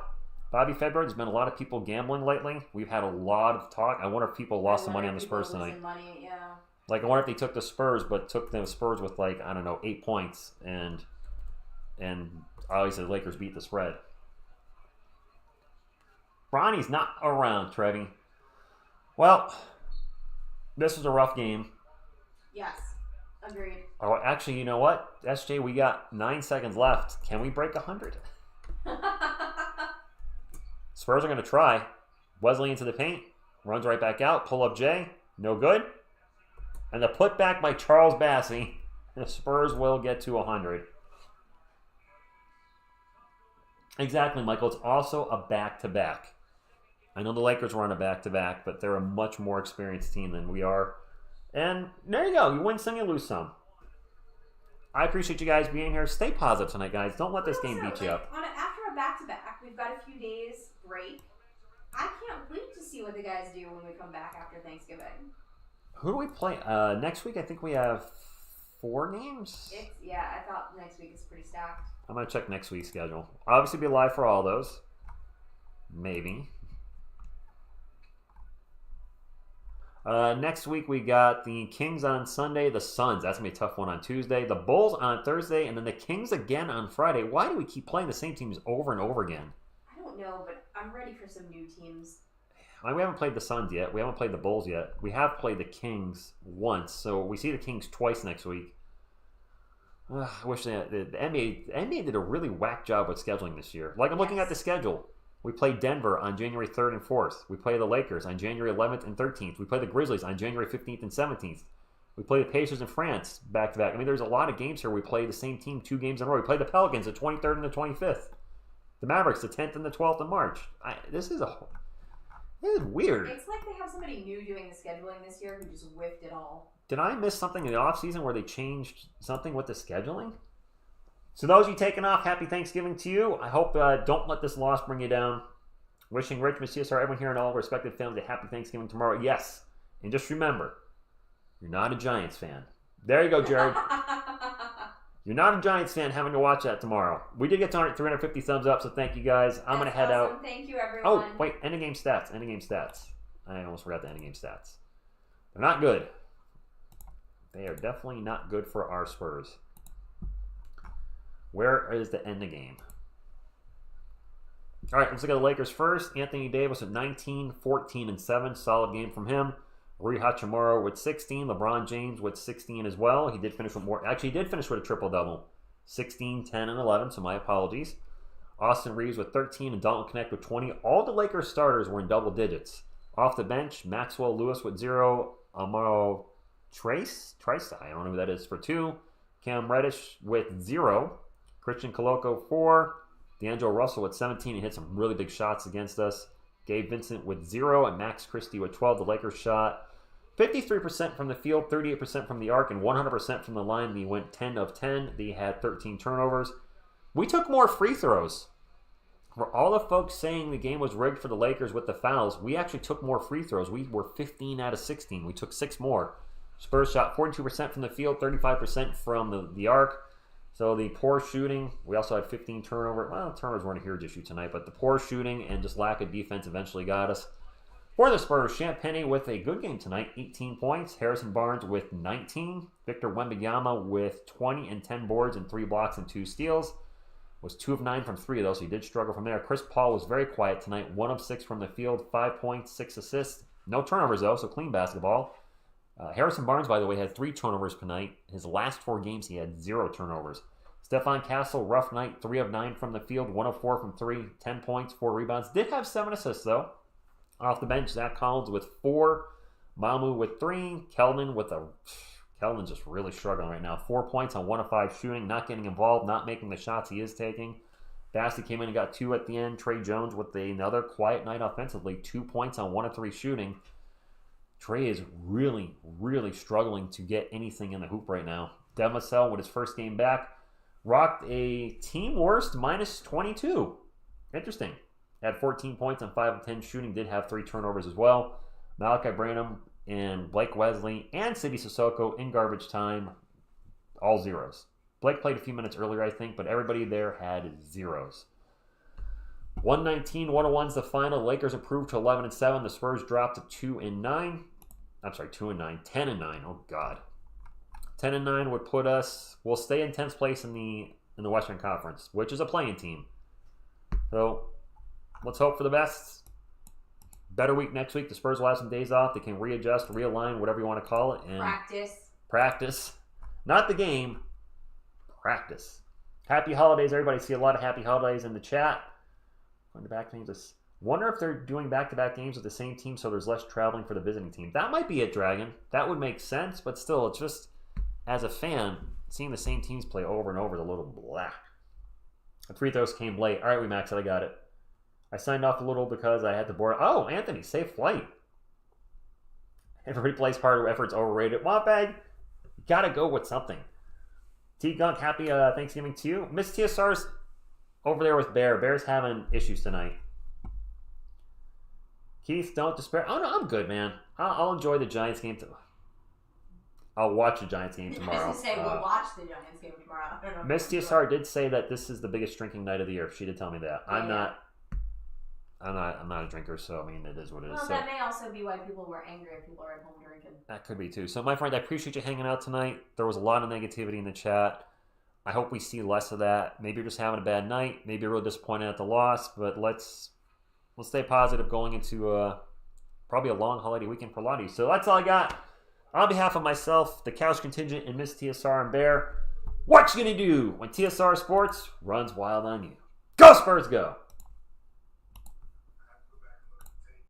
S1: Bobby February, there's been a lot of people gambling lately. We've had a lot of talk. I wonder if people lost some money on the Spurs tonight.
S2: Money, yeah.
S1: Like, I wonder if they took the Spurs, but took the Spurs with, like, I don't know, 8 points. And obviously the Lakers beat the spread. Bronny's not around, Trevi. Well, this was a rough game.
S2: Yes. Agreed.
S1: Oh, actually, you know what? SJ, we got 9 seconds left. Can we break 100? Spurs are going to try. Wesley into the paint. Runs right back out. Pull up Jay. No good. And the putback by Charles Bassey. The Spurs will get to 100. Exactly, Michael. It's also a back-to-back. I know the Lakers were on a back-to-back, but they're a much more experienced team than we are. And there you go. You win some, you lose some. I appreciate you guys being here. Stay positive tonight, guys. Don't let this game beat you up.
S2: After a back-to-back, we've got a few days break. I can't wait to see what the guys do when we come back after Thanksgiving.
S1: Who do we play? Next week, I think we have 4 games.
S2: I thought next week is pretty stacked.
S1: I'm going to check next week's schedule. Obviously, be live for all those. Maybe. Next week, we got the Kings on Sunday, the Suns. That's going to be a tough one on Tuesday. The Bulls on Thursday, and then the Kings again on Friday. Why do we keep playing the same teams over and over again?
S2: I don't know, but I'm ready for some new teams.
S1: We haven't played the Suns yet. We haven't played the Bulls yet. We have played the Kings once, so we see the Kings twice next week. I wish the NBA did a really whack job with scheduling this year. Like, I'm looking at the schedule. We play Denver on January 3rd and 4th. We play the Lakers on January 11th and 13th. We play the Grizzlies on January 15th and 17th. We play the Pacers in France back-to-back. I mean, there's a lot of games here. We play the same team 2 games in a row. We play the Pelicans the 23rd and the 25th. The Mavericks the 10th and the 12th of March. This is weird.
S2: It's like they have somebody new doing the scheduling this year who just whiffed it all.
S1: Did I miss something in the offseason where they changed something with the scheduling? So those of you taking off, happy Thanksgiving to you. I hope don't let this loss bring you down. Wishing Rich, Miss TSR, everyone here and all respected families a happy Thanksgiving tomorrow. Yes. And just remember, you're not a Giants fan. There you go, Jared. You're not a Giants fan having to watch that tomorrow. We did get 350 thumbs up, so thank you guys. I'm going to head out.
S2: Thank you, everyone.
S1: Oh, wait. Ending game stats. Ending game stats. I almost forgot the ending game stats. They're not good. They are definitely not good for our Spurs. Where is the end of game? All right, let's look at the Lakers first. Anthony Davis with 19, 14, and 7. Solid game from him. Rui Hachimura with 16. LeBron James with 16 as well. He did finish with more. Actually, he did finish with a triple-double. 16, 10, and 11, so my apologies. Austin Reeves with 13 and Dalton Knecht with 20. All the Lakers starters were in double digits. Off the bench, Maxwell Lewis with 0. Amaro Trice, I don't know who that is, for 2. Cam Reddish with 0. Christian Coloco 4. D'Angelo Russell with 17. He hit some really big shots against us. Gabe Vincent with 0. And Max Christie with 12. The Lakers shot 53% from the field, 38% from the arc, and 100% from the line. They went 10 of 10. They had 13 turnovers. We took more free throws. For all the folks saying the game was rigged for the Lakers with the fouls, we actually took more free throws. We were 15 out of 16. We took 6 more. Spurs shot 42% from the field, 35% from the arc. So the poor shooting, we also had 15 turnovers. Well, turnovers weren't a huge issue tonight, but the poor shooting and just lack of defense eventually got us. For the Spurs, Champagny with a good game tonight, 18 points. Harrison Barnes with 19. Victor Wembanyama with 20 and 10 boards and 3 blocks and 2 steals. Was 2 of 9 from 3 of those, so he did struggle from there. Chris Paul was very quiet tonight, 1 of 6 from the field, 5 points, 6 assists. No turnovers though, so clean basketball. Harrison Barnes, by the way, had 3 turnovers tonight. His last 4 games, he had 0 turnovers. Stephon Castle, rough night, 3 of 9 from the field, 1 of 4 from 3, 10 points, 4 rebounds. Did have 7 assists though. Off the bench, Zach Collins with 4, Mamu with 3, Keldon's just really struggling right now. 4 points on 1 of 5 shooting, not getting involved, not making the shots he is taking. Bassey came in and got 2 at the end. Trey Jones with another quiet night offensively, 2 points on 1 of 3 shooting. Trey is really, really struggling to get anything in the hoop right now. Devin Vassell with his first game back rocked a team worst minus 22. Interesting. Had 14 points on 5 of 10 shooting. Did have 3 turnovers as well. Malachi Branham and Blake Wesley and Sidy Sissoko in garbage time, all zeros. Blake played a few minutes earlier, I think, but everybody there had zeros. 119-101's the final. Lakers improved to 11-7. The Spurs dropped to 2-9. I'm sorry, 2-9. 10-9. Oh, God. 10-9 would put us... We'll stay in 10th place in the Western Conference, which is a play-in team. So, let's hope for the best. Better week next week. The Spurs will have some days off. They can readjust, realign, whatever you want to call it. And Practice. Not the game. Practice. Happy holidays, everybody. See a lot of happy holidays in the chat. Going to back games. Wonder if they're doing back-to-back games with the same team so there's less traveling for the visiting team. That might be it, Dragon. That would make sense, but still, it's just, as a fan, seeing the same teams play over and over is a little blah. The free throws came late. All right, we maxed it. I got it. I signed off a little because I had to board. Oh, Anthony, safe flight. Everybody plays harder. Effort's overrated. Wampag, you got to go with something. T-Gunk, happy Thanksgiving to you. Miss TSR's over there with Bear. Bear's having issues tonight. Keith, don't despair. Oh, no, I'm good, man. I'll enjoy the Giants game. I'll watch the Giants game tomorrow.
S2: I was going to say, we'll watch the Giants game tomorrow. I don't know.
S1: Miss TSR did say that this is the biggest drinking night of the year. She did tell me that.
S2: Yeah.
S1: I'm not a drinker, so I mean, it is what it is.
S2: Well, that may also be why people were angry if people are at home drinking.
S1: That could be too. So, my friend, I appreciate you hanging out tonight. There was a lot of negativity in the chat. I hope we see less of that. Maybe you're just having a bad night. Maybe you're real disappointed at the loss, but let's stay positive going into probably a long holiday weekend for a lot of you. So that's all I got. On behalf of myself, the Couch Contingent, and Miss TSR and Bear, what you gonna do when TSR Sports runs wild on you? Go Spurs, go!